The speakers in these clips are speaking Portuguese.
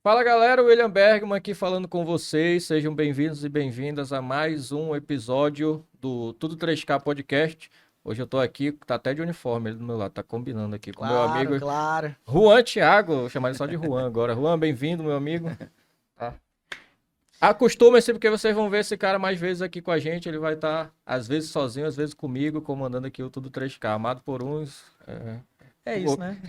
Fala galera, William Bergman aqui falando com vocês. Sejam bem-vindos e bem-vindas a mais um episódio do Tudo 3K Podcast. Hoje eu tô aqui, tá até de uniforme ele do meu lado, tá combinando aqui com o meu Claro, amigo claro. Juan Thiago. Vou chamar ele só de Juan agora. Juan, bem-vindo, meu amigo. Tá. Acostumem-se porque vocês vão ver esse cara mais vezes aqui com a gente. Ele vai estar às vezes sozinho, às vezes comigo, comandando aqui o Tudo 3K, amado por uns. É Por isso, outros. né?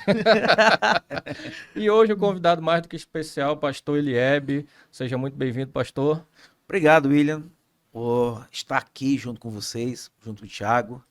E hoje o convidado mais do que especial, pastor Eliebe. Seja muito bem-vindo, pastor. Obrigado, William, por estar aqui junto com vocês, junto com o Thiago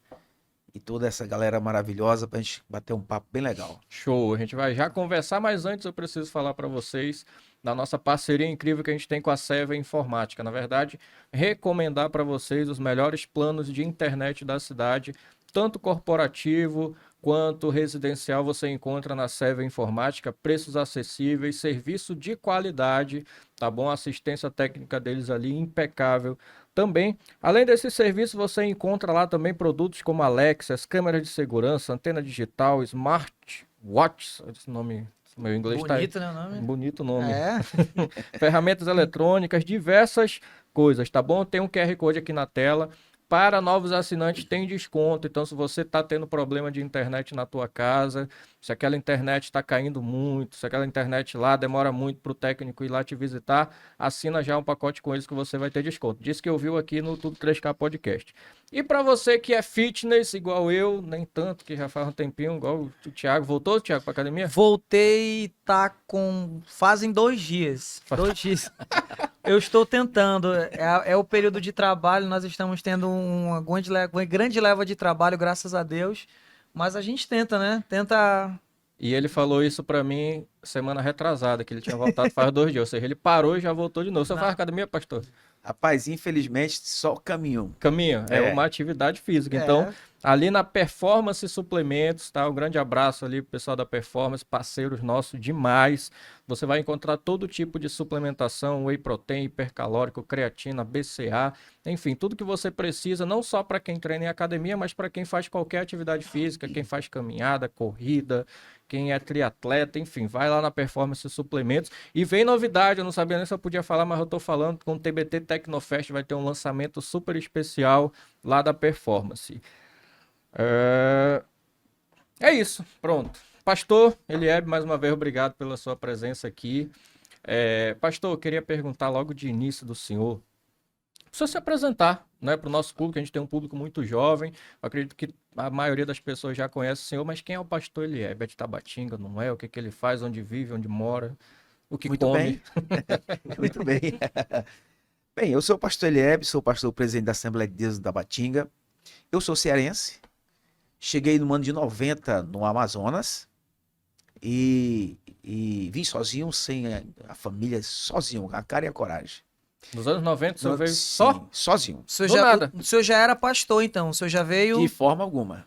e toda essa galera maravilhosa para a gente bater um papo bem legal. Show, a gente vai já conversar, mas antes eu preciso falar para vocês da nossa parceria incrível que a gente tem com a Seva Informática. Na verdade, recomendar para vocês os melhores planos de internet da cidade, tanto corporativo quanto residencial, você encontra na Seva Informática, preços acessíveis, serviço de qualidade, tá bom? A assistência técnica deles ali impecável. Também, além desse serviço, você encontra lá também produtos como Alexas, câmeras de segurança, antena digital, Smart Watch, esse nome, meu inglês tá Bonito, né, o nome? bonito nome. É. Ferramentas eletrônicas, diversas coisas, tá bom? Tem um QR Code aqui na tela. Para novos assinantes tem desconto, então se você está tendo problema de internet na tua casa, se aquela internet está caindo muito, se aquela internet lá demora muito para o técnico ir lá te visitar, assina já um pacote com eles que você vai ter desconto. Diz que ouviu aqui no Tudo 3K Podcast. E para você que é fitness, igual eu, nem tanto, que já faz um tempinho, igual o Thiago, voltou, Thiago, para academia? Voltei, tá com. Fazem 2 dias. 2 dias. Eu estou tentando. É o período de trabalho, nós estamos tendo uma grande leva de trabalho, graças a Deus. Mas a gente tenta, né? Tenta. E ele falou isso pra mim semana retrasada, que ele tinha voltado faz 2 dias. Ou seja, ele parou e já voltou de novo. Você faz Na... academia, pastor? Rapaz, infelizmente, só caminhão. Caminho, é É, uma atividade física. Então, É. ali na Performance Suplementos, tá? Um grande abraço ali pro pessoal da Performance, parceiros nossos demais. Você vai encontrar todo tipo de suplementação, whey protein, hipercalórico, creatina, BCA, enfim, tudo que você precisa, não só para quem treina em academia, mas para quem faz qualquer atividade física, quem faz caminhada, corrida, quem é triatleta, enfim, vai lá na Performance Suplementos. E vem novidade, eu não sabia nem se eu podia falar, mas eu tô falando com o TBT Tecnofest, vai ter um lançamento super especial lá da Performance. É, é isso, pronto. Pastor Eliebe, mais uma vez, obrigado pela sua presença aqui. Pastor, eu queria perguntar logo de início do senhor, precisa se apresentar, né, para o nosso público. A gente tem um público muito jovem. Eu acredito que a maioria das pessoas já conhece o senhor, mas quem é o pastor Eliebe? É de Tabatinga, não é? O que que ele faz, onde vive, onde mora, o que muito come? bem, muito bem. Bem, eu sou o pastor Eliebe, sou o pastor presidente da Assembleia de Deus da Batinga. Eu sou cearense, cheguei no ano de 90 no Amazonas e vim sozinho, sem a família, sozinho, a cara e a coragem. Nos anos 90 o senhor veio Sim, só? sozinho, Do nada. O senhor já era pastor, então. O senhor já de veio. forma alguma.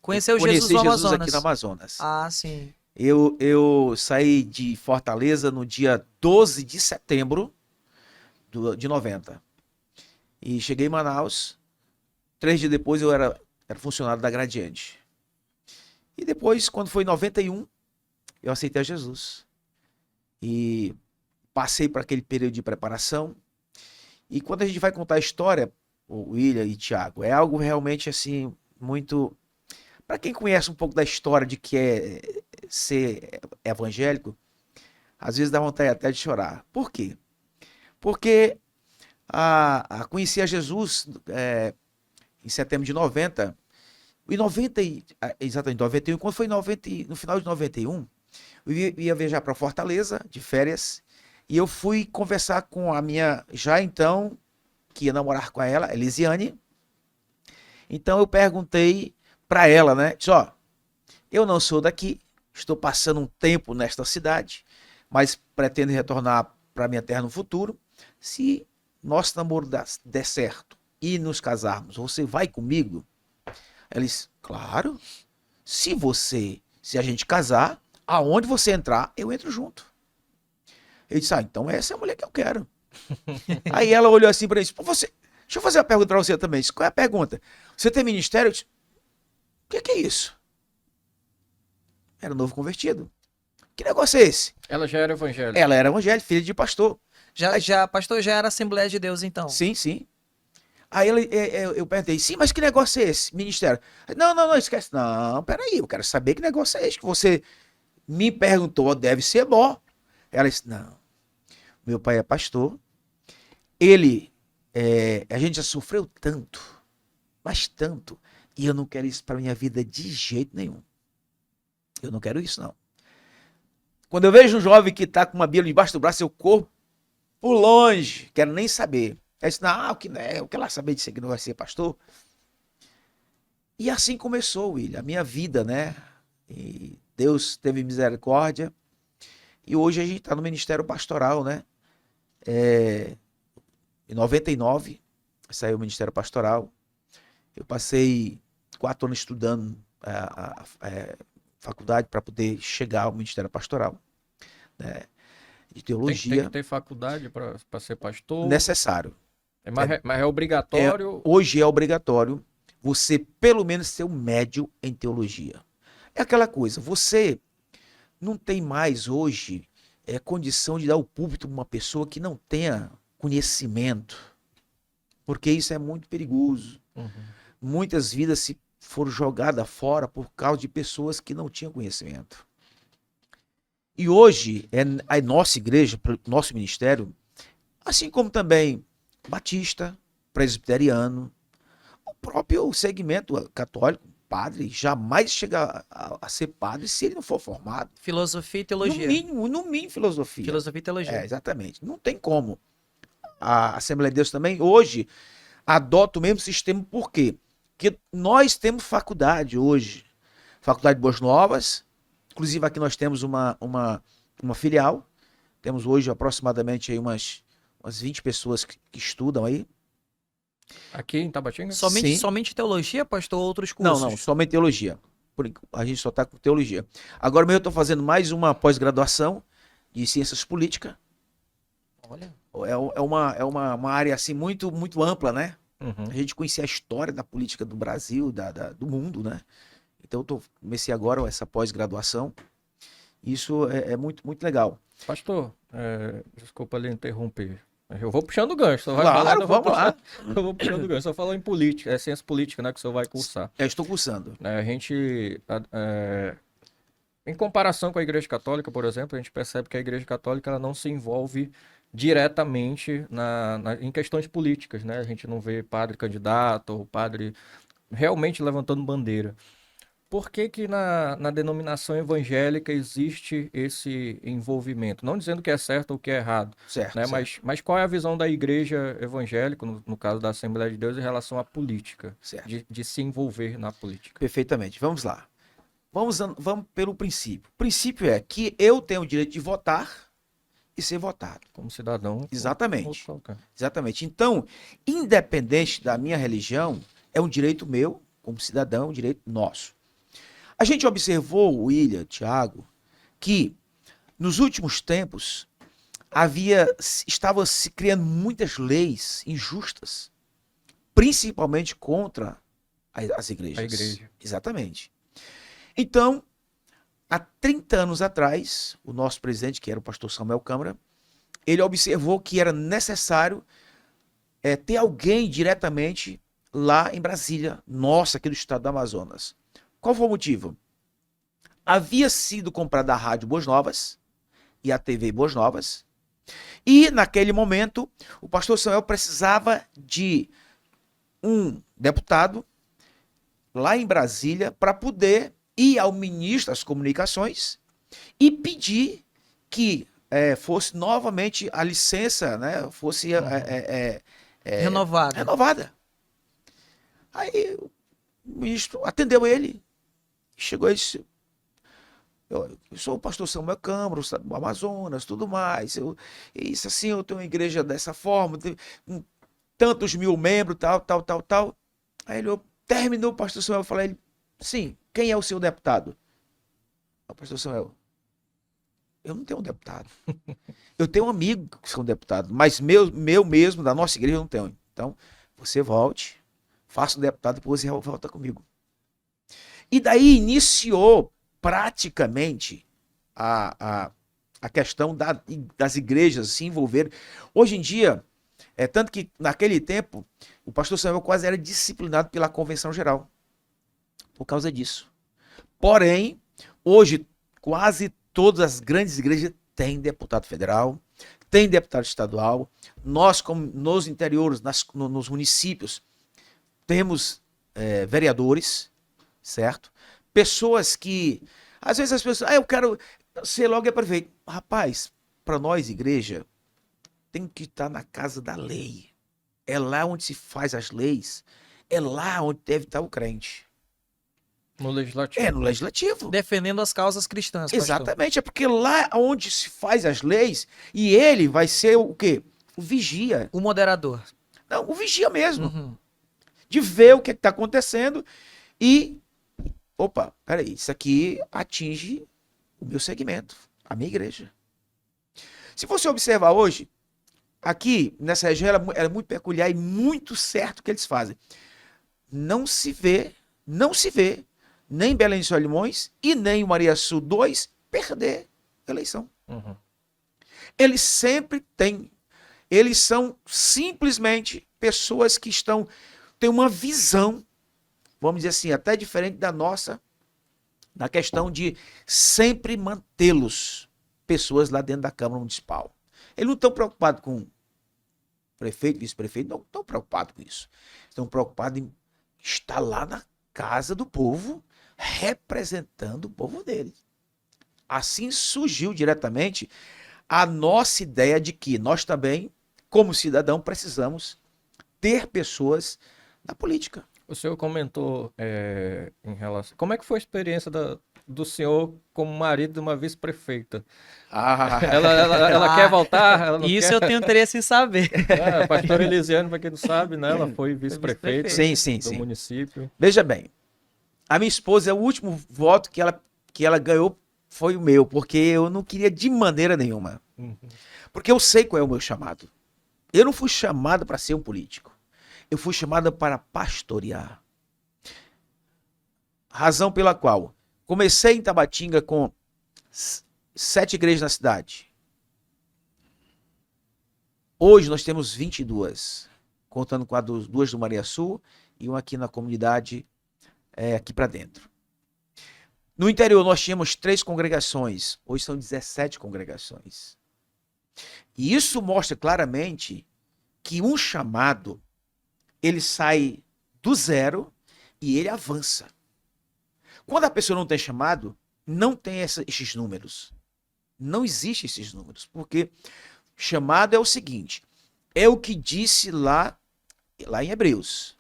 Conheceu Jesus Conheci no Jesus Amazonas. aqui no Amazonas. Ah, sim. Eu saí de Fortaleza no dia 12 de setembro de 90. E cheguei em Manaus. 3 dias depois eu era funcionário da Gradiente. E depois, quando foi em 91, eu aceitei a Jesus. E passei por aquele período de preparação. E quando a gente vai contar a história, o William e Thiago, é algo realmente assim, muito. Para quem conhece um pouco da história de que é ser evangélico, às vezes dá vontade até de chorar. Por quê? Porque conheci a Jesus em setembro de 90, em 90, exatamente 91, quando foi em 90, no final de 91, eu ia viajar para Fortaleza de férias e eu fui conversar com a minha, já então, que ia namorar com ela, Elisiane. Então eu perguntei para ela, né? Disse, ó, eu não sou daqui, estou passando um tempo nesta cidade, mas pretendo retornar para minha terra no futuro. Se nosso namoro der certo e nos casarmos, você vai comigo? Ela disse, claro. Se a gente casar, aonde você entrar, eu entro junto. Eu disse, então essa é a mulher que eu quero. Aí ela olhou assim para mim e disse, deixa eu fazer uma pergunta para você também. Disse, qual é a pergunta? Você tem ministério? Eu disse, o que é isso? Era novo convertido. Que negócio é esse? Ela já era evangélica. Ela era evangélica, filha de pastor. Pastor, já era Assembleia de Deus, então. Sim, sim. Aí eu perguntei, sim, mas que negócio é esse, ministério? Não, esquece. Não, peraí, eu quero saber que negócio é esse que você me perguntou, deve ser bom. Ela disse, não, meu pai é pastor, a gente já sofreu tanto, mas tanto, e eu não quero isso para minha vida de jeito nenhum. Eu não quero isso, não. Quando eu vejo um jovem que está com uma Bíblia debaixo do braço, eu corro por longe, quero nem saber. Ela disse, não, o que não é, eu quero lá saber disso aqui, não vai ser pastor. E assim começou, William, a minha vida, né? E Deus teve misericórdia. E hoje a gente está no ministério pastoral, né? Em 99, saiu o ministério pastoral. Eu passei 4 anos estudando a faculdade para poder chegar ao ministério pastoral, né? De teologia. Tem que ter faculdade para ser pastor? Necessário. Mas é obrigatório? Hoje é obrigatório você, pelo menos, ser um médio em teologia. É aquela coisa, você não tem mais hoje condição de dar o púlpito para uma pessoa que não tenha conhecimento, porque isso é muito perigoso. Uhum. Muitas vidas se foram jogadas fora por causa de pessoas que não tinham conhecimento. E hoje, a nossa igreja, nosso ministério, assim como também batista, presbiteriano, o próprio segmento católico, padre, jamais chega a ser padre se ele não for formado. Filosofia e teologia. No mínimo filosofia. Filosofia e teologia. Exatamente. Não tem como. A Assembleia de Deus também, hoje, adota o mesmo sistema, por quê? Porque nós temos faculdade hoje. Faculdade de Boas Novas. Inclusive aqui nós temos uma filial. Temos hoje aproximadamente aí umas 20 pessoas que estudam aí. Aqui em Tabatinga? Somente teologia, pastor, ou outros cursos? Não, somente teologia. A gente só está com teologia. Agora mesmo eu estou fazendo mais uma pós-graduação de ciências políticas. Olha. É uma área assim muito, muito ampla, né? Uhum. A gente conhecer a história da política do Brasil, do mundo, né? Então comecei agora essa pós-graduação. Isso é muito, muito legal. Pastor, desculpa lhe interromper. Eu vou puxando o gancho. Só vai Claro, falando, vamos lá. Eu vou puxando o gancho. Só falou em política, ciência política, né? Que o senhor vai cursar. Eu estou cursando. A gente, em comparação com a Igreja Católica, por exemplo, a gente percebe que a Igreja Católica ela não se envolve diretamente em questões políticas, né? A gente não vê padre candidato ou padre realmente levantando bandeira. Por que na denominação evangélica existe esse envolvimento? Não dizendo que é certo ou que é errado, Certo. né? Certo. Mas qual é a visão da igreja evangélica, no caso da Assembleia de Deus, em relação à política, Certo. de se envolver na política? Perfeitamente. Vamos lá. Vamos pelo princípio. O princípio é que eu tenho o direito de votar e ser votado. Como cidadão. Exatamente. Exatamente. Então, independente da minha religião, é um direito meu, como cidadão, é um direito nosso. A gente observou, William, Thiago, que nos últimos tempos estava se criando muitas leis injustas, principalmente contra as igrejas. A igreja. Exatamente. Então, há 30 anos atrás, o nosso presidente, que era o pastor Samuel Câmara, ele observou que era necessário ter alguém diretamente lá em Brasília, nossa, aqui do estado do Amazonas. Qual foi o motivo? Havia sido comprada a Rádio Boas Novas e a TV Boas Novas, e naquele momento o pastor Samuel precisava de um deputado lá em Brasília para poder ir ao ministro das Comunicações e pedir que fosse novamente a licença, né, fosse renovada. Aí o ministro atendeu ele, chegou e disse: eu sou o pastor Samuel Câmara, do Amazonas, tudo mais. Isso assim, eu tenho uma igreja dessa forma, com tantos mil membros, tal. Aí ele terminou o pastor Samuel e falou: sim, quem é o seu deputado? O pastor Samuel: eu não tenho um deputado. Eu tenho um amigo que são deputado, mas meu mesmo, da nossa igreja, eu não tenho. Então, você volte, faça um deputado, depois você volta comigo. E daí iniciou praticamente a questão das igrejas se envolverem. Hoje em dia, tanto que naquele tempo, o pastor Samuel quase era disciplinado pela Convenção Geral, por causa disso. Porém, hoje, quase todas as grandes igrejas têm deputado federal, têm deputado estadual. Nós, como nos interiores, nos municípios, temos vereadores, certo? Pessoas que, às vezes as pessoas, eu quero ser logo prefeito. Rapaz, para nós, igreja, tem que estar na casa da lei. É lá onde se faz as leis. É lá onde deve estar o crente. No legislativo. No legislativo. Defendendo as causas cristãs, pastor. Exatamente, é porque lá onde se faz as leis, e ele vai ser o quê? O vigia. O moderador. Não, o vigia mesmo. Uhum. De ver o que está acontecendo e, opa, peraí, isso aqui atinge o meu segmento, a minha igreja. Se você observar hoje, aqui nessa região ela é muito peculiar e muito certo o que eles fazem. Não se vê, nem Belém de Solimões e nem o Mariaçu 2 perder a eleição. Uhum. Eles sempre têm, eles são simplesmente pessoas que têm uma visão, vamos dizer assim, até diferente da nossa, na questão de sempre mantê-los, pessoas lá dentro da Câmara Municipal. Eles não estão preocupados com prefeito, vice-prefeito, não estão preocupados com isso. Estão preocupados em estar lá na casa do povo, representando o povo deles. Assim surgiu diretamente a nossa ideia de que nós também, como cidadão, precisamos ter pessoas na política. O senhor comentou em relação... Como é que foi a experiência do senhor como marido de uma vice-prefeita? Ela quer voltar? Ela não Isso quer? eu tenho interesse em saber. A pastora Elisiane, para quem não sabe, né? Ela foi vice-prefeita Sim. do município. Veja bem, a minha esposa, o último voto que ela ganhou foi o meu, porque eu não queria de maneira nenhuma. Uhum. Porque eu sei qual é o meu chamado. Eu não fui chamado para ser um político. Eu fui chamado para pastorear. Razão pela qual comecei em Tabatinga com 7 igrejas na cidade. Hoje nós temos 22, contando com as 2 do Mariaçu e uma aqui na comunidade, aqui para dentro. No interior nós tínhamos 3 congregações, hoje são 17 congregações. E isso mostra claramente que um chamado, ele sai do zero e ele avança. Quando a pessoa não tem chamado, não tem esses números. Não existem esses números, porque chamado é o seguinte, é o que disse lá em Hebreus.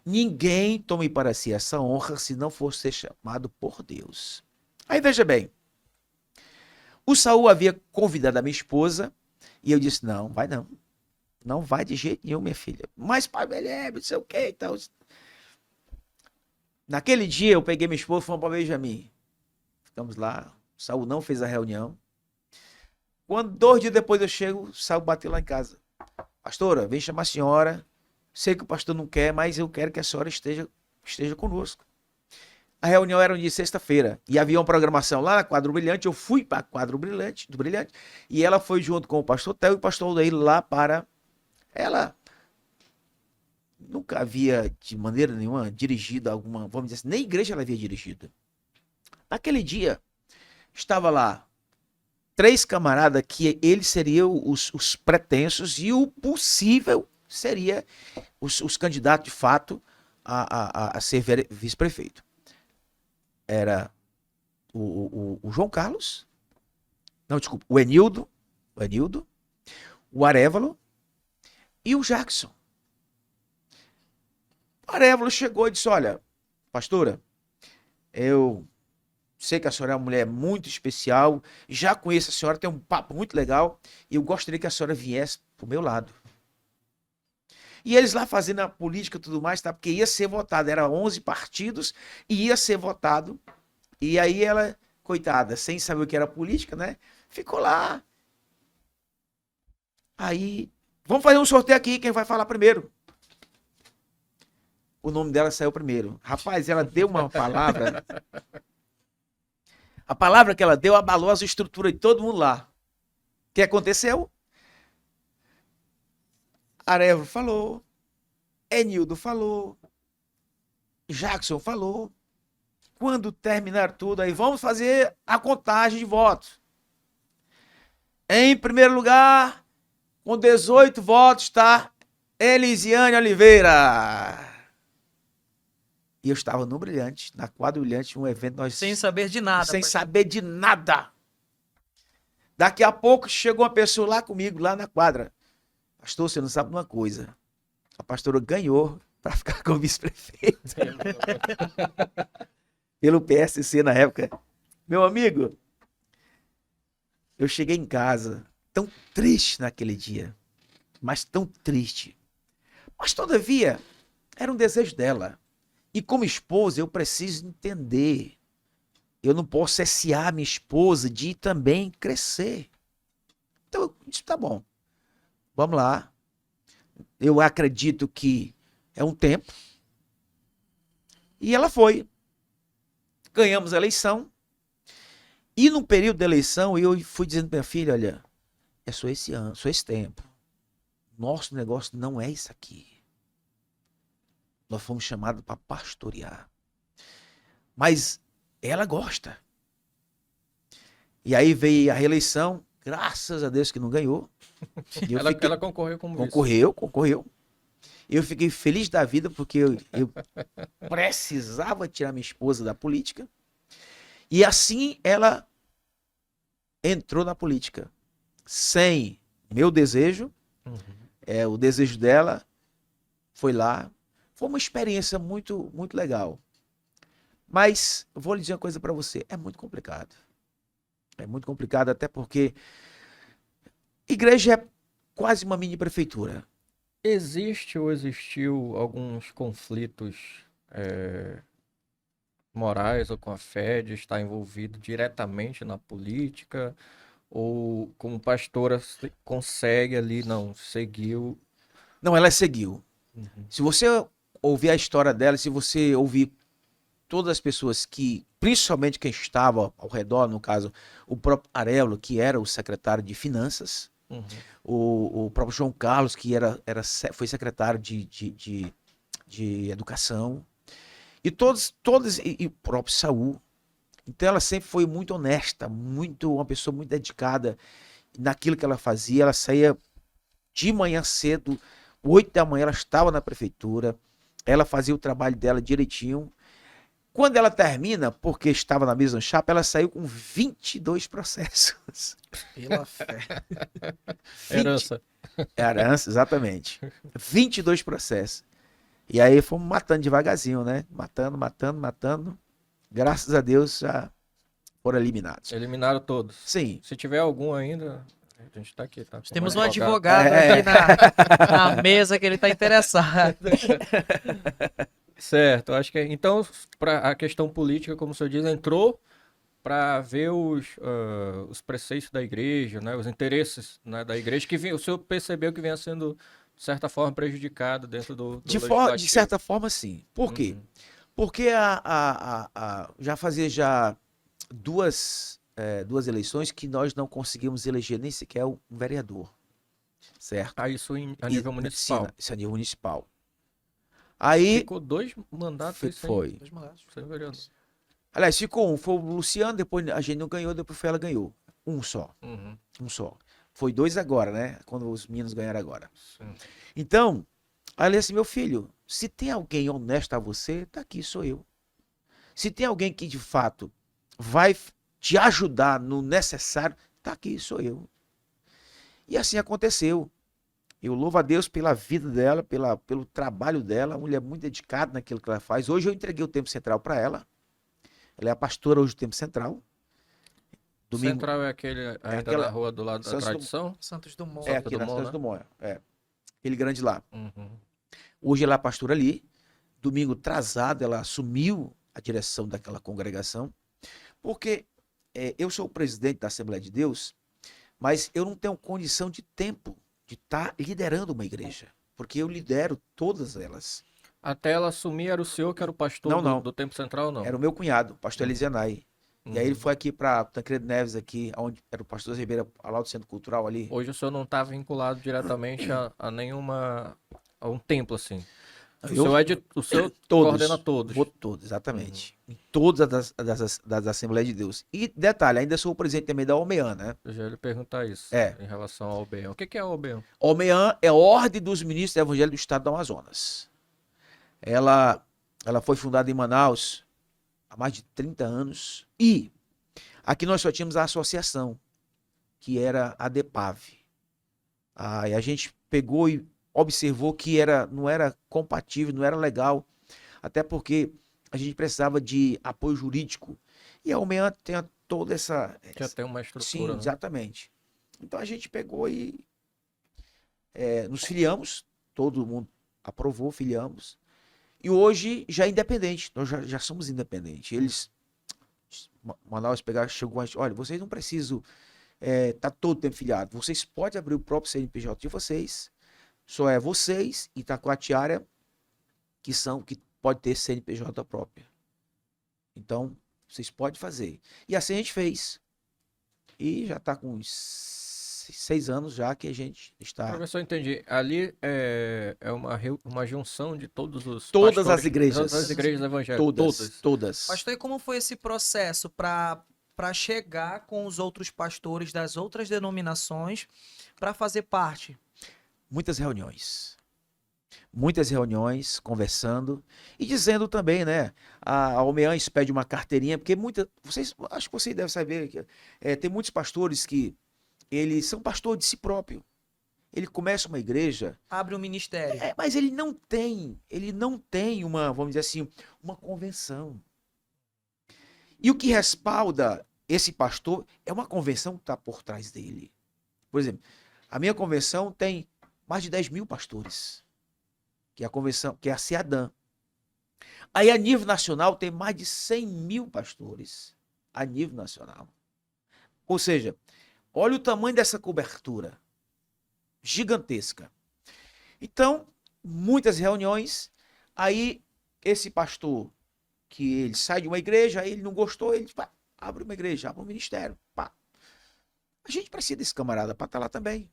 Ninguém tome para si essa honra se não for ser chamado por Deus. Aí veja bem, o Saul havia convidado a minha esposa e eu disse, não, vai não. Não vai de jeito nenhum, minha filha. Mas pai, não sei o que e tal. Naquele dia eu peguei minha esposa e fomos para Benjamin. Ficamos lá, o Saul não fez a reunião. Quando 2 dias depois eu chego, o Saul bateu lá em casa. Pastora, vem chamar a senhora. Sei que o pastor não quer, mas eu quero que a senhora esteja conosco. A reunião era de sexta-feira e havia uma programação lá na Quadro Brilhante. Eu fui para a Quadro Brilhante, e ela foi junto com o pastor Theo e o pastor Odair lá para... Ela nunca havia, de maneira nenhuma, dirigido alguma... Vamos dizer assim, nem igreja ela havia dirigido. Naquele dia, estava lá 3 camaradas que eles seriam os pretensos e o possível seria os candidatos de fato a ser vice-prefeito. Era o João Carlos, não, desculpa, o Enildo, o Arévalo e o Jackson. O Arévalo chegou e disse, olha, pastora, eu sei que a senhora é uma mulher muito especial, já conheço a senhora, tem um papo muito legal, e eu gostaria que a senhora viesse pro meu lado. E eles lá fazendo a política e tudo mais, tá? Porque ia ser votado, era 11 partidos, e ia ser votado. E aí ela, coitada, sem saber o que era política, né? Ficou lá. Aí, vamos fazer um sorteio aqui, quem vai falar primeiro? O nome dela saiu primeiro. Rapaz, ela deu uma palavra. A palavra que ela deu abalou as estruturas de todo mundo lá. O que aconteceu? Arevalo falou, Enildo falou, Jackson falou. Quando terminar tudo, aí vamos fazer a contagem de votos. Em primeiro lugar, com 18 votos, está Elisiane Oliveira. E eu estava no Brilhante, na quadra Brilhante, um evento nós Sem saber de nada. sem saber de nada. Daqui a pouco chegou uma pessoa lá comigo, lá na quadra. Pastor, você não sabe uma coisa. A pastora ganhou para ficar como vice-prefeito. Pelo PSC na época. Meu amigo, eu cheguei em casa tão triste naquele dia. Mas tão triste. Mas, todavia, era um desejo dela. E como esposa, eu preciso entender. Eu não posso cessear minha esposa de também crescer. Então, eu disse, tá bom. Vamos lá. Eu acredito que é um tempo. E ela foi. Ganhamos a eleição. E no período da eleição, eu fui dizendo pra minha filha, olha, é só esse ano, só esse tempo. Nosso negócio não é isso aqui. Nós fomos chamados para pastorear. Mas ela gosta. E aí veio a reeleição, graças a Deus que não ganhou. E eu fiquei... Ela concorreu como Concorreu. Eu fiquei feliz da vida porque eu precisava tirar minha esposa da política. E assim ela entrou na política. Sem meu desejo, o desejo dela foi lá. Foi uma experiência muito, muito legal. Mas eu vou lhe dizer uma coisa para você, é muito complicado. É muito complicado até porque igreja é quase uma mini prefeitura. Existe ou existiu alguns conflitos morais ou com a fé de estar envolvido diretamente na política? Ou como pastora consegue ali, não, seguiu? Não, ela seguiu. Se você ouvir a história dela, se você ouvir todas as pessoas que, principalmente quem estava ao redor, no caso, o próprio Arevalo, que era o secretário de Finanças, o próprio João Carlos, que foi secretário de Educação, e todos e o próprio Saul. Então ela sempre foi muito honesta, uma pessoa muito dedicada naquilo que ela fazia. Ela saía de manhã cedo, 8 da manhã ela estava na prefeitura, ela fazia o trabalho dela direitinho. Quando ela termina, porque estava na mesma chapa, ela saiu com 22 processos. Pela fé. Herança. Herança, exatamente. 22 processos. E aí fomos matando devagarzinho, né? Matando. Graças a Deus já foram eliminados. Eliminaram todos. Sim. Se tiver algum ainda, a gente tá aqui, tá? Temos um advogado aqui na mesa que ele tá interessado. Certo, acho que então para a questão política, como o senhor diz, entrou para ver os preceitos da igreja, né, os interesses, né, da igreja, que o senhor percebeu que vinha sendo, de certa forma, prejudicado dentro do legislativo. De certa forma, sim. Por quê? Porque já fazia duas eleições que nós não conseguimos eleger nem sequer um vereador. Certo? Isso a nível municipal. Sim, isso a nível municipal. Aí ficou 2 mandatos. Foi. 2 mandatos. Sem vereador. Aliás, ficou um. Foi o Luciano, depois a gente não ganhou, depois ela ganhou. Um só. Um só. Foi 2 agora, né? Quando os meninos ganharam agora. Sim. Então, aí assim, meu filho, se tem alguém honesto a você, tá aqui, sou eu. Se tem alguém que de fato vai te ajudar no necessário, tá aqui, sou eu. E assim aconteceu. Eu louvo a Deus pela vida dela, pelo trabalho dela, uma mulher muito dedicada naquilo que ela faz. Hoje eu entreguei o Tempo Central para ela. Ela é a pastora hoje do Tempo Central. Domingo. Central é aquele ainda na rua do lado da Tradição? Santos Dumont. É, aqui na Santos Dumont. É. Aquele grande lá. Uhum. Hoje ela é a pastora ali. Domingo atrasado ela assumiu a direção daquela congregação. Porque eu sou o presidente da Assembleia de Deus, mas eu não tenho condição de tempo de estar liderando uma igreja, porque eu lidero todas elas. Até ela assumir, era o senhor que era o pastor do Tempo Central, não? Era o meu cunhado, o pastor Elisianai. E aí ele foi aqui para Tancredo Neves, aqui, onde era o pastor Ribeira, lá do Centro Cultural ali. Hoje o senhor não está vinculado diretamente a nenhuma, a um templo, assim. O Eu, senhor, o senhor todos, coordena todos. vou todos, exatamente. Em todas das Assembleias de Deus. E detalhe, ainda sou o presidente também da OMEAN, né? Eu já ia lhe perguntar isso, É. em relação ao OBEAN. O que é o OBEAN? OMEAN é a Ordem dos Ministros do Evangelho do Estado do Amazonas. Ela foi fundada em Manaus há mais de 30 anos. E aqui nós só tínhamos a associação, que era a DEPAV. E a gente pegou e observou que não era compatível, não era legal, até porque a gente precisava de apoio jurídico. E a OMEAN tem toda essa... Já tem uma estrutura, Sim, né? exatamente. Então a gente pegou e nos filiamos, todo mundo aprovou, filiamos. E hoje já é independente, nós já somos independentes. Eles, Manaus chegou a gente, olha, vocês não precisam estar todo tempo filiado, vocês podem abrir o próprio CNPJ de vocês, só é vocês e Itacoatiara que pode ter CNPJ própria. Então, vocês podem fazer. E assim a gente fez. E já está com uns 6 anos já que a gente está... Professor, entendi. Ali é uma junção de todos os Todas pastores, as igrejas. todas as igrejas evangélicas. Todas. Pastor, e como foi esse processo para chegar com os outros pastores das outras denominações para fazer parte? Muitas reuniões, conversando e dizendo também, né? A OMEAN pede uma carteirinha, porque acho que vocês devem saber que tem muitos pastores que eles são pastores de si próprio. Ele começa uma igreja, Abre um ministério. mas ele não tem uma, vamos dizer assim, uma convenção. E o que respalda esse pastor é uma convenção que está por trás dele. Por exemplo, a minha convenção tem mais de 10 mil pastores, que é a convenção, que é a CEADAN. Aí a nível nacional tem mais de 100 mil pastores, a nível nacional. Ou seja, olha o tamanho dessa cobertura, gigantesca. Então, muitas reuniões, aí esse pastor, que ele sai de uma igreja, aí ele não gostou, ele abre uma igreja, abre um ministério. Pá. A gente precisa desse camarada para estar lá também.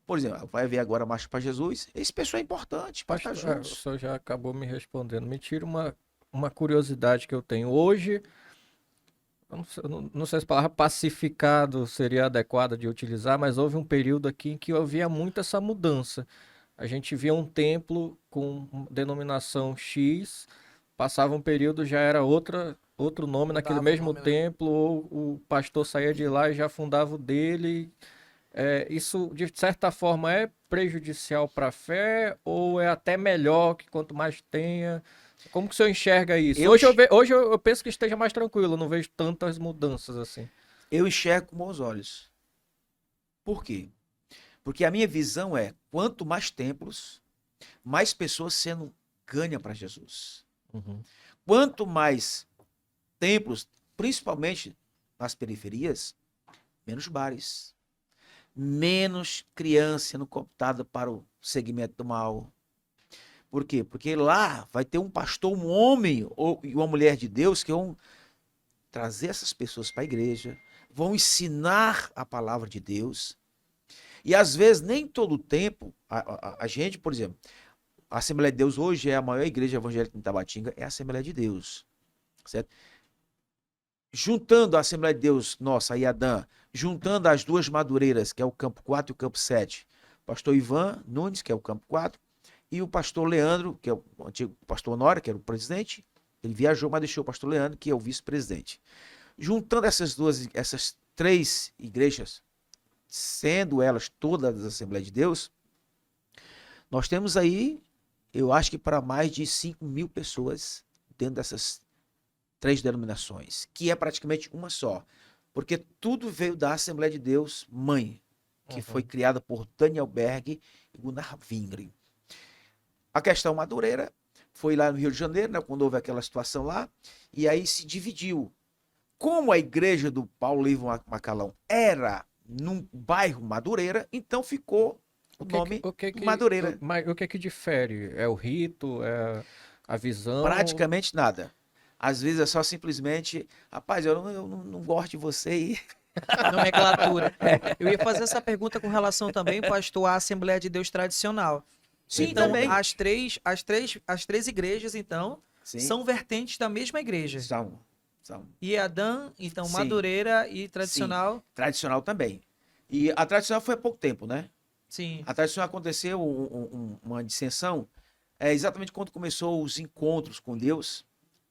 Por exemplo, vai ver agora a Marcha para Jesus. Esse pessoal é importante para estar O juntos. senhor já acabou me respondendo. Me tira uma curiosidade que eu tenho. Hoje, eu não sei se a palavra pacificado seria adequada de utilizar, mas houve um período aqui em que havia muito essa mudança. A gente via um templo com denominação X, passava um período, já era outro nome naquele Mudava o mesmo nome, né? templo, ou o pastor saía de lá e já fundava o dele. Isso, de certa forma, é prejudicial para a fé ou é até melhor que quanto mais tenha? Como que o senhor enxerga isso? Hoje eu penso que esteja mais tranquilo, eu não vejo tantas mudanças assim. Eu enxergo com bons olhos. Por quê? Porque a minha visão é, quanto mais templos, mais pessoas sendo ganhas para Jesus. Uhum. Quanto mais templos, principalmente nas periferias, menos bares. Menos criança sendo cooptada para o segmento do mal. Por quê? Porque lá vai ter um pastor, um homem e uma mulher de Deus que vão trazer essas pessoas para a igreja, vão ensinar a palavra de Deus. E às vezes, nem todo o tempo, a gente, por exemplo, a Assembleia de Deus hoje é a maior igreja evangélica em Tabatinga, é a Assembleia de Deus. Certo? Juntando a Assembleia de Deus, nossa, a IADAN, juntando as duas Madureiras, que é o Campo 4 e o Campo 7, o pastor Ivan Nunes, que é o Campo 4, e o pastor Leandro, que é o antigo pastor Honório, que era o presidente, ele viajou, mas deixou o pastor Leandro, que é o vice-presidente. Juntando essas 3 igrejas, sendo elas todas da Assembleia de Deus, nós temos aí, eu acho que para mais de 5 mil pessoas dentro dessas 3 denominações, que é praticamente uma só, porque tudo veio da Assembleia de Deus Mãe, que foi criada por Daniel Berg e Gunnar Wingren. A questão Madureira foi lá no Rio de Janeiro, né, quando houve aquela situação lá, e aí se dividiu. Como a igreja do Paulo Livre Macalão era num bairro Madureira, então ficou o nome Madureira. Mas o que difere? É o rito? É a visão? Praticamente nada. Às vezes é só simplesmente, rapaz, eu não gosto de você e Nomenclatura. Eu ia fazer essa pergunta com relação também, pastor, à Assembleia de Deus tradicional. sim, Então, também. as três igrejas, então, Sim, são vertentes da mesma igreja. são. Iadã, então, Sim. Madureira e tradicional. Tradicional também. E a tradicional foi há pouco tempo, né? Sim. A tradicional aconteceu uma dissensão exatamente quando começou os encontros com Deus.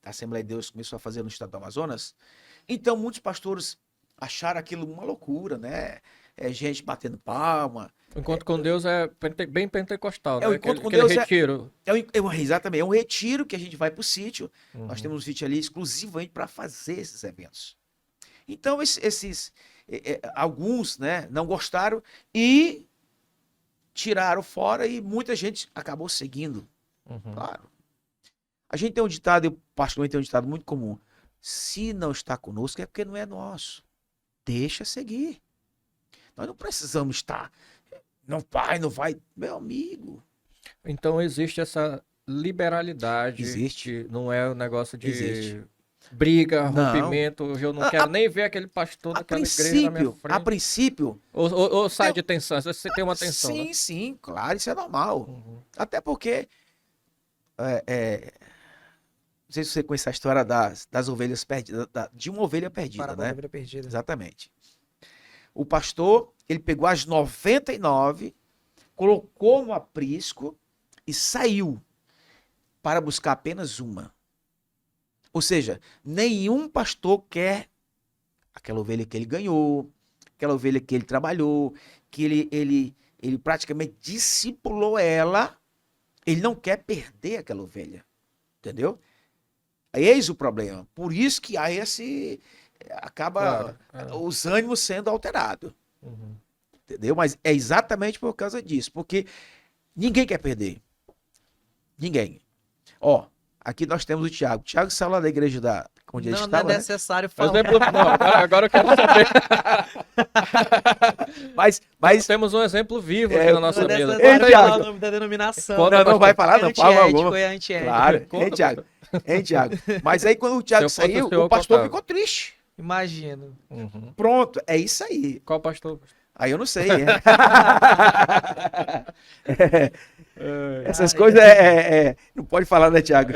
A Assembleia de Deus começou a fazer no estado do Amazonas. Então, muitos pastores acharam aquilo uma loucura, né? Gente batendo palma. O encontro com Deus é bem pentecostal, né? O encontro com Aquele Deus retiro. Exatamente, é um retiro que a gente vai para o sítio. Nós Uhum. temos um sítio ali exclusivamente para fazer esses eventos. Então, alguns, né, não gostaram e tiraram fora e muita gente acabou seguindo. Uhum. Claro. A gente tem um ditado, eu particularmente tenho um ditado muito comum. Se não está conosco é porque não é nosso. Deixa seguir. Nós não precisamos estar. Não vai, não vai. Meu amigo. Então existe essa liberalidade. Existe. Que não é um negócio de Existe. briga, Não. rompimento. Eu não quero nem ver aquele pastor A daquela igreja na minha princípio, frente. Ou sai de tensão. Às vezes você tem uma tensão, sim, né? sim, claro, isso é normal. Uhum. Até porque não sei se você conhece a história das ovelhas perdidas, de uma ovelha perdida, Parábola né? da Ovelha Perdida. Exatamente. O pastor, ele pegou as 99, colocou no aprisco e saiu para buscar apenas uma. Ou seja, nenhum pastor quer aquela ovelha que ele ganhou, aquela ovelha que ele trabalhou, que ele praticamente discipulou ela. Ele não quer perder aquela ovelha. Entendeu? Eis o problema. Por isso que há acaba Claro. os ânimos sendo alterados. Uhum. Entendeu? Mas é exatamente por causa disso. Porque ninguém quer perder. Ninguém. Ó, aqui nós temos o Tiago. O Tiago saiu lá da igreja onde ele Não é estava, né? necessário Por falar. exemplo, não, agora eu quero saber. Mas Temos um exemplo vivo É, aqui na Não nossa é mesa. necessário Ei, falar Thiago. o nome da denominação. Conta, não vai falar, É não, fala antiético, alguma. é antiético. Claro, Conta, hein, Tiago? Hein, Tiago? Mas aí quando o Tiago Se eu fosse saiu, o senhor, o pastor contava. ficou triste. Imagino. Uhum. Pronto, é isso aí. Qual pastor? Aí eu não sei. Essas Ah, coisas não pode falar, né, Tiago?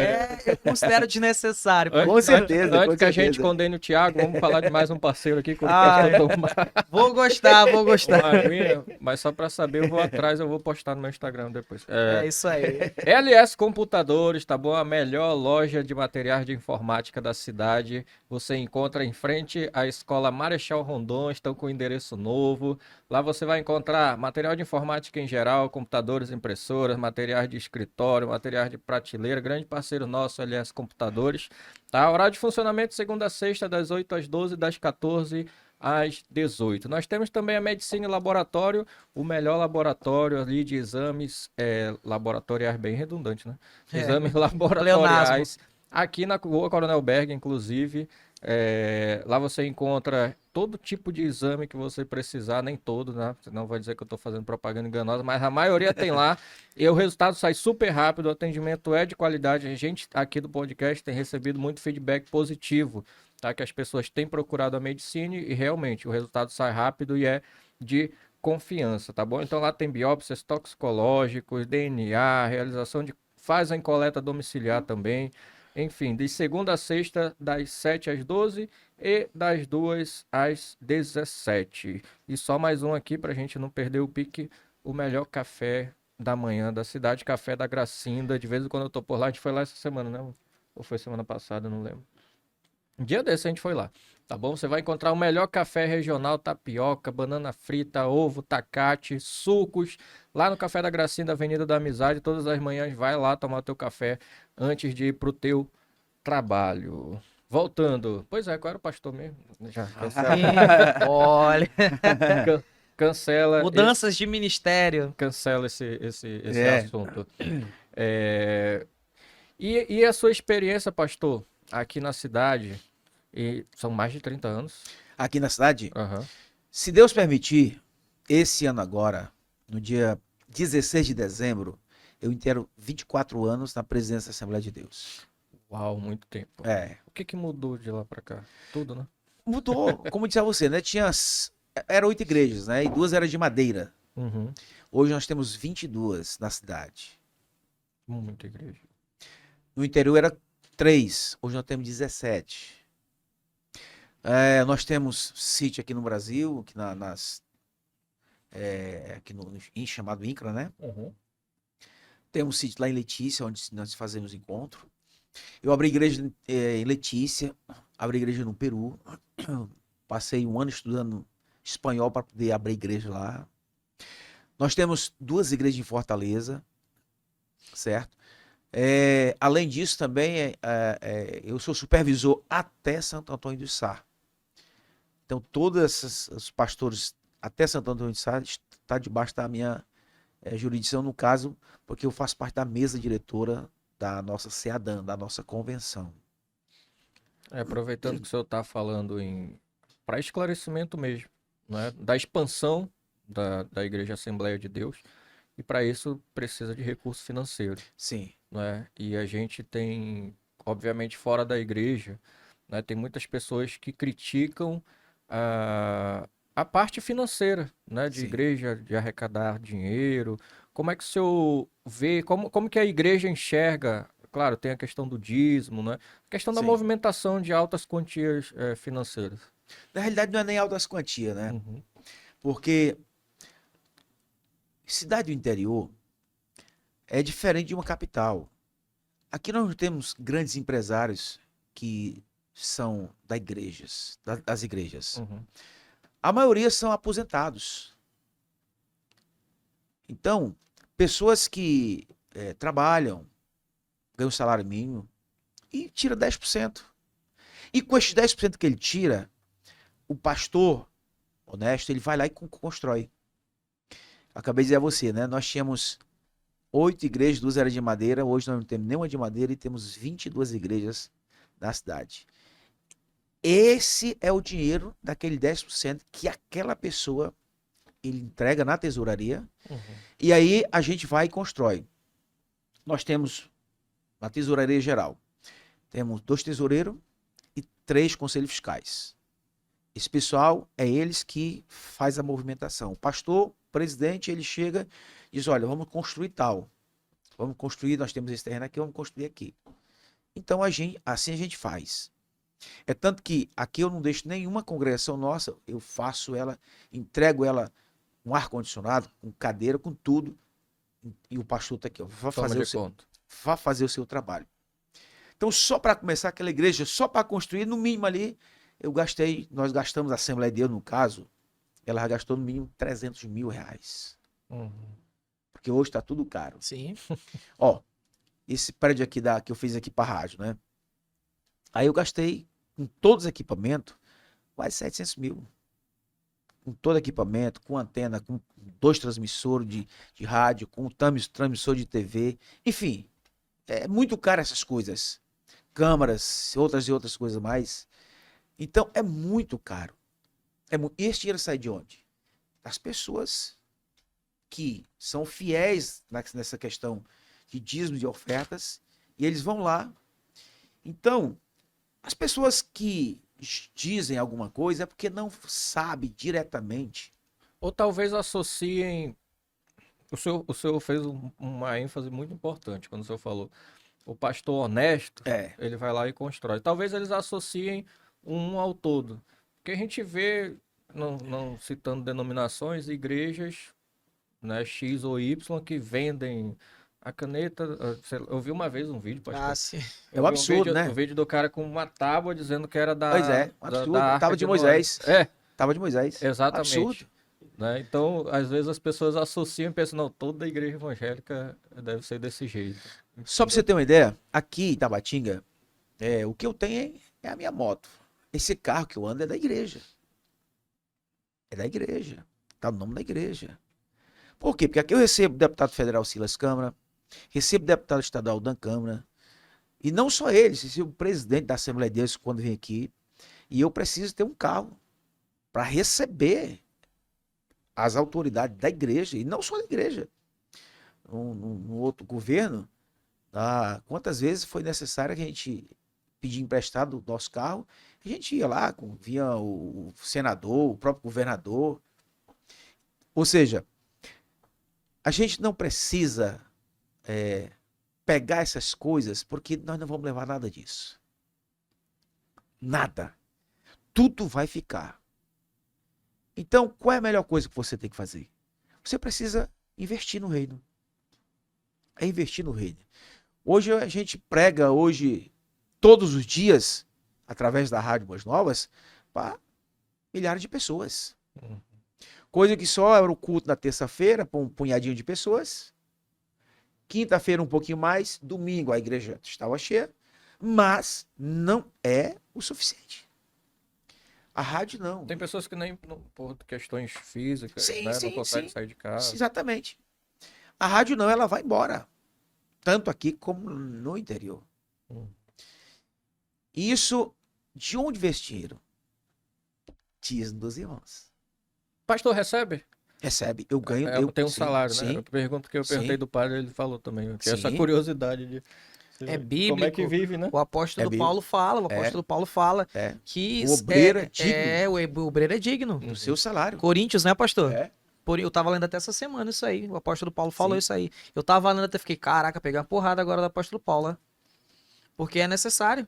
Eu considero desnecessário. Com certeza, Antes com que a gente certeza. condene o Thiago, vamos falar de mais um parceiro aqui que o Ah, pastor tomar Vou gostar. uma aguinha, mas só para saber, eu vou atrás, eu vou postar no meu Instagram depois. É isso aí. LS Computadores, tá bom? A melhor loja de materiais de informática da cidade. Você encontra em frente à Escola Marechal Rondon, estão com endereço novo. Lá você vai encontrar material de informática em geral, computadores, impressoras, materiais de escritório, materiais de prateleira. Grande parceiro nosso, LS Computadores. Tá? Horário de funcionamento segunda a sexta, das 8 às 12, das 14 às 18. Nós temos também a Medicine Laboratório, o melhor laboratório ali de exames laboratoriais, bem redundante, né? Exames laboratoriais. Aqui na Rua Coronel Berg, inclusive, lá você encontra todo tipo de exame que você precisar, nem todo, né? Não vai dizer que eu estou fazendo propaganda enganosa, mas a maioria tem lá. E o resultado sai super rápido, o atendimento é de qualidade. A gente aqui do podcast tem recebido muito feedback positivo, tá? Que as pessoas têm procurado a Medicine e realmente o resultado sai rápido e é de confiança, tá bom? Então lá tem biópsias toxicológicos, DNA, fazem coleta domiciliar também. Enfim, de segunda a sexta, das 7 às 12 e das 2 às 17. E só mais um aqui para a gente não perder o pique, o melhor café da manhã da cidade, Café da Gracinda. De vez em quando eu tô por lá, a gente foi lá essa semana, né? Ou foi semana passada, não lembro. Um dia desse a gente foi lá, tá bom? Você vai encontrar o melhor café regional, tapioca, banana frita, ovo, tacate, sucos, lá no Café da Gracinha, da Avenida da Amizade. Todas as manhãs vai lá tomar o teu café antes de ir pro teu trabalho. Voltando. Pois é, qual era o pastor mesmo? Já cancela. Olha. Cancela. Mudanças de ministério. Cancela esse É. assunto. E a sua experiência, pastor, aqui na cidade? E são mais de 30 anos. Aqui na cidade, Aham. se Deus permitir, esse ano agora, no dia 16 de dezembro, eu inteiro 24 anos na presidência da Assembleia de Deus. Uau, muito tempo. É. O que que mudou de lá pra cá? Tudo, né? Mudou, como disse a você, né? Eram 8 igrejas, né? E 2 eram de madeira. Uhum. Hoje nós temos 22 na cidade. Muita igreja. No interior era 3, hoje nós temos 17. Nós temos sítio aqui no Brasil, aqui aqui chamado INCRA, né? Uhum. Temos sítio lá em Letícia, onde nós fazemos encontro. Eu abri igreja em Letícia, abri igreja no Peru. Passei um ano estudando espanhol para poder abrir igreja lá. Nós temos 2 igrejas em Fortaleza, certo? Além disso, também eu sou supervisor até Santo Antônio do Sá. Então, todos os pastores até Santo Antônio do Sá está debaixo da minha jurisdição, no caso, porque eu faço parte da mesa diretora da nossa CEADAN, da nossa convenção. Aproveitando que o senhor está falando para esclarecimento mesmo, né? Da expansão da Igreja Assembleia de Deus, e para isso precisa de recurso financeiro, Sim, né? E a gente tem, obviamente, fora da igreja, né, tem muitas pessoas que criticam a parte financeira, né, de sim, igreja, de arrecadar dinheiro. Como é que o senhor vê, como que a igreja enxerga? Claro, tem a questão do dízimo, né? A questão da sim. movimentação de altas quantias financeiras. Na realidade, não é nem altas quantias, né? Uhum. Porque cidade do interior é diferente de uma capital. Aqui nós não temos grandes empresários que são das igrejas. Uhum. A maioria são aposentados. Então, pessoas que trabalham, ganham salário mínimo e tira 10%. E com esses 10% que ele tira, o pastor honesto, ele vai lá e constrói. Acabei de dizer a você, né? Nós tínhamos 8 igrejas, 2 eram de madeira, hoje nós não temos nenhuma de madeira e temos 22 igrejas na cidade. Esse é o dinheiro daquele 10% que aquela pessoa ele entrega na tesouraria. Uhum. E aí a gente vai e constrói. Nós temos na tesouraria geral, temos 2 tesoureiros e 3 conselhos fiscais. Esse pessoal é eles que faz a movimentação. O pastor, o presidente, ele chega e diz, olha, vamos construir tal. Vamos construir, nós temos esse terreno aqui, vamos construir aqui. Então assim a gente faz. É tanto que aqui eu não deixo nenhuma congregação nossa, eu faço ela, entrego ela com ar-condicionado, com cadeira, com tudo. E o pastor está aqui, ó, vá fazer o seu trabalho. Então, só para começar aquela igreja, só para construir, no mínimo ali, nós gastamos, a Assembleia de Deus, no caso, ela já gastou no mínimo 300 mil reais. Uhum. Porque hoje está tudo caro. Sim. Ó, esse prédio aqui que eu fiz aqui para a rádio, né? Aí eu gastei, com todos os equipamentos, quase 700 mil. Com todo equipamento, com antena, com 2 transmissores de rádio, com transmissor de TV. Enfim, é muito caro essas coisas. Câmaras, outras e outras coisas mais. Então, é muito caro. E esse dinheiro sai de onde? Das pessoas que são fiéis nessa questão de dízimo de ofertas, e eles vão lá. Então, as pessoas que dizem alguma coisa é porque não sabe diretamente. Ou talvez associem. O senhor fez uma ênfase muito importante quando o senhor falou. O pastor honesto, ele vai lá e constrói. Talvez eles associem um ao todo. Porque a gente vê, não citando denominações, igrejas, né, X ou Y, que vendem a caneta. Eu vi uma vez um vídeo, pastor. Ah, sim. É um absurdo, né? O vídeo do cara com uma tábua dizendo que era Pois é, um absurdo. da Arca Tava de Noé. Moisés. É, Tava de Moisés. exatamente. Absurdo. Né? Então, às vezes as pessoas associam e pensam, não, toda igreja evangélica deve ser desse jeito. Só para você ter uma ideia, aqui em Tabatinga, o que eu tenho é a minha moto. Esse carro que eu ando é da igreja. É da igreja. Tá no nome da igreja. Por quê? Porque aqui eu recebo deputado federal Silas Câmara, recebo deputado estadual Dan Câmara, e não só eles, recebo o presidente da Assembleia de Deus quando vem aqui, e eu preciso ter um carro para receber as autoridades da igreja, e não só da igreja. No outro governo, Quantas vezes foi necessário que a gente pedir emprestado o nosso carro? A gente ia lá, vinha o senador, o próprio governador. Ou seja, a gente não precisa pegar essas coisas, porque nós não vamos levar nada disso. Nada. Tudo vai ficar. Então, qual é a melhor coisa que você tem que fazer? Você precisa investir no reino. É investir no reino. Hoje a gente prega todos os dias, através da Rádio Boas Novas, para milhares de pessoas. Coisa que só era o culto na terça-feira, para um punhadinho de pessoas. Quinta-feira um pouquinho mais, domingo a igreja estava cheia, mas não é o suficiente. A rádio não. Tem pessoas que nem por questões físicas, Sim, né, sim, não conseguem sim. sair de casa. Exatamente. A rádio não, ela vai embora. Tanto aqui como no interior. Isso, de onde veio esse dinheiro? Dízimo dos irmãos. Pastor recebe? Recebe, eu ganho. Tem um sim, salário, né? sim, Eu pergunto que eu perguntei sim. do padre, ele falou também. Eu tinha essa Sim. curiosidade de É como é que bíblico. vive, né? O apóstolo bíblico. Paulo fala, É. que O obreiro é digno o obreiro é digno. do seu salário. Coríntios, né, pastor? É. Eu tava lendo até essa semana isso aí. O apóstolo Paulo falou Sim. isso aí. Eu tava lendo até fiquei, caraca, peguei uma porrada agora do apóstolo Paulo, né? Porque é necessário.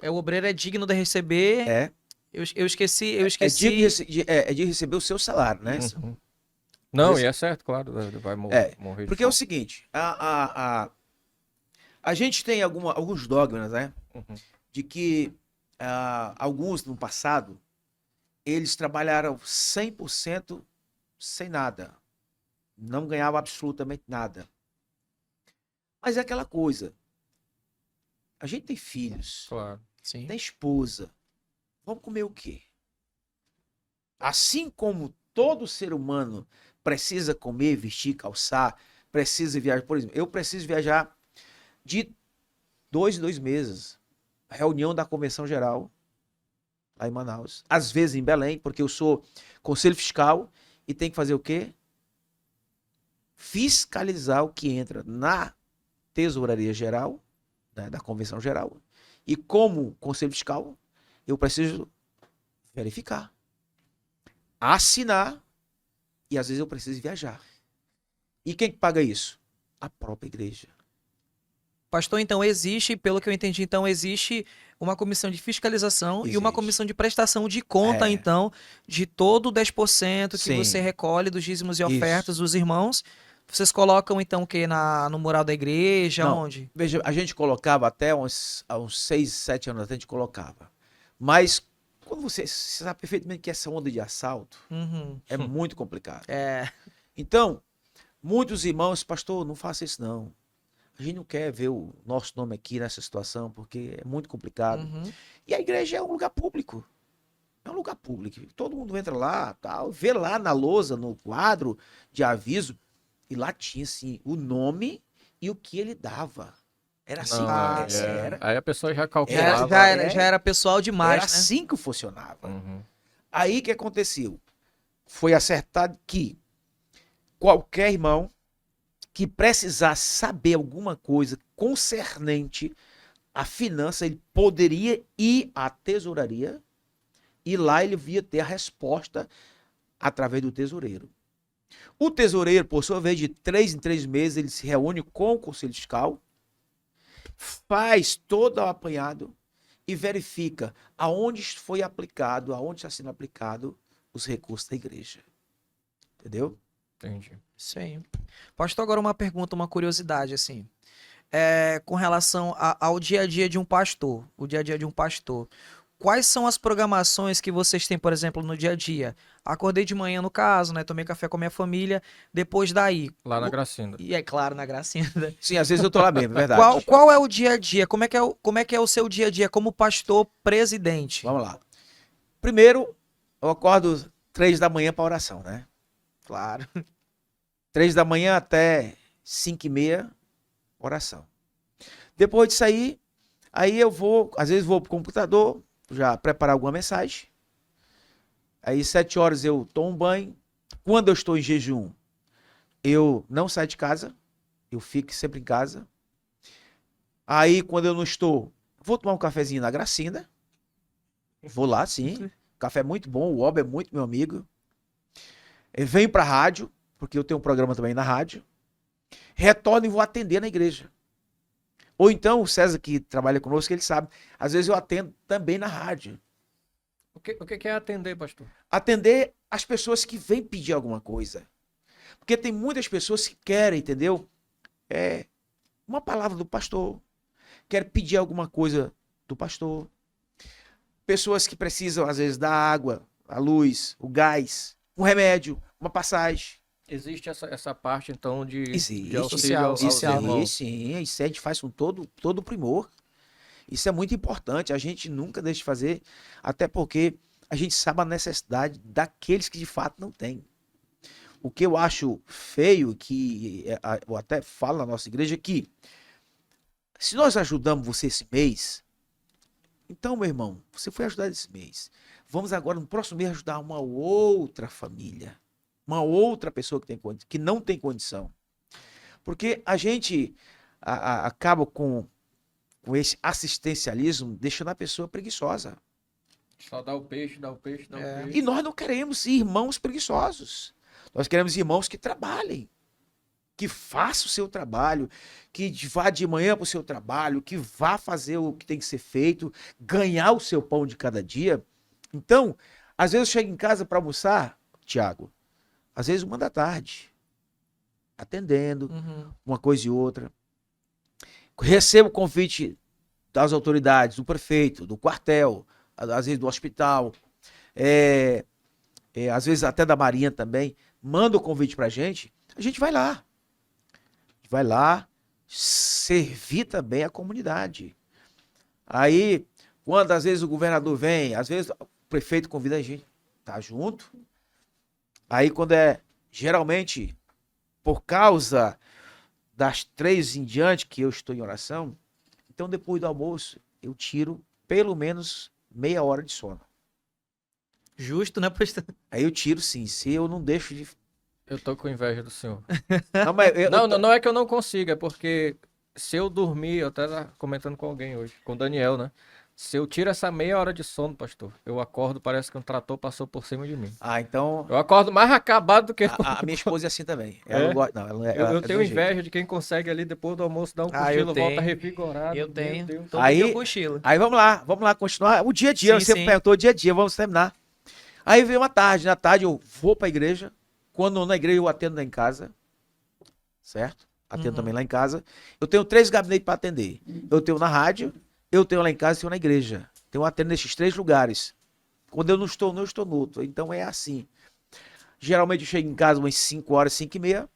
O obreiro é digno de receber. É. Eu esqueci. É de receber o seu salário, né? Uhum. Não, Isso. e é certo, claro, vai morrer de Porque é o fome. seguinte, a gente tem alguns dogmas, né? Uhum. De que alguns no passado, eles trabalharam 100% sem nada. Não ganhavam absolutamente nada. Mas é aquela coisa. A gente tem filhos, Claro. Sim. tem esposa. Vamos comer o quê? Assim como todo ser humano precisa comer, vestir, calçar, precisa viajar. Por exemplo, eu preciso viajar de 2 em 2 meses. Reunião da Convenção Geral, lá em Manaus. Às vezes em Belém, porque eu sou conselho fiscal e tem que fazer o quê? Fiscalizar o que entra na Tesouraria Geral, né, da Convenção Geral. E como conselho fiscal, eu preciso verificar, assinar e às vezes eu preciso viajar. E quem paga isso? A própria igreja. Pastor, então existe, pelo que eu entendi, então existe uma comissão de fiscalização e uma Existe. comissão de prestação de conta, É. então, de todo o 10% que Sim. você recolhe dos dízimos e Isso. ofertas dos irmãos. Vocês colocam, então, o quê? No mural da igreja? Não. Onde? Veja, a gente colocava até há uns 6, 7 anos atrás, a gente colocava. Mas quando você sabe perfeitamente que essa onda de assalto Uhum. é muito complicado. É. Então, muitos irmãos, pastor, não faça isso não. A gente não quer ver o nosso nome aqui nessa situação, porque é muito complicado. Uhum. E a igreja é um lugar público. É um lugar público. Todo mundo entra lá, tal, vê lá na lousa, no quadro de aviso, e lá tinha assim o nome e o que ele dava. Era assim. Não, Era Aí a pessoa já Já, calculava. já era pessoal demais, era né? assim que funcionava. Uhum. Aí o que aconteceu? Foi acertado que qualquer irmão que precisasse saber alguma coisa concernente à finança, ele poderia ir à tesouraria e lá ele ia ter a resposta através do tesoureiro. O tesoureiro, por sua vez, de 3 em 3 meses, ele se reúne com o conselho fiscal, faz todo o apanhado e verifica aonde foi aplicado, aonde está sendo aplicado os recursos da igreja. Entendeu? Entendi. Isso aí. Pastor, agora uma pergunta, uma curiosidade, assim. Com relação ao dia a dia de um pastor, o dia a dia de um pastor. Quais são as programações que vocês têm, por exemplo, no dia a dia? Acordei de manhã, no caso, né? Tomei café com a minha família. Depois daí. Lá na Gracinda. E é claro, na gracinha. Sim, às vezes eu tô lá mesmo, é verdade. Qual é o dia a dia? Como é que é o seu dia a dia como pastor presidente? Vamos lá. Primeiro, eu acordo 3 da manhã para oração, né? Claro. 3 da manhã até 5h30, oração. Depois disso aí eu vou, às vezes vou pro computador, já preparar alguma mensagem. Aí 7 horas eu tomo um banho. Quando eu estou em jejum, eu não saio de casa, eu fico sempre em casa. Aí, quando eu não estou, vou tomar um cafezinho na Gracinda. Vou lá, sim. Café é muito bom, o Oba é muito meu amigo. Eu venho pra rádio, porque eu tenho um programa também na rádio. Retorno e vou atender na igreja. Ou então, o César, que trabalha conosco, ele sabe. Às vezes eu atendo também na rádio. O que é atender, pastor? Atender as pessoas que vêm pedir alguma coisa. Porque tem muitas pessoas que querem, entendeu? Uma palavra do pastor. Querem pedir alguma coisa do pastor. Pessoas que precisam, às vezes, da água, a luz, o gás, um remédio, uma passagem. Existe essa parte, então, de Existe. auxílio Social, aos social, né? irmãos. Sim, isso a gente faz com todo primor. Isso é muito importante. A gente nunca deixa de fazer, até porque a gente sabe a necessidade daqueles que de fato não têm. O que eu acho feio, que eu até falo na nossa igreja, é que se nós ajudamos você esse mês, então, meu irmão, você foi ajudar esse mês. Vamos agora, no próximo mês, ajudar uma outra família. Uma outra pessoa que não tem condição. Porque a gente acaba com esse assistencialismo, deixando a pessoa preguiçosa. Só dá o peixe, dá o peixe, dá o É. peixe. E nós não queremos irmãos preguiçosos. Nós queremos irmãos que trabalhem, que façam o seu trabalho, que vá de manhã para o seu trabalho, que vá fazer o que tem que ser feito, ganhar o seu pão de cada dia. Então, às vezes eu chego em casa para almoçar, Tiago, às vezes 1 da tarde, atendendo, uma coisa e outra. Recebo convite das autoridades, do prefeito, do quartel, às vezes do hospital, às vezes até da Marinha também, manda o convite pra gente, a gente vai lá. Vai lá servir também a comunidade. Aí, quando às vezes o governador vem, às vezes o prefeito convida a gente, tá junto. Aí quando geralmente, por causa das 3 em diante que eu estou em oração, então depois do almoço eu tiro pelo menos meia hora de sono. Justo, né, pastor? Aí eu tiro sim, se eu não deixo de... Eu tô com inveja do senhor. Não, mas Não é que eu não consiga, é porque se eu dormir, eu até tava comentando com alguém hoje, com o Daniel, né? Se eu tiro essa meia hora de sono, pastor, eu acordo, parece que um trator passou por cima de mim. então Eu acordo mais acabado do que... a minha esposa é assim também. Ela não gosta, não, ela, Eu ela é tenho do jeito. inveja de quem consegue ali depois do almoço dar um Ah, eu cochilo, volta tenho. revigorado. Eu Meu tenho. Deus. Todo Aí- dia eu cochilo. Aí vamos lá continuar o dia a dia. Sim, Você sim. perguntou o dia a dia, vamos terminar. Aí veio uma tarde, na tarde eu vou pra igreja. Quando na igreja eu atendo lá em casa, certo? Atendo também lá em casa. Eu tenho 3 gabinetes para atender. Eu tenho na rádio, eu tenho lá em casa e tenho na igreja. Então eu atendo nesses 3 lugares. Quando eu não estou eu estou no outro. Então é assim. Geralmente eu chego em casa umas 5 horas, 5h30,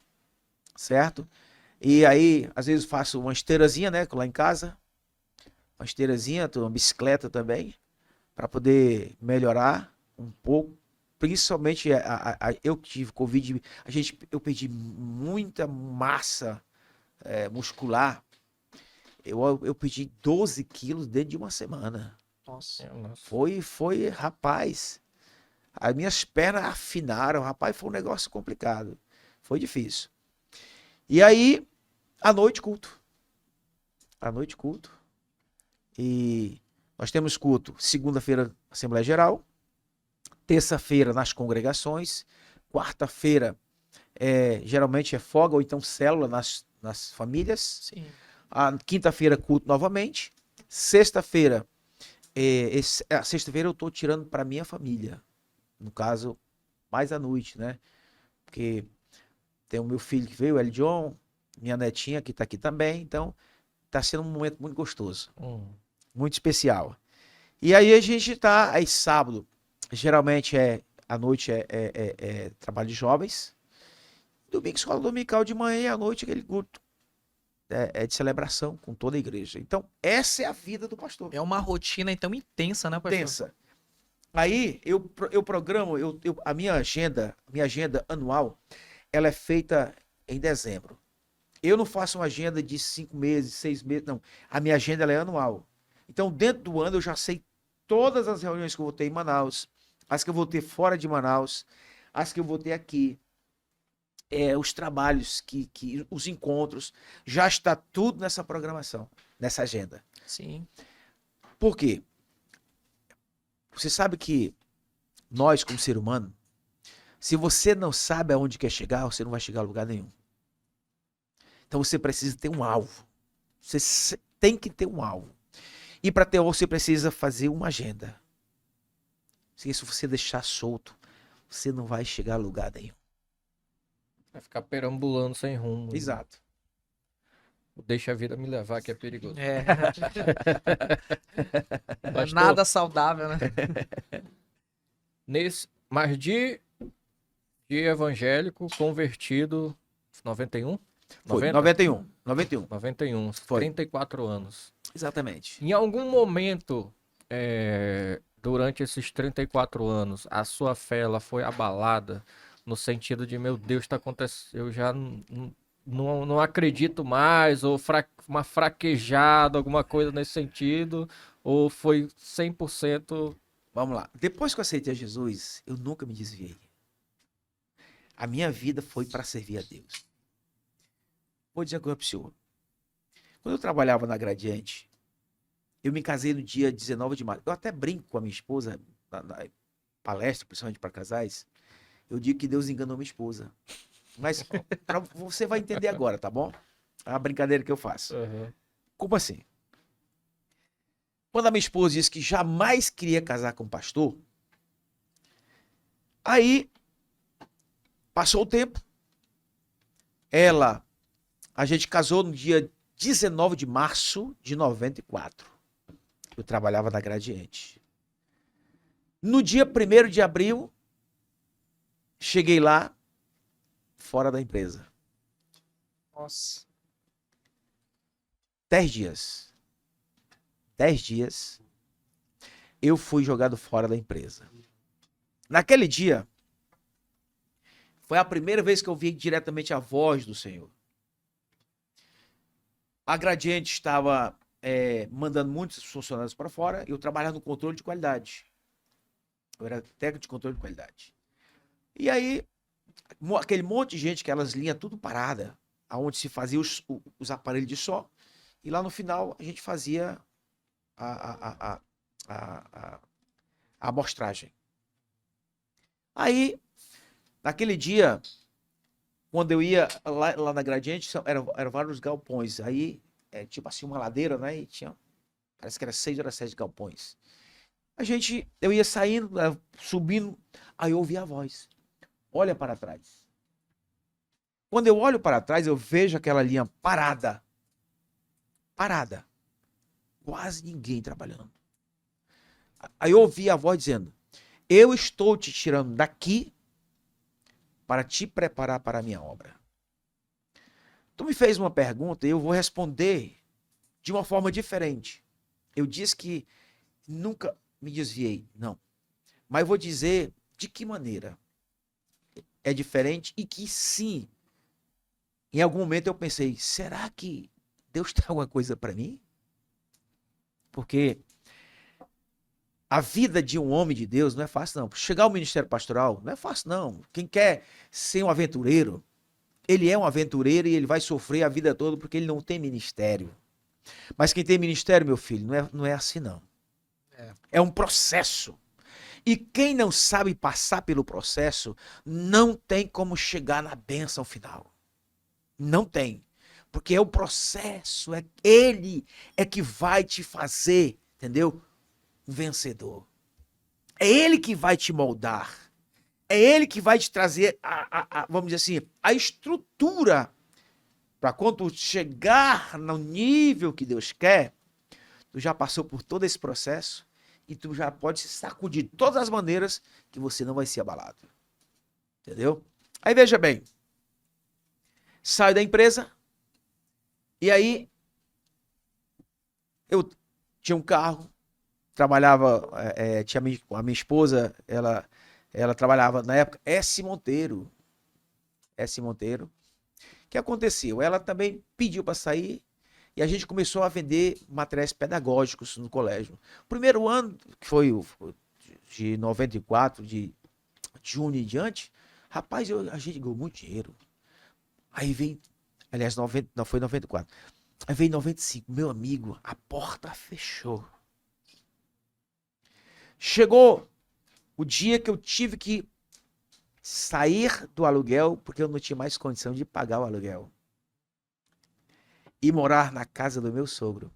certo? E aí, às vezes faço uma esteirazinha, né, lá em casa. Uma esteirazinha, uma bicicleta também, para poder melhorar um pouco. Principalmente eu que tive Covid, eu perdi muita massa muscular. Eu perdi 12 quilos dentro de uma semana. Nossa. Nossa. Foi, rapaz. As minhas pernas afinaram, rapaz, foi um negócio complicado. Foi difícil. E aí, à noite, culto. À noite, culto. E nós temos culto segunda-feira, Assembleia Geral. Terça-feira, nas congregações. Quarta-feira, geralmente é folga ou então célula nas famílias. Sim. A quinta-feira, culto novamente. Sexta-feira, a sexta-feira eu estou tirando para minha família. No caso, mais à noite, né? Porque tem o meu filho que veio, o Elijon, minha netinha que está aqui também. Então, está sendo um momento muito gostoso. Muito especial. E aí a gente tá, aí sábado, geralmente à noite é trabalho de jovens. Domingo, escola dominical de manhã e à noite aquele culto de celebração com toda a igreja. Então, essa é a vida do pastor. É uma rotina, então, intensa, né, pastor? Intensa. Aí, eu programo, a minha agenda anual, ela é feita em dezembro. Eu não faço uma agenda de 5 meses, 6 meses, não. A minha agenda ela é anual. Então, dentro do ano, eu já sei todas as reuniões que eu vou ter em Manaus, as que eu vou ter fora de Manaus, as que eu vou ter aqui, os trabalhos, os encontros, já está tudo nessa programação. nessa agenda. Sim. Por quê? Você sabe que nós, como ser humano, se você não sabe aonde quer chegar, você não vai chegar a lugar nenhum. Então você precisa ter um alvo. Você tem que ter um alvo. E para ter alvo, você precisa fazer uma agenda. Se você deixar solto, você não vai chegar a lugar nenhum. Vai ficar perambulando sem rumo. Exato. Deixa a vida me levar, que é perigoso. É. Pastor, Nada saudável, né? Mas de evangélico convertido 91? Foi, 90? 91. 91, Foi. 34 anos. Exatamente. Em algum momento, durante esses 34 anos, a sua fé ela foi abalada no sentido de, meu Deus, está acontecendo, eu já não acredito mais, ou uma fraquejada, alguma coisa nesse sentido, ou foi 100%? Vamos lá. Depois que eu aceitei a Jesus, eu nunca me desviei. A minha vida foi para servir a Deus. Vou dizer uma coisa para o senhor. Quando eu trabalhava na Gradiente, eu me casei no dia 19 de março. Eu até brinco com a minha esposa, na palestra, principalmente para casais, eu digo que Deus enganou minha esposa. Mas você vai entender agora, tá bom? É uma brincadeira que eu faço. Uhum. Como assim? Quando a minha esposa disse que jamais queria casar com um pastor, aí passou o tempo, a gente casou no dia 19 de março de 94. Eu trabalhava na Gradiente. No dia 1º de abril, cheguei lá, fora da empresa. Nossa. 10 dias. 10 dias, eu fui jogado fora da empresa. Naquele dia, foi a primeira vez que eu vi diretamente a voz do Senhor. A Gradiente estava mandando muitos funcionários para fora, eu trabalhava no controle de qualidade. Eu era técnico de controle de qualidade. E aí, aquele monte de gente, aquelas linhas tudo parada, aonde se fazia os aparelhos de som, e lá no final a gente fazia a amostragem. Aí, naquele dia, quando eu ia lá na Gradiente, eram vários galpões. Aí, tipo assim, uma ladeira, né? E tinha, parece que era 6 ou 7 galpões. Eu ia saindo, subindo, aí eu ouvi a voz. Olha para trás. Quando eu olho para trás, eu vejo aquela linha parada. Parada. Quase ninguém trabalhando. Aí eu ouvi a voz dizendo: eu estou te tirando daqui para te preparar para a minha obra. Tu me fez uma pergunta e eu vou responder de uma forma diferente. Eu disse que nunca me desviei, não. Mas eu vou dizer de que maneira é diferente e que sim, em algum momento eu pensei, será que Deus tem alguma coisa para mim? Porque a vida de um homem de Deus não é fácil, não. Chegar ao ministério pastoral não é fácil, não. Quem quer ser um aventureiro, ele é um aventureiro e ele vai sofrer a vida toda porque ele não tem ministério. Mas quem tem ministério, meu filho, não é assim, não. É um processo. E quem não sabe passar pelo processo, não tem como chegar na bênção final. Não tem. Porque é o processo, ele é que vai te fazer, entendeu? Um vencedor. É ele que vai te moldar. É ele que vai te trazer, vamos dizer assim, a estrutura para quando tu chegar no nível que Deus quer, tu já passou por todo esse processo e tu já pode se sacudir de todas as maneiras que você não vai ser abalado. Entendeu? Aí veja bem, saio da empresa e aí eu tinha um carro, trabalhava, tinha a minha esposa, ela trabalhava na época, S. Monteiro. O que aconteceu? Ela também pediu para sair e a gente começou a vender materiais pedagógicos no colégio. O primeiro ano, que foi de 94, de junho em diante, rapaz, a gente ganhou muito dinheiro. Aí vem, aliás, não foi 94. Aí veio 95, meu amigo, a porta fechou. Chegou o dia que eu tive que sair do aluguel, porque eu não tinha mais condição de pagar o aluguel. E morar na casa do meu sogro.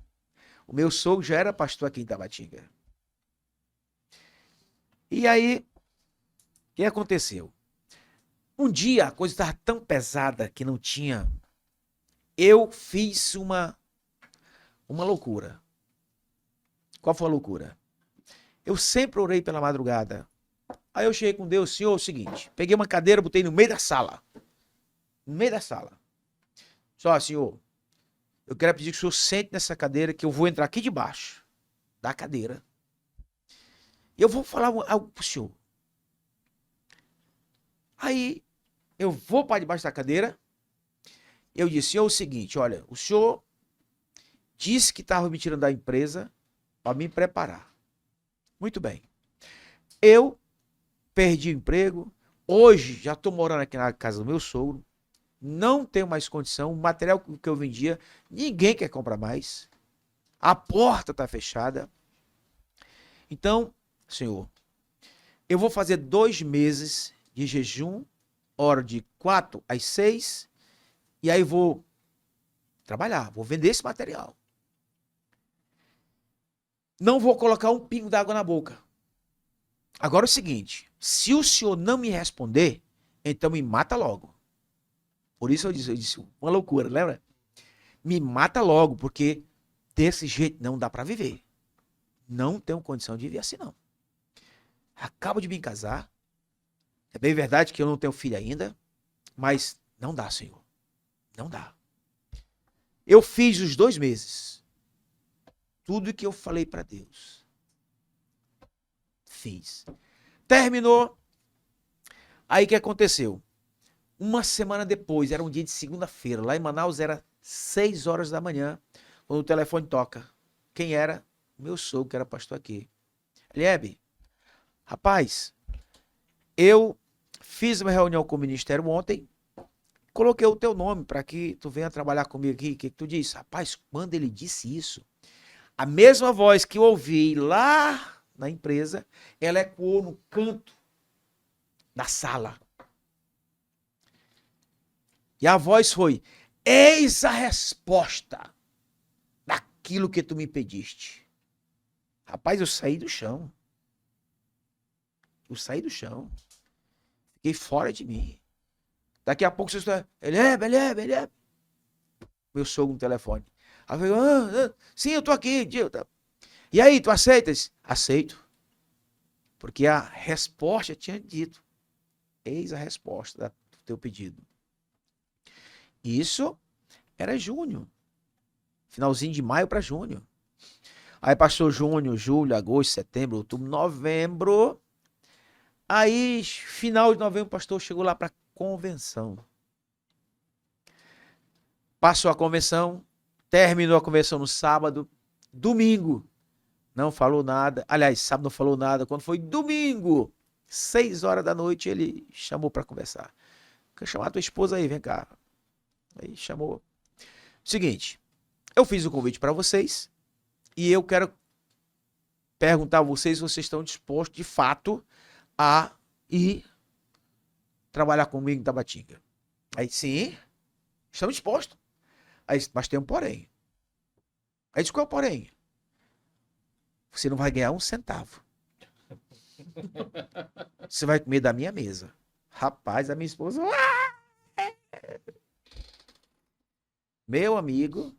O meu sogro já era pastor aqui em Tabatinga. E aí, o que aconteceu? Um dia a coisa estava tão pesada que não tinha. Eu fiz uma loucura. Qual foi a loucura? Eu sempre orei pela madrugada. Aí eu cheguei com Deus, Senhor, é o seguinte, peguei uma cadeira, botei no meio da sala. No meio da sala. Só, Senhor, eu quero pedir que o Senhor sente nessa cadeira, que eu vou entrar aqui debaixo da cadeira. E eu vou falar algo pro Senhor. Aí, eu vou para debaixo da cadeira. Eu disse, Senhor, é o seguinte, olha, o Senhor disse que estava me tirando da empresa para me preparar. Muito bem. Eu perdi o emprego, hoje já estou morando aqui na casa do meu sogro, não tenho mais condição, o material que eu vendia, ninguém quer comprar mais, a porta está fechada. Então, Senhor, eu vou fazer 2 meses de jejum, hora de 4 às 6, e aí vou trabalhar, vou vender esse material. Não vou colocar um pingo d'água na boca. Agora é o seguinte, se o senhor não me responder, então me mata logo. Por isso eu disse uma loucura, lembra? Me mata logo, porque desse jeito não dá para viver. Não tenho condição de viver assim, não. Acabo de me casar. É bem verdade que eu não tenho filho ainda, mas não dá, Senhor. Não dá. Eu fiz os 2 meses. Tudo que eu falei para Deus. Fiz. Terminou. Aí o que aconteceu? Uma semana depois, era um dia de segunda-feira, lá em Manaus era 6 horas da manhã, quando o telefone toca. Quem era? Meu sogro, que era pastor aqui. Eliebe, rapaz, eu fiz uma reunião com o ministério ontem, coloquei o teu nome para que tu venha trabalhar comigo aqui. O que tu disse? Rapaz, quando ele disse isso, a mesma voz que eu ouvi lá na empresa, ela ecoou no canto da sala. E a voz foi, eis a resposta daquilo que tu me pediste. Rapaz, eu saí do chão. Eu saí do chão. Fiquei fora de mim. Daqui a pouco você está, Eliebe. Meu sogro no telefone. Aí eu falei, sim, eu tô aqui. E aí, tu aceitas? Aceito. Porque a resposta tinha dito. Eis a resposta do teu pedido. Isso era junho. Finalzinho de maio para junho. Aí passou junho, julho, agosto, setembro, outubro, novembro. Aí, final de novembro, o pastor chegou lá para convenção. Passou a convenção, terminou a convenção no sábado, domingo, não falou nada. Aliás, sábado não falou nada. Quando foi domingo, 6 horas da noite, ele chamou para conversar. Quer chamar a tua esposa aí, vem cá. Aí chamou. Seguinte, eu fiz o convite para vocês e eu quero perguntar a vocês se vocês estão dispostos, de fato, a ir trabalhar comigo em Tabatinga. Aí, sim, estamos dispostos. Aí, mas tem um porém. Aí disse, qual é o porém? Você não vai ganhar 1 centavo. Você vai comer da minha mesa. Rapaz, a minha esposa... Meu amigo.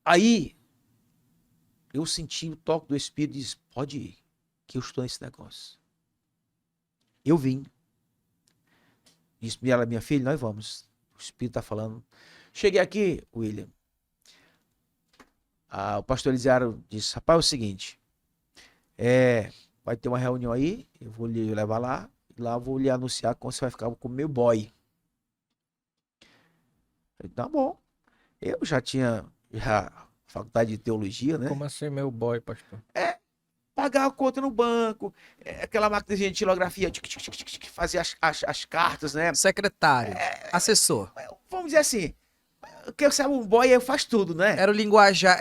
Aí, eu senti o toque do Espírito e disse, pode ir, que eu estou nesse negócio. Eu vim. Disse ela, minha filha, nós vamos. O Espírito está falando. Cheguei aqui, William. O pastor Elisiário disse, rapaz, é o seguinte, vai ter uma reunião aí, eu vou lhe levar lá, e lá eu vou lhe anunciar como você vai ficar com o meu boy. Eu falei, tá bom. Eu já tinha faculdade de teologia, né? Como assim, meu boy, pastor? Pagar a conta no banco, aquela máquina de estilografia, fazer as cartas, né? Secretário, assessor. Vamos dizer assim, Porque sabe, um boy faz tudo, né? Era o linguajar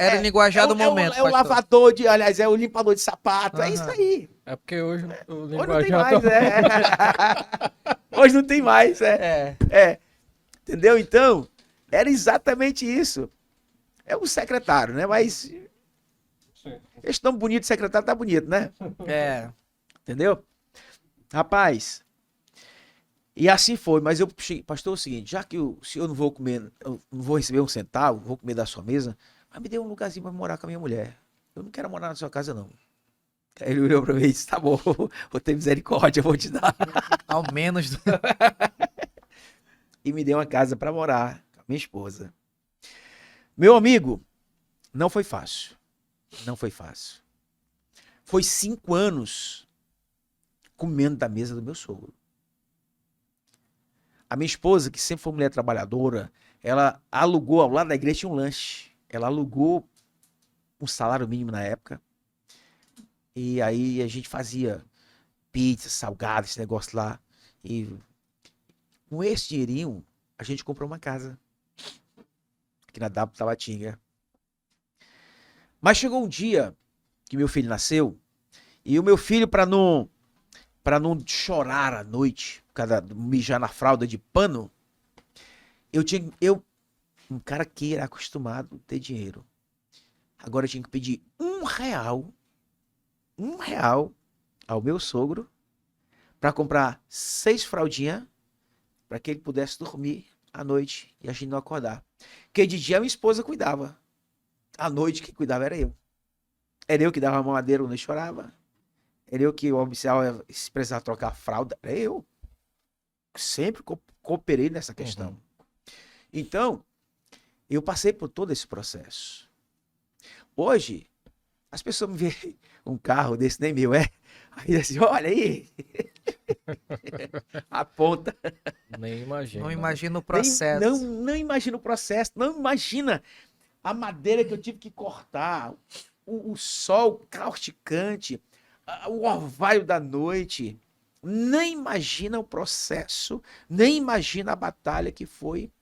do momento, É o pastor. lavador de, aliás, é o limpador de sapato, é isso Aham. aí. É porque hoje o Hoje não tem linguajar mais, Hoje não tem mais, Entendeu? Então, era exatamente isso. É um secretário, né? Mas esse nome bonito, secretário, tá bonito, né? É. Entendeu? Rapaz, e assim foi, mas eu cheguei, pastor, é o seguinte, já que se eu não vou comer, eu não vou receber um centavo, vou comer da sua mesa, mas me dê um lugarzinho pra morar com a minha mulher. Eu não quero morar na sua casa, não. Aí ele olhou pra mim e disse, tá bom, vou ter misericórdia, eu vou te dar. Ao menos. E me deu uma casa pra morar com a minha esposa. Meu amigo, não foi fácil. Não foi fácil. Foi 5 anos comendo da mesa do meu sogro. A minha esposa, que sempre foi mulher trabalhadora, ela alugou, ao lado da igreja tinha um lanche. Ela alugou um salário mínimo na época. E aí a gente fazia pizza, salgado, esse negócio lá. E com esse dinheirinho, a gente comprou uma casa. Aqui na Tabatinga. Mas chegou um dia que meu filho nasceu. E o meu filho, para não chorar à noite, por causa de mijar na fralda de pano, um cara que era acostumado a ter dinheiro. Agora eu tinha que pedir R$1 ao meu sogro para comprar 6 fraldinhas para que ele pudesse dormir à noite e a gente não acordar. Porque de dia a minha esposa cuidava. À noite quem cuidava era eu. Era eu que dava mamadeira quando ele chorava. Era eu que observava se precisava trocar a fralda. Era eu. Sempre cooperei nessa questão. Uhum. Então, eu passei por todo esse processo. Hoje, as pessoas me veem um carro desse, nem meu, Aí assim, olha aí. Aponta. Nem imagino. Não imagina o processo. Não imagina o processo. Não imagina a madeira que eu tive que cortar. O sol causticante. O orvalho da noite. Nem imagina o processo. Nem imagina a batalha que foi.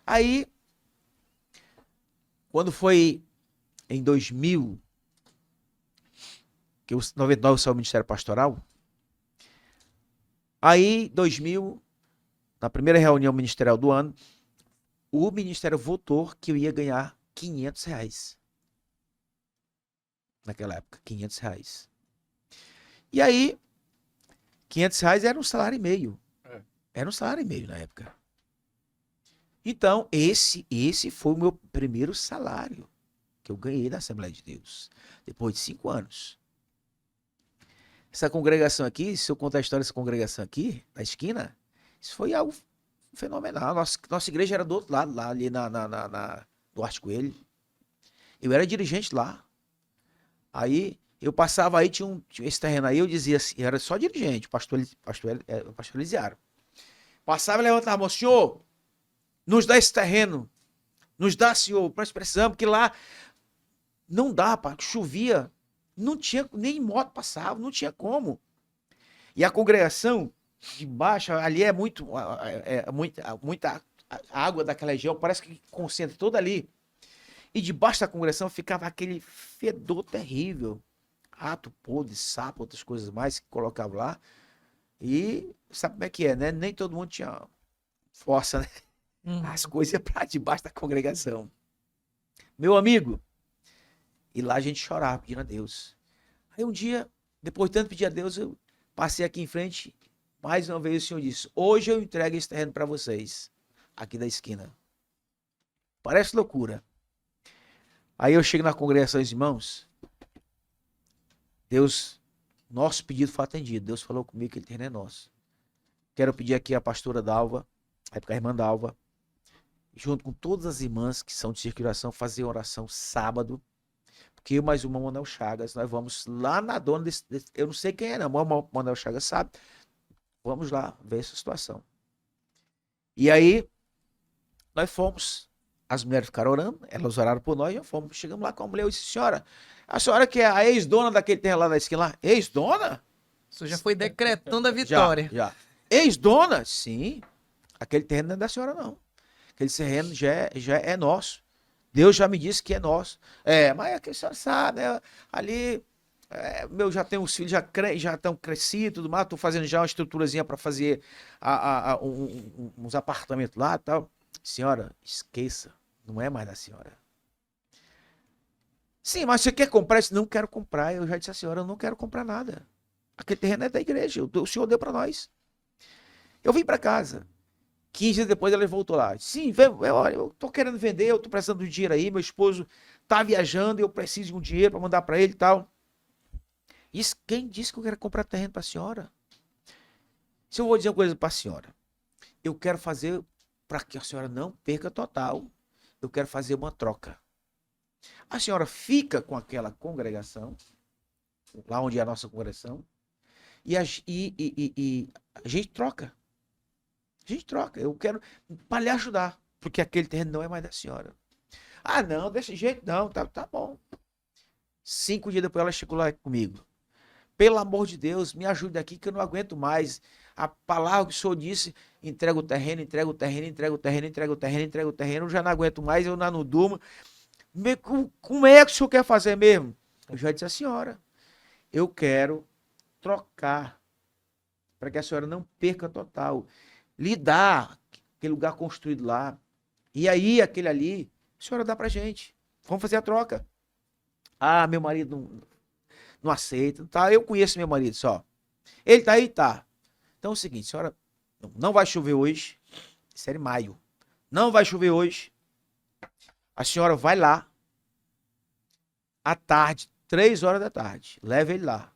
Aí, quando foi em 2000, que em 99 saiu o Ministério Pastoral, aí, 2000, na primeira reunião ministerial do ano, o Ministério votou que eu ia ganhar R$500. Naquela época, R$500. E aí, R$500 era um salário e meio. Era um salário e meio na época. Então, esse foi o meu primeiro salário que eu ganhei da Assembleia de Deus, depois de 5 anos. Essa congregação aqui, se eu contar a história dessa congregação aqui, na esquina, isso foi algo fenomenal. Nossa igreja era do outro lado, lá ali na Duarte Coelho. Eu era dirigente lá. Aí, eu passava aí, tinha esse terreno aí, eu dizia assim, eu era só dirigente, pastor Elisiário. Passava e levantava a mão, senhor, nos dá esse terreno, nos dá, senhor, nós precisamos, porque lá não dá, chovia, não tinha, nem moto passava, não tinha como. E a congregação de baixo, ali é muita água daquela região, parece que concentra toda ali. E debaixo da congregação ficava aquele fedor terrível. Rato podre, sapo, outras coisas mais que colocavam lá. E sabe como é que é, né? Nem todo mundo tinha força, né? As coisas iam pra debaixo da congregação. Meu amigo, e lá a gente chorava, pedindo a Deus. Aí um dia, depois de tanto pedir a Deus, eu passei aqui em frente, mais uma vez o Senhor disse, hoje eu entrego esse terreno para vocês, aqui da esquina. Parece loucura. Aí eu chego na congregação, irmãos, Deus, nosso pedido foi atendido. Deus falou comigo que ele terreno é nosso. Quero pedir aqui a pastora Dalva, a irmã Dalva, junto com todas as irmãs que são de circulação, fazer oração sábado, porque eu mais o Manuel Chagas, nós vamos lá na dona eu não sei quem é não, o Manuel Chagas sabe, vamos lá ver essa situação. E aí, nós fomos, as mulheres ficaram orando, elas oraram por nós, chegamos lá com a mulher, eu disse, senhora, a senhora que é a ex-dona daquele terreno lá da esquina lá, ex-dona? Isso já foi decretando a vitória. Já. Ex-dona? Sim. Aquele terreno não é da senhora, não. Aquele terreno já é nosso. Deus já me disse que é nosso. Mas é que a senhora sabe, né? Ali, já tenho os filhos, já estão crescidos, tudo mais. Estou fazendo já uma estruturazinha para fazer uns apartamentos lá e tal. Senhora, esqueça. Não é mais da senhora. Sim, mas você quer comprar? Eu disse, não quero comprar. Eu já disse à senhora, eu não quero comprar nada. Aquele terreno é da igreja. O senhor deu para nós. Eu vim para casa. 15 dias depois ela voltou lá. Sim, olha, eu tô querendo vender, eu tô precisando de dinheiro aí, meu esposo tá viajando, eu preciso de um dinheiro para mandar para ele e tal. Isso, quem disse que eu quero comprar terreno para a senhora? Se eu vou dizer uma coisa para a senhora, eu quero fazer, para que a senhora não perca total, eu quero fazer uma troca. A senhora fica com aquela congregação, lá onde é a nossa congregação, e a gente troca. A gente troca. Eu quero para lhe ajudar, porque aquele terreno não é mais da senhora. Ah, não, desse jeito não, tá bom. 5 dias depois ela chegou lá comigo. Pelo amor de Deus, me ajude aqui que eu não aguento mais. A palavra que o senhor disse, entrega o terreno, entrega o terreno, entrega o terreno, entrega o terreno, entrega o terreno, eu já não aguento mais, eu não durmo. Como é que o senhor quer fazer mesmo? Eu já disse à senhora, eu quero trocar, para que a senhora não perca total. Lhe dá aquele lugar construído lá. E aí, aquele ali, a senhora dá pra gente. Vamos fazer a troca. Ah, meu marido não aceita. Tá? Eu conheço meu marido só. Ele tá aí? Tá. Então é o seguinte, senhora, não vai chover hoje. Isso era em maio. Não vai chover hoje. A senhora vai lá. À tarde, 3 horas da tarde. Leva ele lá.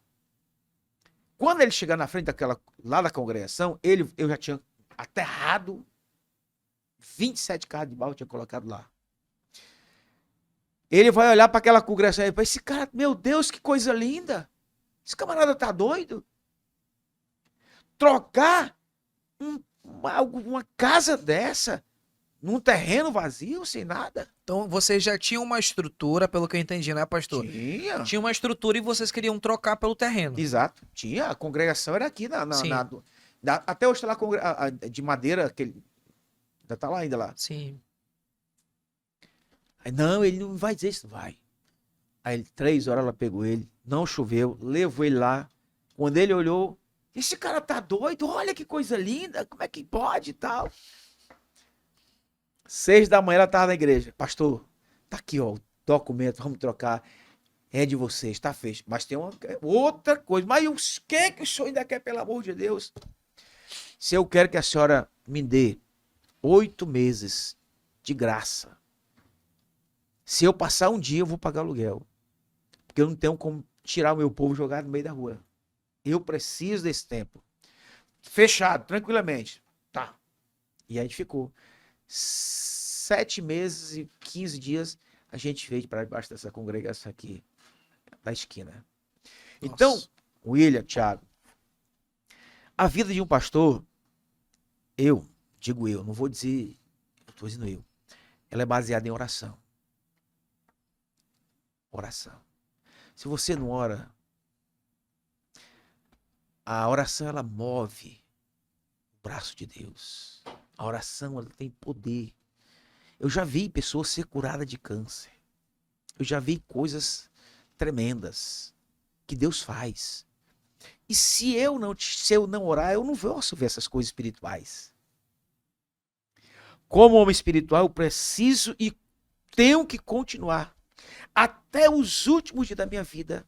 Quando ele chegar na frente lá da congregação, eu já tinha aterrado 27 carros de barro, eu tinha colocado lá. Ele vai olhar para aquela congregação e vai, esse cara, meu Deus, que coisa linda. Esse camarada tá doido. Trocar uma casa dessa num terreno vazio, sem nada. Então vocês já tinham uma estrutura, pelo que eu entendi, né, pastor? Tinha. Tinha uma estrutura e vocês queriam trocar pelo terreno. Exato. Tinha. A congregação era aqui até hoje está lá de madeira, aquele. Ainda tá lá ainda lá. Sim. Aí, não, ele não vai dizer isso. Vai. Aí 3 horas ela pegou ele, não choveu, levou ele lá. Quando ele olhou, esse cara tá doido, olha que coisa linda, como é que pode e tal. 6 da manhã ela tava na igreja. Pastor, tá aqui, ó, o documento, vamos trocar. É de vocês, tá feito. Mas tem outra coisa. Mas o que o senhor ainda quer, pelo amor de Deus? Se eu quero que a senhora me dê 8 meses de graça. Se eu passar um dia, eu vou pagar aluguel. Porque eu não tenho como tirar o meu povo e jogar no meio da rua. Eu preciso desse tempo. Fechado, tranquilamente. Tá. E aí a gente ficou 7 meses e 15 dias. A gente veio para debaixo dessa congregação aqui, da esquina. Então, Nossa. William, Thiago, a vida de um pastor, não vou dizer, eu estou dizendo ela é baseada em oração. Oração. Se você não ora, a oração ela move o braço de Deus. A oração ela tem poder. Eu já vi pessoas ser curadas de câncer. Eu já vi coisas tremendas que Deus faz. E se eu não orar, eu não posso ver essas coisas espirituais. Como homem espiritual, eu preciso e tenho que continuar até os últimos dias da minha vida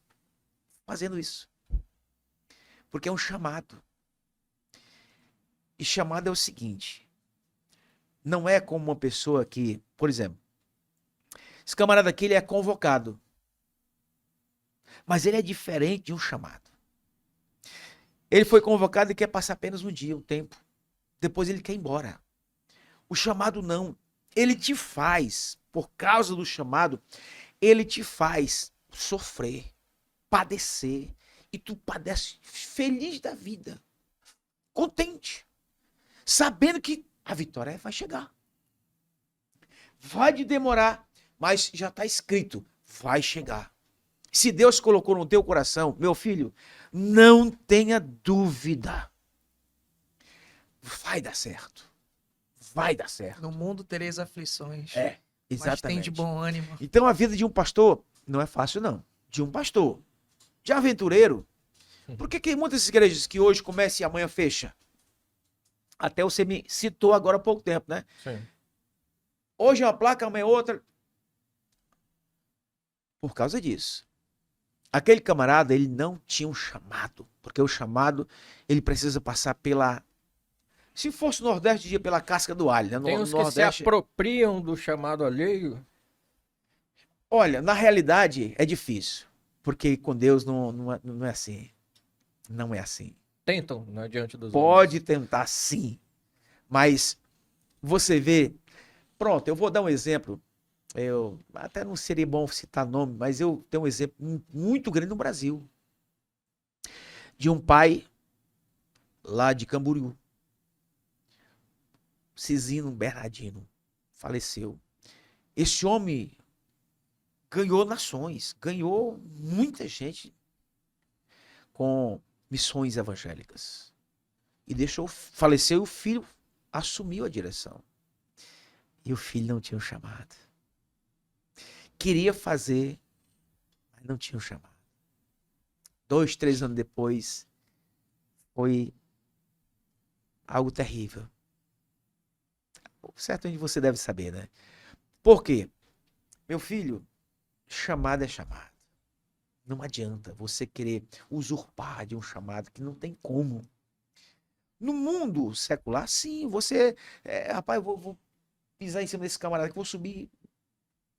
fazendo isso. Porque é um chamado. E chamado é o seguinte: não é como uma pessoa que, por exemplo, esse camarada aqui ele é convocado, mas ele é diferente de um chamado. Ele foi convocado e quer passar apenas um dia, um tempo. Depois ele quer ir embora. O chamado não. Ele te faz, por causa do chamado, ele te faz sofrer, padecer. E tu padece feliz da vida, contente, sabendo que a vitória vai chegar. Vai demorar, mas já está escrito, vai chegar. Se Deus colocou no teu coração, meu filho, não tenha dúvida. Vai dar certo. vai dar certo. No mundo tereis aflições. É, Mas exatamente. tem de bom ânimo. Então a vida de um pastor não é fácil, não. De um pastor. De aventureiro. Por que que muitas igrejas que hoje começam e amanhã fecha? Até você me citou agora há pouco tempo, né? Sim. Hoje é uma placa, amanhã é outra. Por causa disso. Aquele camarada, ele não tinha um chamado. Porque o chamado, ele precisa passar pela... Se fosse no Nordeste, diria pela casca do alho, né? No Tem uns que se Nordeste... apropriam do chamado alheio. Olha, na realidade, é difícil. Porque com Deus não é assim. Não é assim. Tentam, né, diante dos Pode homens. tentar sim. Mas você vê... Pronto, eu vou dar um exemplo. Eu até não seria bom citar nome, mas eu tenho um exemplo muito grande no Brasil. De um pai lá de Camboriú. Cisino Bernardino. Faleceu. Esse homem ganhou nações, ganhou muita gente com missões evangélicas. E faleceu e o filho assumiu a direção. E o filho não tinha um chamado. Queria fazer, mas não tinha um chamado. 2, 3 anos depois, foi algo terrível. Certamente você deve saber, né? Por quê? Meu filho, chamado é chamado. Não adianta você querer usurpar de um chamado que não tem como. No mundo secular, sim, você... rapaz, eu vou pisar em cima desse camarada que eu vou subir.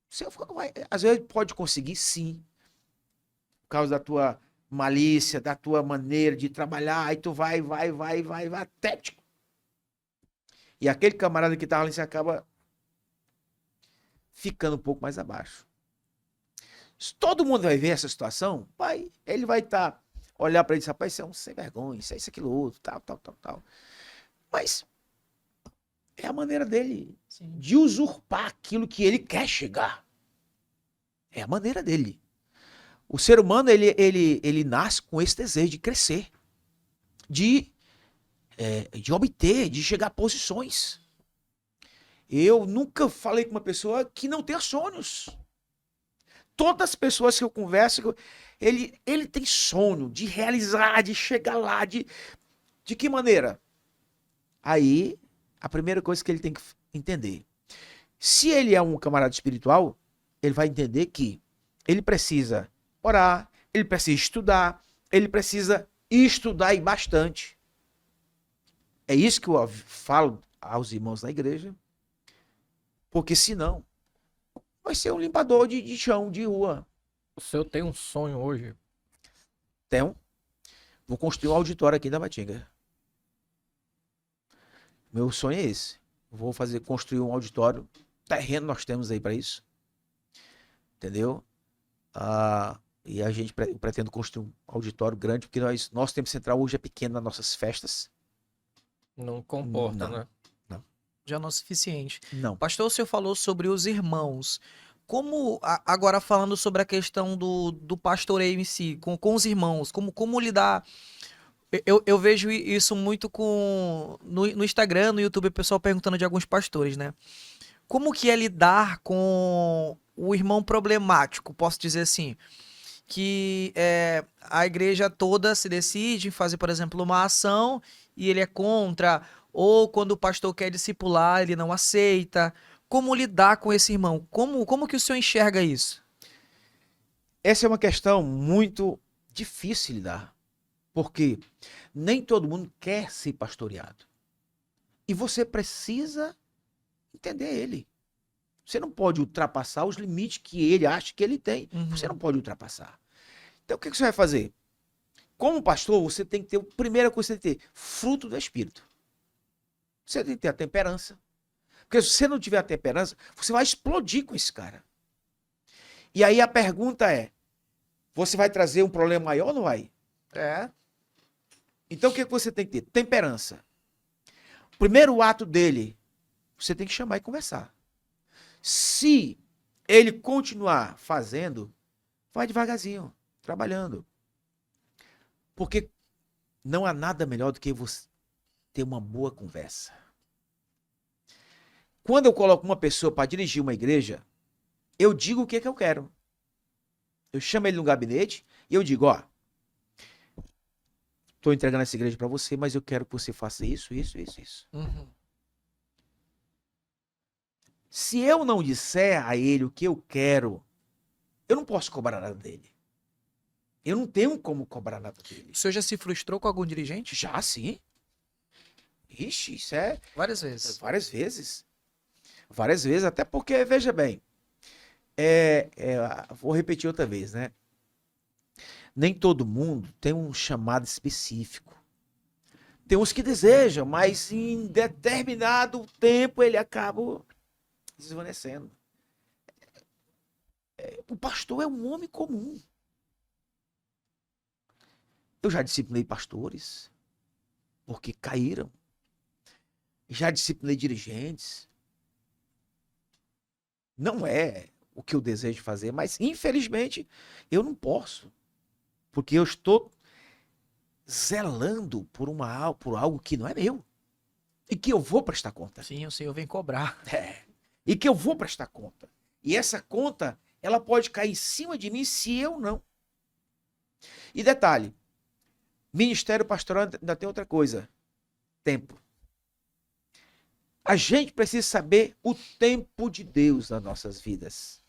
Você não vai, às vezes pode conseguir, sim. Por causa da tua malícia, da tua maneira de trabalhar. Aí tu vai até... E aquele camarada que estava ali, você acaba ficando um pouco mais abaixo. Se todo mundo vai ver essa situação, ele vai olhar para ele e dizer, rapaz, isso é um sem vergonha, isso é isso, aquilo, outro, tal. Mas é a maneira dele de usurpar aquilo que ele quer chegar. É a maneira dele. O ser humano, ele nasce com esse desejo de crescer, de obter, de chegar a posições. Eu nunca falei com uma pessoa que não tenha sonhos. Todas as pessoas que eu converso, ele tem sonho de realizar, de chegar lá, de que maneira? Aí, a primeira coisa que ele tem que entender. Se ele é um camarada espiritual, ele vai entender que ele precisa orar, ele precisa estudar e bastante. É isso que eu falo aos irmãos da igreja, porque senão vai ser um limpador de chão, de rua. O senhor tem um sonho hoje? Vou construir um auditório aqui da Batinga. Meu sonho é esse. Vou construir um auditório. Terreno nós temos aí para isso. Entendeu? E a gente pretende construir um auditório grande, porque nosso tempo central hoje é pequeno nas nossas festas. Não comporta, Não. né? Já não é o suficiente. Não. Pastor, o senhor falou sobre os irmãos. Agora falando sobre a questão do pastoreio em si, com os irmãos, como lidar... Eu vejo isso muito no Instagram, no YouTube, o pessoal perguntando de alguns pastores, né? Como que é lidar com o irmão problemático, posso dizer assim, que a igreja toda se decide em fazer, por exemplo, uma ação e ele é contra, ou quando o pastor quer discipular, ele não aceita. Como lidar com esse irmão? Como que o senhor enxerga isso? Essa é uma questão muito difícil de lidar, porque nem todo mundo quer ser pastoreado. E você precisa entender ele. Você não pode ultrapassar os limites que ele acha que ele tem. Você não pode ultrapassar. Então, o que você vai fazer? Como pastor, você tem que ter, a primeira coisa que você tem que ter, fruto do Espírito. Você tem que ter a temperança. Porque se você não tiver a temperança, você vai explodir com esse cara. E aí a pergunta é, você vai trazer um problema maior ou não vai? Então, o que você tem que ter? Temperança. O primeiro ato dele, você tem que chamar e conversar. Se ele continuar fazendo, vai devagarzinho, trabalhando. Porque não há nada melhor do que você ter uma boa conversa. Quando eu coloco uma pessoa para dirigir uma igreja, eu digo o que é que eu quero. Eu chamo ele no gabinete e eu digo, ó, estou entregando essa igreja para você, mas eu quero que você faça isso, isso, isso, isso. Uhum. Se eu não disser a ele o que eu quero, eu não posso cobrar nada dele. Eu não tenho como cobrar nada dele. O senhor já se frustrou com algum dirigente? Já sim. Ixi, isso é Várias vezes. várias vezes. Várias vezes, até porque, veja bem, vou repetir outra vez, né? Nem todo mundo tem um chamado específico. Tem uns que desejam, mas em determinado tempo ele acaba desvanecendo. O pastor é um homem comum. Eu já disciplinei pastores, porque caíram. Já disciplinei dirigentes. Não é o que eu desejo fazer, mas infelizmente eu não posso. Porque eu estou zelando por algo que não é meu. E que eu vou prestar conta. Sim, o senhor vem cobrar. E que eu vou prestar conta. E essa conta, ela pode cair em cima de mim se eu não. E detalhe, ministério pastoral ainda tem outra coisa. Tempo. A gente precisa saber o tempo de Deus nas nossas vidas.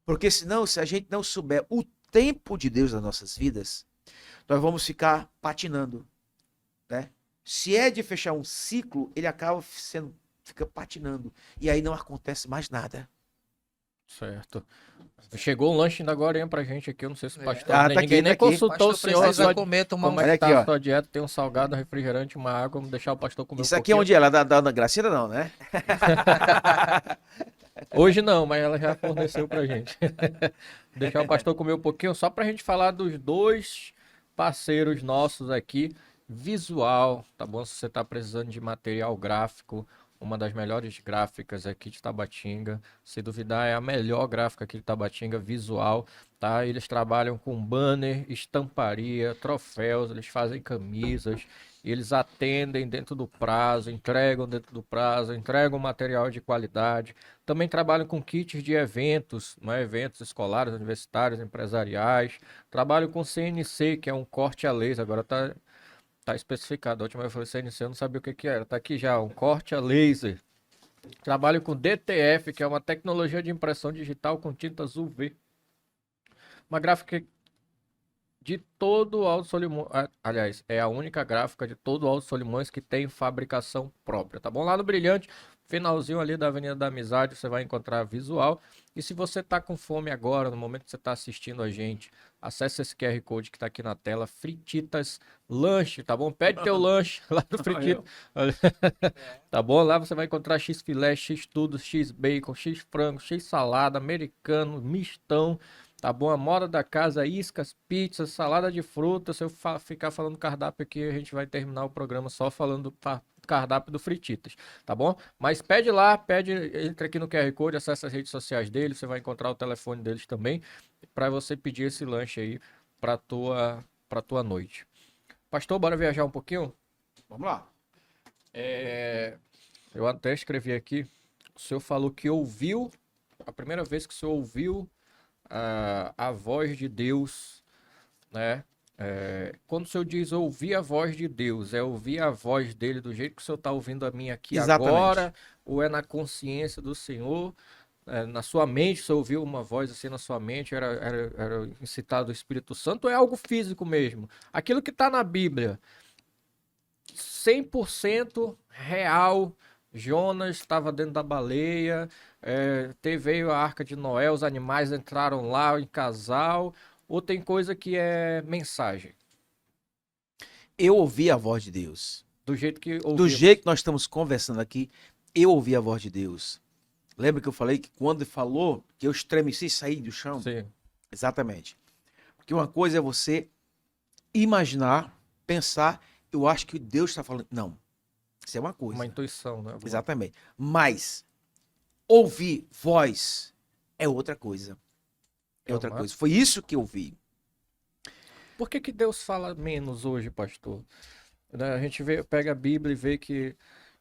Porque senão, se a gente não souber o tempo de Deus nas nossas vidas, nós vamos ficar patinando, né? Se é de fechar um ciclo, ele acaba fica patinando. E aí não acontece mais nada. Certo. Chegou um lanche ainda agora hein, pra gente aqui. Eu não sei se o pastor. Ah, tá ninguém aqui, nem tá aqui. consultou o Pastor senhor. precisa Só comer, tomar como um... é Olha que aqui, tá ó. a sua dieta? Tem um salgado, um refrigerante, uma água. Vamos deixar o pastor comer Isso um aqui é pouquinho. onde ela da Gracinda, não, né? Hoje não, mas ela já forneceu pra gente. Deixar o pastor comer um pouquinho, só pra gente falar dos dois parceiros nossos aqui. Visual, tá bom? Se você tá precisando de material gráfico, uma das melhores gráficas aqui de Tabatinga. Se duvidar, é a melhor gráfica aqui de Tabatinga, Visual, tá? Eles trabalham com banner, estamparia, troféus, eles fazem camisas, eles atendem dentro do prazo, entregam dentro do prazo, entregam material de qualidade. Também trabalham com kits de eventos, né? Eventos escolares, universitários, empresariais. Trabalham com CNC, que é um corte a laser, agora tá especificado. A última vez eu falei CNC, eu não sabia o que que era. Tá aqui já, um corte a laser. Trabalho com DTF, que é uma tecnologia de impressão digital com tintas UV. Uma gráfica de todo o Alto Solimões. Aliás, é a única gráfica de todo o Alto Solimões que tem fabricação própria, tá bom? Lá no Brilhante, finalzinho ali da Avenida da Amizade, você vai encontrar visual. E se você tá com fome agora, no momento que você tá assistindo a gente, acesse esse QR Code que tá aqui na tela, Frititas Lanche, tá bom? Pede teu lanche lá no Frititas. Tá bom? Lá você vai encontrar X filé, X tudo, X bacon, X frango, X salada, americano, mistão. Tá bom? A moda da casa, iscas, pizzas, salada de frutas. Se eu ficar falando cardápio aqui, a gente vai terminar o programa só falando do cardápio do Frititas, tá bom? Mas pede lá, entra aqui no QR Code, acessa as redes sociais deles, você vai encontrar o telefone deles também, para você pedir esse lanche aí para tua noite. Pastor, bora viajar um pouquinho? Vamos lá. Eu até escrevi aqui, o senhor falou que ouviu, a primeira vez que o senhor ouviu a voz de Deus, né? Quando o senhor diz ouvir a voz de Deus, é ouvir a voz dele do jeito que o senhor está ouvindo a minha aqui Exatamente. agora, ou é na consciência do Senhor, na sua mente, o senhor ouviu uma voz assim na sua mente, era incitado o Espírito Santo, ou é algo físico mesmo? Aquilo que está na Bíblia, 100% real. Jonas estava dentro da baleia, veio a Arca de Noé, os animais entraram lá em casal, ou tem coisa que é mensagem? Eu ouvi a voz de Deus. Do jeito que Do ouviu. jeito que nós estamos conversando aqui, eu ouvi a voz de Deus. Lembra que eu falei que quando ele falou, que eu estremeci e saí do chão? Sim. Exatamente. Porque uma coisa é você imaginar, pensar, eu acho que Deus está falando. Não. Isso é uma coisa. Uma intuição, né? Exatamente. Mas ouvir voz é outra coisa. É outra coisa. Foi isso que eu vi. Por que Deus fala menos hoje, pastor? Né, a gente pega a Bíblia e vê que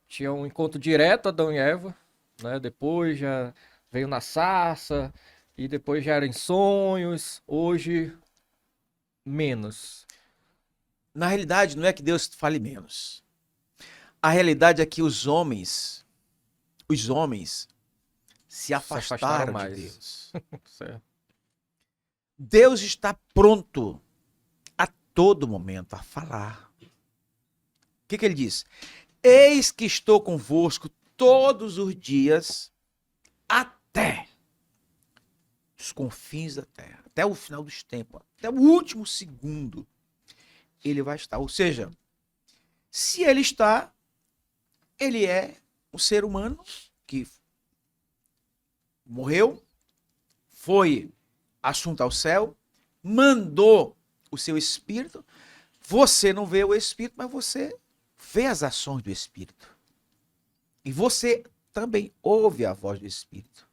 tinha um encontro direto Adão e Eva, né? Depois já veio na sarça e depois já era em sonhos. Hoje menos. Na realidade, não é que Deus fale menos. A realidade é que os homens se afastaram de mais. Deus. Certo. Deus está pronto a todo momento a falar. O que ele diz? Eis que estou convosco todos os dias até os confins da terra, até o final dos tempos, até o último segundo. Ele vai estar. Ou seja, se ele está, ele é um ser humano que morreu, foi assunto ao céu, mandou o seu espírito. Você não vê o espírito, mas você vê as ações do espírito. E você também ouve a voz do espírito.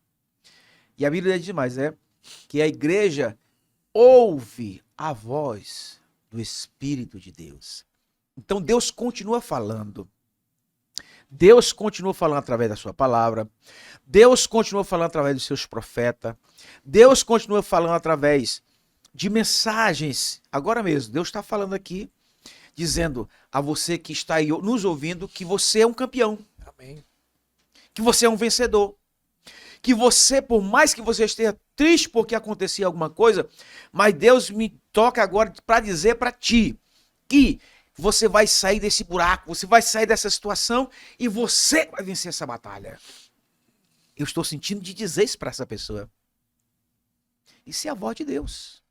E a Bíblia diz mais, que a igreja ouve a voz do Espírito de Deus. Então Deus continua falando. Deus continua falando através da sua palavra. Deus continua falando através dos seus profetas. Deus continua falando através de mensagens. Agora mesmo, Deus está falando aqui, dizendo a você que está aí nos ouvindo que você é um campeão. Amém. Que você é um vencedor. Que você, por mais que você esteja triste porque acontecia alguma coisa, mas Deus me toca agora para dizer para ti que você vai sair desse buraco, você vai sair dessa situação e você vai vencer essa batalha. Eu estou sentindo de dizer isso para essa pessoa. Isso é a voz de Deus.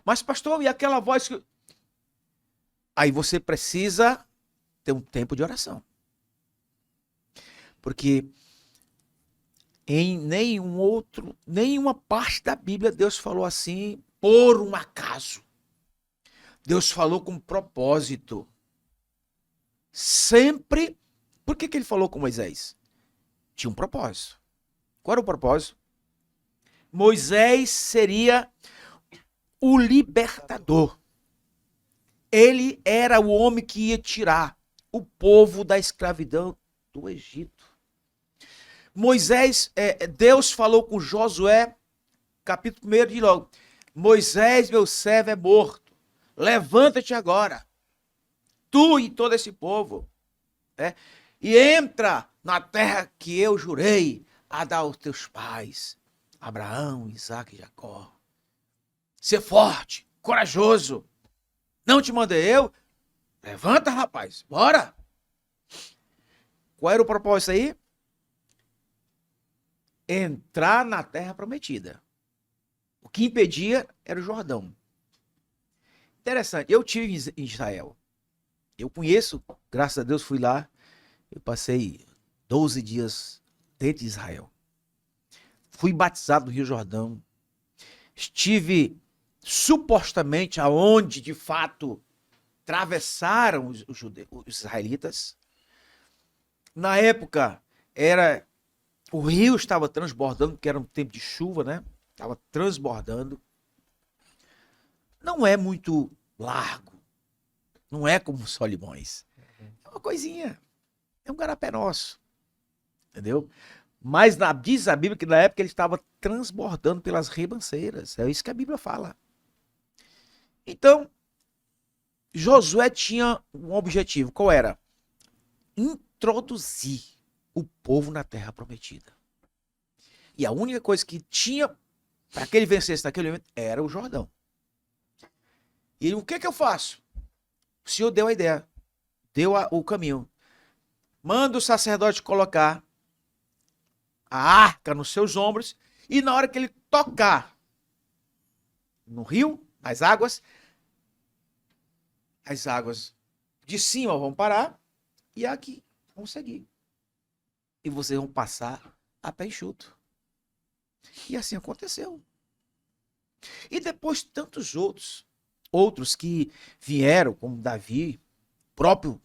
Mas, pastor, e aquela voz que... Aí você precisa ter um tempo de oração. Porque em nenhuma parte da Bíblia Deus falou assim por um acaso. Deus falou com propósito. Sempre. Por que ele falou com Moisés? Tinha um propósito. Qual era o propósito? Moisés seria o libertador. Ele era o homem que ia tirar o povo da escravidão do Egito. Moisés, Deus falou com Josué, capítulo 1 de logo. Moisés, meu servo, é morto. Levanta-te agora, tu e todo esse povo, e entra na terra que eu jurei a dar aos teus pais, Abraão, Isaque e Jacó. Ser forte, corajoso. Não te mandei eu? Levanta, rapaz, bora. Qual era o propósito aí? Entrar na terra prometida. O que impedia era o Jordão. Interessante, eu estive em Israel. Eu conheço, graças a Deus fui lá. Eu passei 12 dias dentro de Israel. Fui batizado no Rio Jordão. Estive supostamente aonde, de fato, atravessaram os israelitas. Na época, o rio estava transbordando, porque era um tempo de chuva, né? Estava transbordando. Não é muito largo. Não é como Solimões. É uma coisinha. É um garapé nosso. Entendeu? Mas diz a Bíblia que na época ele estava transbordando pelas ribanceiras. É isso que a Bíblia fala. Então, Josué tinha um objetivo. Qual era? Introduzir o povo na terra prometida. E a única coisa que tinha para que ele vencesse naquele momento era o Jordão. E o que eu faço? O Senhor deu a ideia, deu o caminho. Manda o sacerdote colocar a arca nos seus ombros e na hora que ele tocar no rio, nas águas, as águas de cima vão parar e aqui vão seguir. E vocês vão passar a pé enxuto. E assim aconteceu. E depois tantos outros que vieram, como Davi, próprio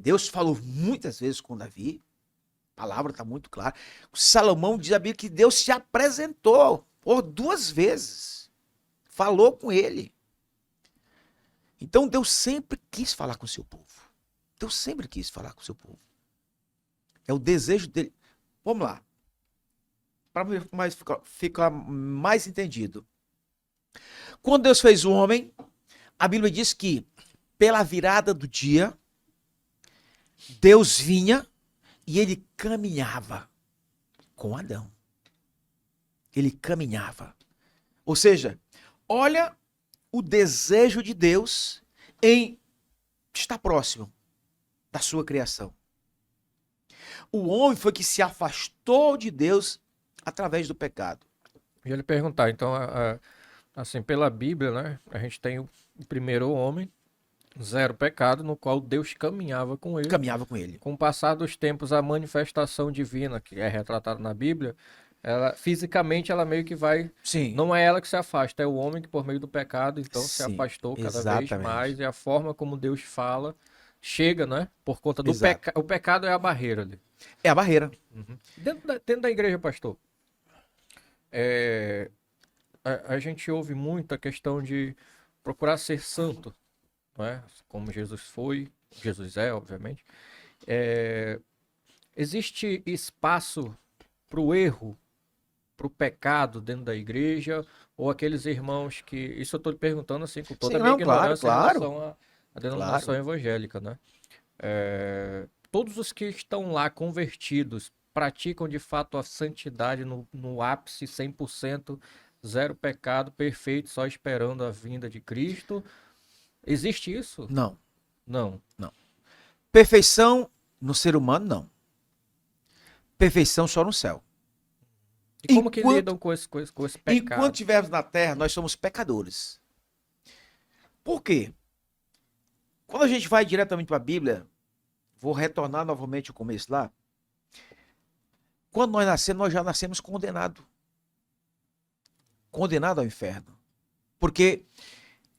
Deus falou muitas vezes com Davi, a palavra está muito clara. Salomão diz a Bíblia que Deus se apresentou por 2 vezes, falou com ele. Então Deus sempre quis falar com o seu povo. Deus sempre quis falar com o seu povo. É o desejo dele. Vamos lá. Para ficar mais entendido. Quando Deus fez o homem, a Bíblia diz que, pela virada do dia, Deus vinha e ele caminhava com Adão. Ele caminhava. Ou seja, olha o desejo de Deus em estar próximo da sua criação. O homem foi que se afastou de Deus através do pecado. Eu ia lhe perguntar, então, assim, pela Bíblia, né? A gente tem o primeiro homem, zero pecado, no qual Deus caminhava com ele. Caminhava com ele. Com o passar dos tempos, a manifestação divina, que é retratada na Bíblia, ela fisicamente ela meio que vai. Sim. Não é ela que se afasta, é o homem que por meio do pecado, então se Sim, afastou cada vez exatamente. mais. E a forma como Deus fala chega, né? Por conta do Exato. pecado. O pecado é a barreira ali. É a barreira. Dentro da igreja, pastor, a gente ouve muito a questão de procurar ser santo, não é? Como Jesus foi, Jesus é, obviamente. Existe espaço para o erro, para o pecado dentro da igreja, ou aqueles irmãos que... Isso eu estou lhe perguntando assim, com toda Sim, a minha não, claro, ignorância em relação à denominação Claro. evangélica, né? Todos os que estão lá convertidos praticam de fato a santidade no ápice 100%, zero pecado, perfeito, só esperando a vinda de Cristo. Existe isso? Não. Não. Perfeição no ser humano, não. Perfeição só no céu. E como que Enquanto- lidam com esse pecado? Enquanto estivermos na terra, nós somos pecadores. Por quê? Quando a gente vai diretamente para a Bíblia, vou retornar novamente ao começo lá. Quando nós nascemos, nós já nascemos condenados. Condenado ao inferno. Porque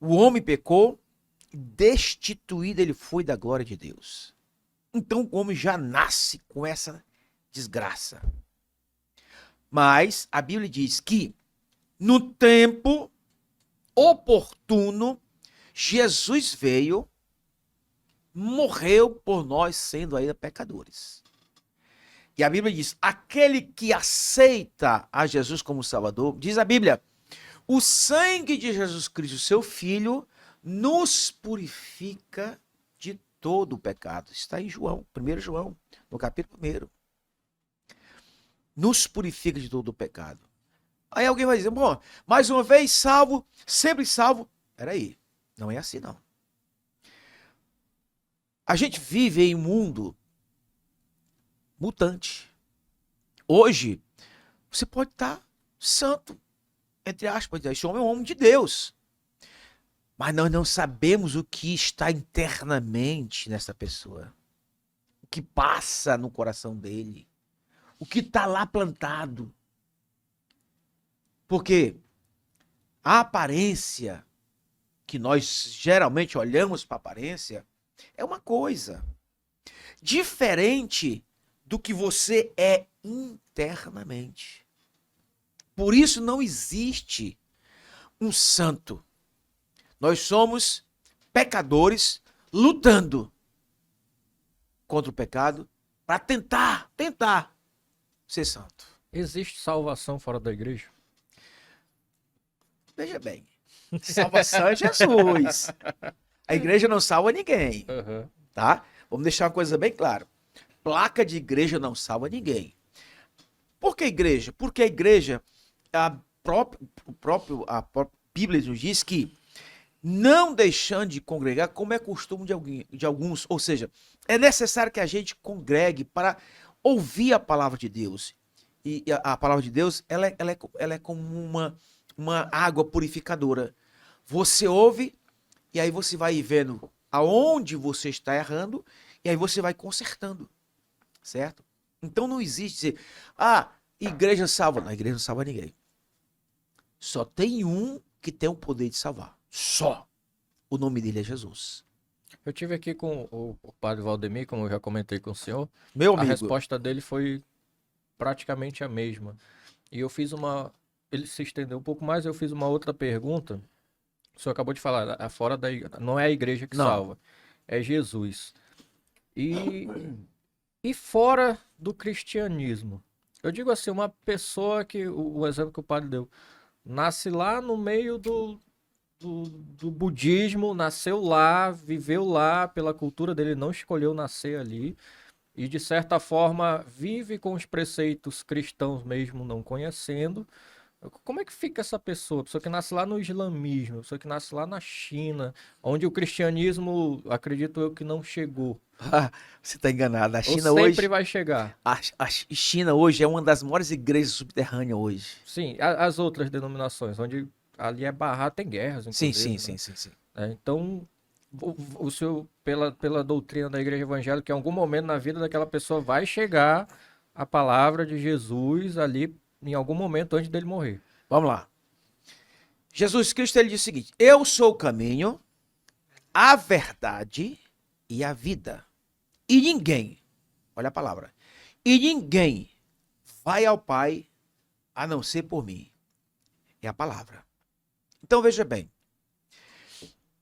o homem pecou, destituído ele foi da glória de Deus. Então o homem já nasce com essa desgraça. Mas a Bíblia diz que no tempo oportuno, Jesus veio, morreu por nós sendo ainda pecadores. E a Bíblia diz, aquele que aceita a Jesus como Salvador, diz a Bíblia, o sangue de Jesus Cristo, seu Filho, nos purifica de todo o pecado. Está em João, 1 João, no capítulo 1. Nos purifica de todo o pecado. Aí alguém vai dizer, bom, mais uma vez salvo, sempre salvo. Peraí, não é assim não. A gente vive em um mundo mutante. Hoje, você pode estar santo, entre aspas, esse homem é um homem de Deus. Mas nós não sabemos o que está internamente nessa pessoa. O que passa no coração dele. O que está lá plantado. Porque a aparência, que nós geralmente olhamos para a aparência, é uma coisa diferente do que você é internamente. Por isso não existe um santo. Nós somos pecadores lutando contra o pecado para tentar ser santo. Existe salvação fora da igreja? Veja bem, salvação é Jesus. A igreja não salva ninguém, tá? Vamos deixar uma coisa bem clara. Placa de igreja não salva ninguém. Por que igreja? Porque a igreja, a própria Bíblia nos diz que não deixando de congregar, como é costume de alguns, ou seja, é necessário que a gente congregue para ouvir a palavra de Deus. E a palavra de Deus, ela é como uma água purificadora. Você ouve e aí você vai vendo aonde você está errando e aí você vai consertando, certo? Então não existe dizer, igreja salva. Não, a igreja não salva ninguém. Só tem um que tem o poder de salvar. Só. O nome dele é Jesus. Eu tive aqui com o padre Valdemir, como eu já comentei com o senhor. Meu A amigo. resposta dele foi praticamente a mesma. E eu fiz ele se estendeu um pouco mais, eu fiz uma outra pergunta. O senhor acabou de falar, não é a igreja que Não. salva, é Jesus. E, e fora do cristianismo. Eu digo assim, uma pessoa que, o exemplo que o padre deu, nasce lá no meio do budismo, nasceu lá, viveu lá pela cultura dele, não escolheu nascer ali. E de certa forma vive com os preceitos cristãos mesmo não conhecendo. Como é que fica essa pessoa? Pessoa que nasce lá no islamismo, pessoa que nasce lá na China, onde o cristianismo, acredito eu, que não chegou. Você está enganado. A Ou China sempre hoje, vai chegar. a China hoje é uma das maiores igrejas subterrâneas hoje. Sim, as outras denominações, onde ali é barrado, tem guerras, Sim, inclusive, sim, né? sim, sim, sim. Então, o senhor, pela doutrina da igreja evangélica, em algum momento na vida daquela pessoa vai chegar a palavra de Jesus ali, em algum momento antes dele morrer. Vamos lá. Jesus Cristo ele diz o seguinte: eu sou o caminho, a verdade e a vida. E ninguém, olha a palavra, e ninguém vai ao Pai a não ser por mim. É a palavra. Então veja bem,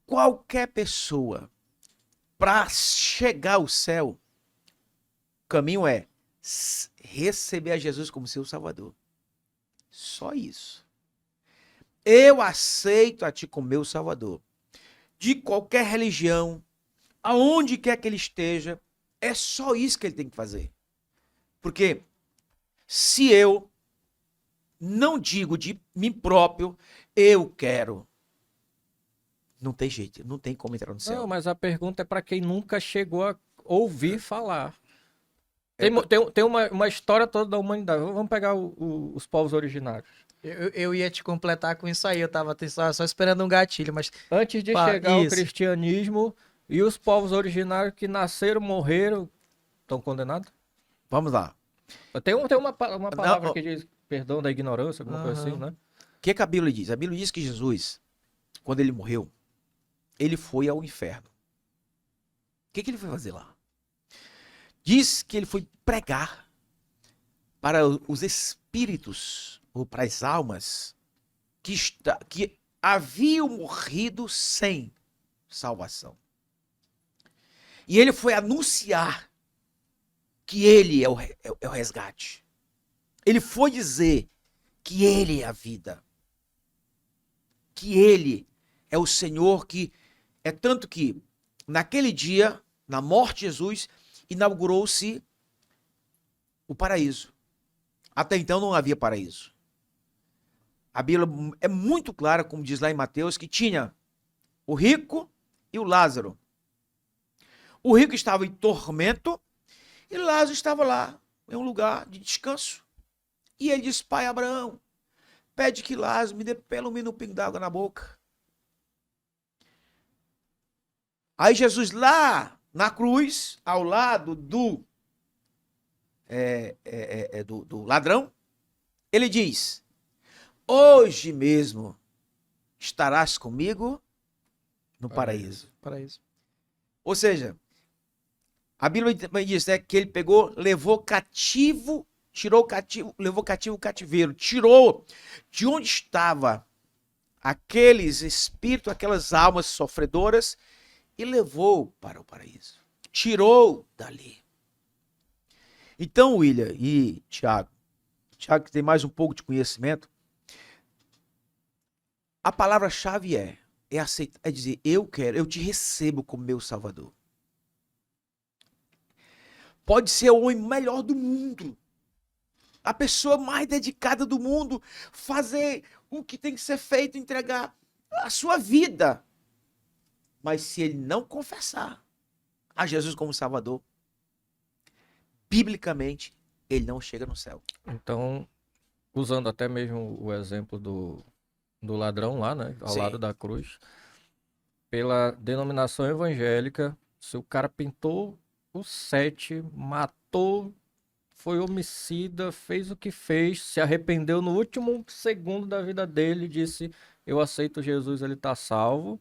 qualquer pessoa, para chegar ao céu, o caminho é receber a Jesus como seu Salvador. Só isso. Eu aceito a ti como meu Salvador. De qualquer religião, aonde quer que ele esteja, é só isso que ele tem que fazer. Porque se eu não digo de mim próprio, eu quero, não tem jeito, não tem como entrar no céu. Não, mas a pergunta é para quem nunca chegou a ouvir falar. Tem uma história toda da humanidade. Vamos pegar os povos originários. Eu ia te completar com isso aí, eu tava só esperando um gatilho, mas Antes de chegar ao cristianismo, e os povos originários que nasceram, morreram, estão condenados? Vamos lá. Tem uma palavra Não, que diz perdão da ignorância, alguma coisa assim, né? O que a Bíblia diz? A Bíblia diz que Jesus, quando ele morreu, ele foi ao inferno. O que ele foi fazer lá? Diz que ele foi pregar para os espíritos, ou para as almas, que haviam morrido sem salvação. E ele foi anunciar que ele é o resgate. Ele foi dizer que ele é a vida. Que ele é o Senhor que... É tanto que, naquele dia, na morte de Jesus, inaugurou-se o paraíso. Até então não havia paraíso. A Bíblia é muito clara, como diz lá em Mateus, que tinha o rico e o Lázaro. O rico estava em tormento e Lázaro estava lá, em um lugar de descanso. E ele disse: pai Abraão, pede que Lázaro me dê pelo menos um pingo d'água na boca. Aí Jesus lá na cruz, ao lado do ladrão, ele diz: hoje mesmo estarás comigo no paraíso. Ou seja, a Bíblia também diz, né, que ele pegou, levou cativo, levou cativo o cativeiro, tirou de onde estava aqueles espíritos, aquelas almas sofredoras e levou para o paraíso. Tirou dali. Então, William e Tiago que tem mais um pouco de conhecimento, a palavra-chave é aceitar, é dizer: eu quero, eu te recebo como meu Salvador. Pode ser o homem melhor do mundo, a pessoa mais dedicada do mundo, fazer o que tem que ser feito, entregar a sua vida. Mas se ele não confessar a Jesus como Salvador, biblicamente, ele não chega no céu. Então, usando até mesmo o exemplo do ladrão lá, né, ao lado da cruz, pela denominação evangélica, se o cara pintou o 7, matou, foi homicida, fez o que fez, se arrependeu no último segundo da vida dele, disse: eu aceito Jesus, ele tá salvo.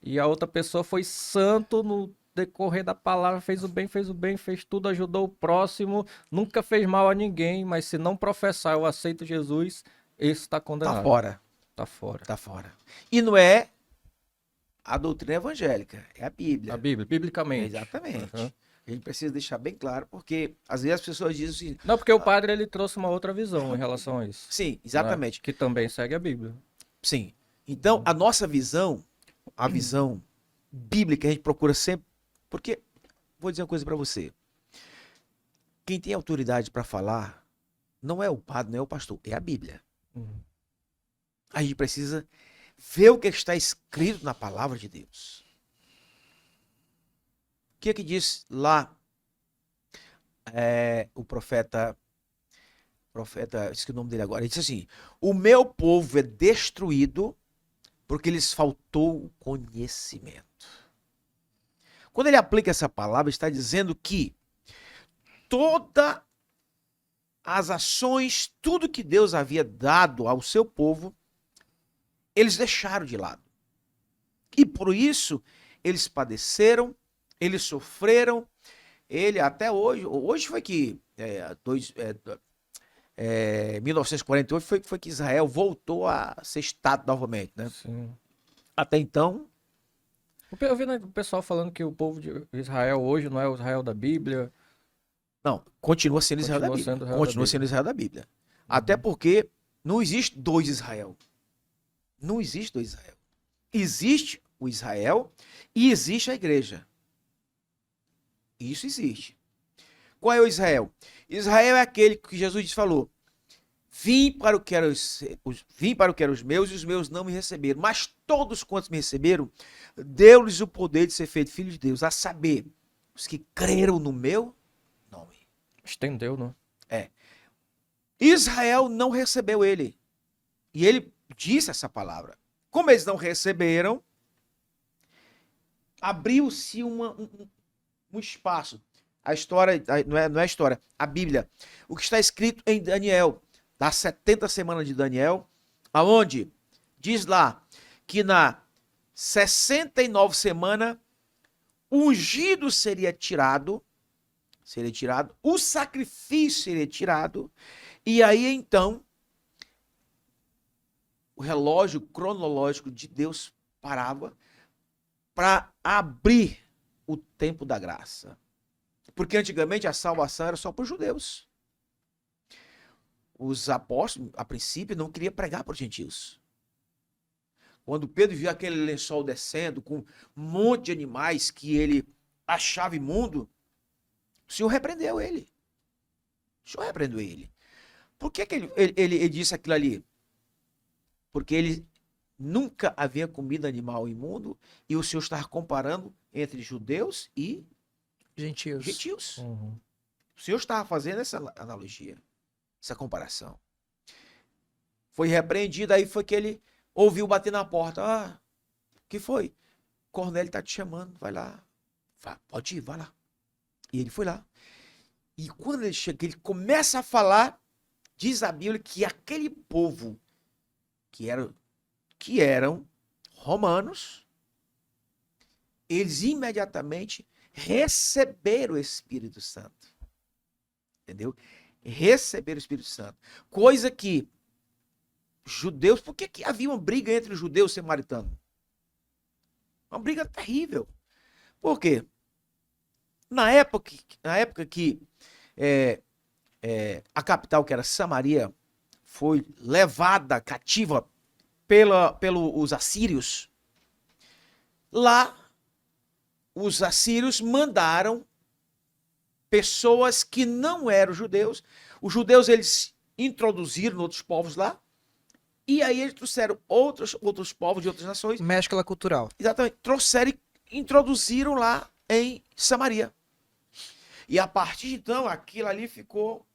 E a outra pessoa foi santo no decorrer da palavra, fez o bem, fez tudo, ajudou o próximo, nunca fez mal a ninguém, mas se não professar eu aceito Jesus, esse está condenado. Tá fora. Tá fora. Tá fora. E não é a doutrina evangélica, é a Bíblia. A Bíblia, biblicamente. Exatamente. Uhum. A gente precisa deixar bem claro, porque às vezes as pessoas dizem assim, Não, porque o padre ele trouxe uma outra visão em relação a isso. sim, Né? exatamente, Que também segue a Bíblia. sim. Então, a nossa visão, a visão bíblica, a gente procura sempre, porque, vou dizer uma coisa para você, quem tem autoridade para falar não é o padre, não é o pastor, é a Bíblia. Uhum. A gente precisa ver o que está escrito na palavra de Deus. O que é que diz lá o profeta, esqueci o nome dele agora, ele disse assim, o meu povo é destruído porque lhes faltou conhecimento. Quando ele aplica essa palavra, está dizendo que todas as ações, tudo que Deus havia dado ao seu povo, eles deixaram de lado. E por isso, eles padeceram, eles sofreram, ele até hoje foi que, 1948 foi que Israel voltou a ser Estado novamente, né? Sim. Até então, Eu vi o pessoal falando que o povo de Israel hoje não é o Israel da Bíblia. não, continua sendo Israel da Continua Bíblia. sendo Israel da Continua sendo Bíblia. Israel da Bíblia. Até porque não existe dois Israel. Não existe dois Israel. Existe o Israel e existe a igreja. Isso existe. Qual é o Israel? Israel é aquele que Jesus falou: vim para o que eram os meus e os meus não me receberam. Mas todos quantos me receberam, deu-lhes o poder de ser feito filho de Deus, a saber, os que creram no meu nome. Estendeu, né? Israel não recebeu ele. E ele disse essa palavra. Como eles não receberam, abriu-se um espaço. A história, não é a história, a Bíblia. O que está escrito em Daniel, das 70 semanas de Daniel, aonde diz lá que na 69 semana, o ungido seria tirado, o sacrifício seria tirado, e aí então o relógio cronológico de Deus parava para abrir o tempo da graça. Porque antigamente a salvação era só para os judeus. Os apóstolos, a princípio, não queriam pregar para os gentios. Quando Pedro viu aquele lençol descendo com um monte de animais que ele achava imundo, o Senhor repreendeu ele. O Senhor repreendeu ele. Por que ele disse aquilo ali? Porque ele nunca havia comido animal imundo e o Senhor estava comparando entre judeus e gentios. Uhum. O Senhor estava fazendo essa analogia, essa comparação. Foi repreendido, aí foi que ele ouviu bater na porta. Ah, o que foi? Cornélio está te chamando, vai lá. Pode ir, vai lá. E ele foi lá. E quando ele chega, ele começa a falar, diz a Bíblia que aquele povo que eram romanos, eles imediatamente receberam o Espírito Santo. Entendeu? Receberam o Espírito Santo. Coisa que judeus... Por que havia uma briga entre os judeus e os samaritanos? Uma briga terrível. Por quê? Na época que a capital, que era Samaria, foi levada cativa pelos assírios, lá os assírios mandaram pessoas que não eram judeus. Os judeus, eles introduziram outros povos lá, e aí eles trouxeram outros povos de outras nações. Mescla cultural. Exatamente. Trouxeram e introduziram lá em Samaria. E a partir de então, aquilo ali ficou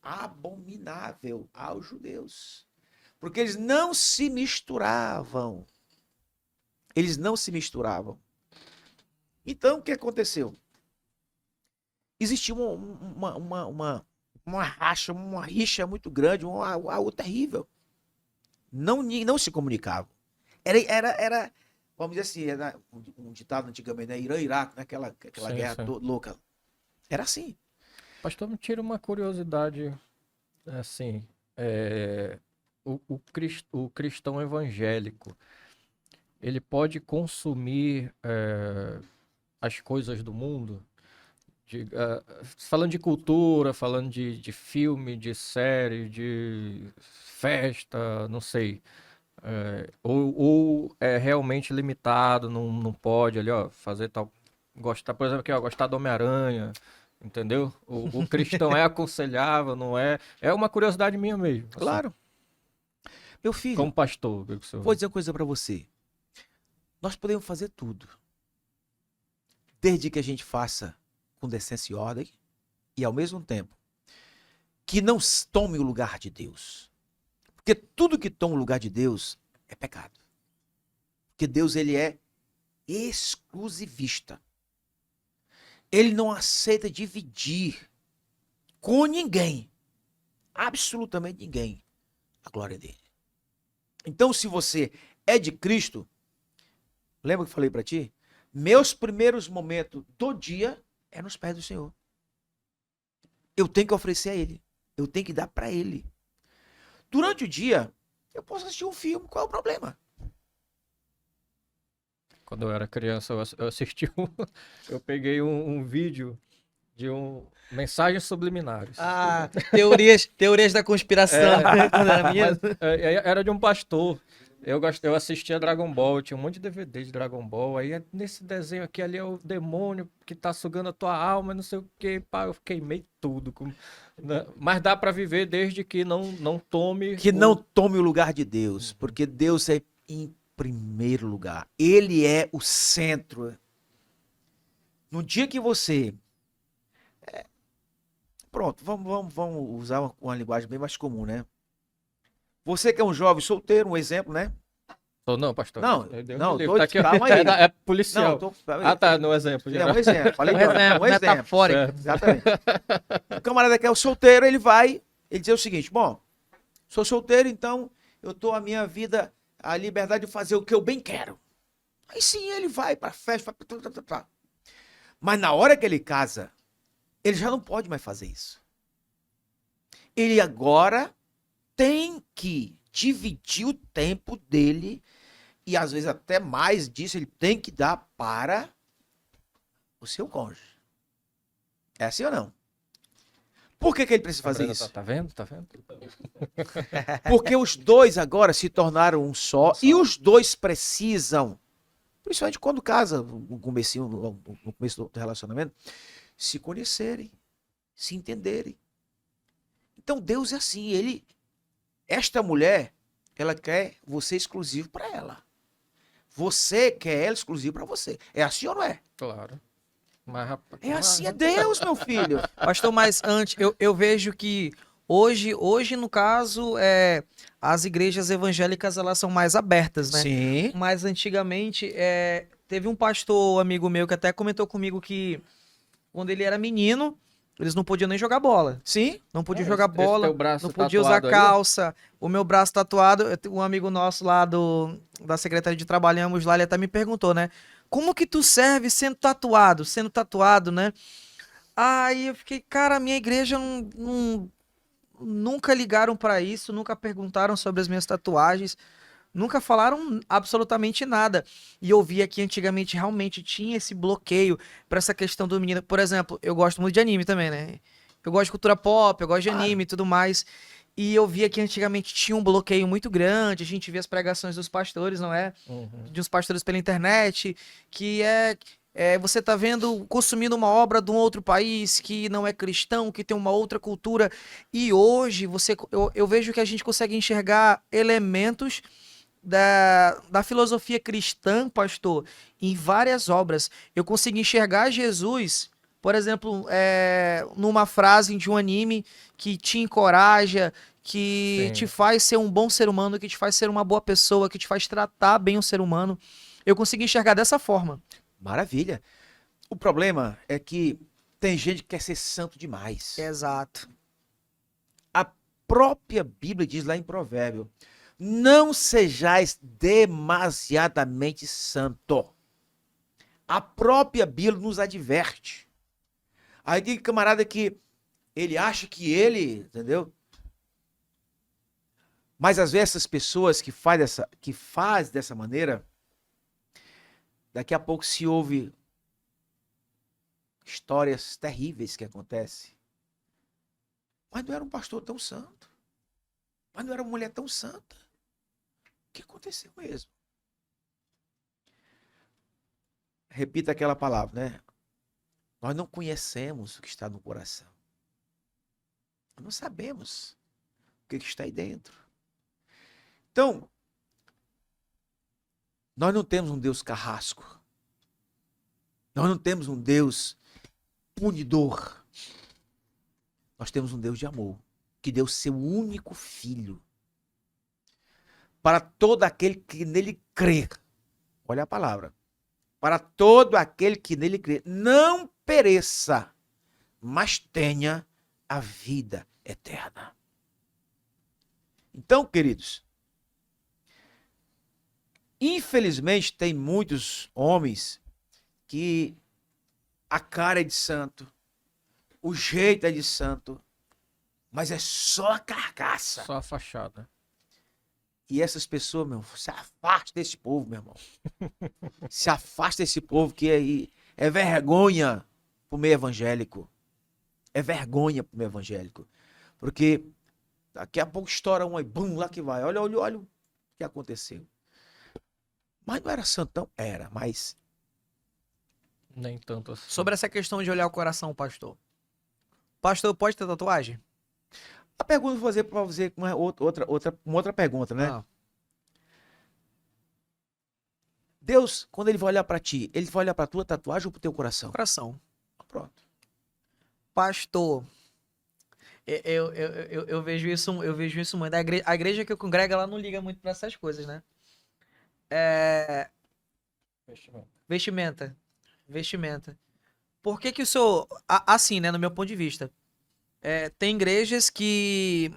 abominável aos judeus. Porque eles não se misturavam. Eles não se misturavam. Então, o que aconteceu? Existia uma racha, uma rixa muito grande, algo terrível. Não se comunicavam. Era, vamos dizer assim, era um ditado antigamente, né? Irã e Iraque, naquela Sim, guerra sim. louca. Era assim. Pastor, me tira uma curiosidade, assim, o cristão evangélico, ele pode consumir as coisas do mundo? falando de cultura, falando de filme, de série, de festa, não sei. Ou é realmente limitado, não pode ali, ó, fazer tal. Gostar, por exemplo, aqui, ó, gostar do Homem-Aranha, entendeu? O cristão é aconselhável, não é? É uma curiosidade minha mesmo. Assim, Claro. Meu filho, como pastor, o que o senhor... vou dizer uma coisa pra você. Nós podemos fazer tudo, desde que a gente faça com decência e ordem e, ao mesmo tempo, que não tome o lugar de Deus. Porque tudo que toma o lugar de Deus é pecado. Porque Deus, ele é exclusivista. Ele não aceita dividir com ninguém, absolutamente ninguém, a glória dele. Então, se você é de Cristo, lembra que eu falei para ti? Meus primeiros momentos do dia é nos pés do Senhor. Eu tenho que oferecer a Ele. Eu tenho que dar para Ele. Durante o dia, eu posso assistir um filme. Qual é o problema? Quando eu era criança, eu assisti eu peguei um vídeo de mensagens subliminares. Ah, teorias da conspiração. Quando era menino. Era de um pastor. Eu assistia Dragon Ball, tinha um monte de DVD de Dragon Ball. Aí nesse desenho aqui ali é o demônio que tá sugando a tua alma, não sei o que. Pá, eu queimei tudo. Né? Mas dá para viver desde que não tome. Que não tome o lugar de Deus. Porque Deus é em primeiro lugar. Ele é o centro. No dia que você... Pronto, vamos usar uma linguagem bem mais comum, né? Você que é um jovem solteiro, um exemplo, né? Não, pastor. Não, Deus não, me livre, tá aqui, calma aí. É policial. Não, Ah, tá, no exemplo. É um exemplo. Falei Um agora, exemplo, um exemplo. metafórico. Certo. Exatamente. O camarada que é o solteiro, ele diz o seguinte, bom, sou solteiro, então eu tô a minha vida, a liberdade de fazer o que eu bem quero. Aí sim, ele vai pra festa, mas na hora que ele casa, ele já não pode mais fazer isso. Ele agora tem que dividir o tempo dele e às vezes até mais disso ele tem que dar para o seu cônjuge. É assim ou não? Por que ele precisa fazer isso? Tá vendo? Tá vendo? Porque os dois agora se tornaram um só e os dois precisam, principalmente quando casa, no começo do relacionamento, se conhecerem, se entenderem. Então Deus é assim, esta mulher, ela quer você exclusivo para ela. Você quer ela exclusivo para você. É assim ou não é? Claro. Mas, rapaz, É assim, é Deus, meu filho. Pastor, mas antes, eu vejo que hoje, no caso, as igrejas evangélicas, elas são mais abertas, né? Sim. Mas antigamente, teve um pastor amigo meu que até comentou comigo que quando ele era menino, eles não podiam nem jogar bola. Sim. Não podiam jogar bola, teu braço não podia usar tatuado aí? calça. O meu braço tatuado, um amigo nosso lá da Secretaria de Trabalhamos lá, ele até me perguntou, né? Como que tu serve sendo tatuado? Sendo tatuado, né? Aí eu fiquei, cara, minha igreja nunca ligaram pra isso, nunca perguntaram sobre as minhas tatuagens, nunca falaram absolutamente nada. E eu via que antigamente realmente tinha esse bloqueio pra essa questão do menino. Por exemplo, eu gosto muito de anime também, né? Eu gosto de cultura pop, eu gosto de anime e tudo mais. E eu via que antigamente tinha um bloqueio muito grande, a gente via as pregações dos pastores, não é? Uhum. De uns pastores pela internet, que você tá vendo, consumindo uma obra de um outro país que não é cristão, que tem uma outra cultura. E hoje eu vejo que a gente consegue enxergar elementos da filosofia cristã, pastor, em várias obras. Eu consigo enxergar Jesus, por exemplo, numa frase de um anime que te encoraja, que Sim. te faz ser um bom ser humano, que te faz ser uma boa pessoa, que te faz tratar bem o ser humano. Eu consigo enxergar dessa forma. Maravilha. O problema é que tem gente que quer ser santo demais. Exato. A própria Bíblia diz lá em Provérbio, não sejais demasiadamente santo. A própria Bíblia nos adverte. Aí tem camarada que ele acha que ele, entendeu? Mas às vezes essas pessoas que faz dessa maneira, daqui a pouco se ouve histórias terríveis que acontecem. Mas não era um pastor tão santo. Mas não era uma mulher tão santa. O que aconteceu mesmo? Repita aquela palavra, né? Nós não conhecemos o que está no coração. Nós não sabemos o que está aí dentro. Então, nós não temos um Deus carrasco. Nós não temos um Deus punidor. Nós temos um Deus de amor, que deu seu único filho para todo aquele que nele crê. Olha a palavra. Para todo aquele que nele crê, não pereça, mas tenha a vida eterna. Então, queridos, infelizmente tem muitos homens que a cara é de santo, o jeito é de santo, mas é só a carcaça. Só a fachada. E essas pessoas, meu irmão, se afaste desse povo, meu irmão. Se afaste desse povo que aí é vergonha pro meio evangélico. É vergonha pro meio evangélico. Porque daqui a pouco estoura um aí, bum, lá que vai. Olha o que aconteceu. Mas não era santão? Era, mas Nem tanto assim. Sobre essa questão de olhar o coração, pastor. Pastor, pode ter tatuagem? a pergunta que eu vou fazer para você, uma outra pergunta, né? Ah, Deus, quando ele vai olhar para ti, ele vai olhar para tua tatuagem ou pro teu coração? coração. Pronto. Pastor, eu vejo isso muito. A igreja que eu congrego, ela não liga muito pra essas coisas, né? Vestimenta. Vestimenta. Por que que o senhor, assim, né, no meu ponto de vista, tem igrejas que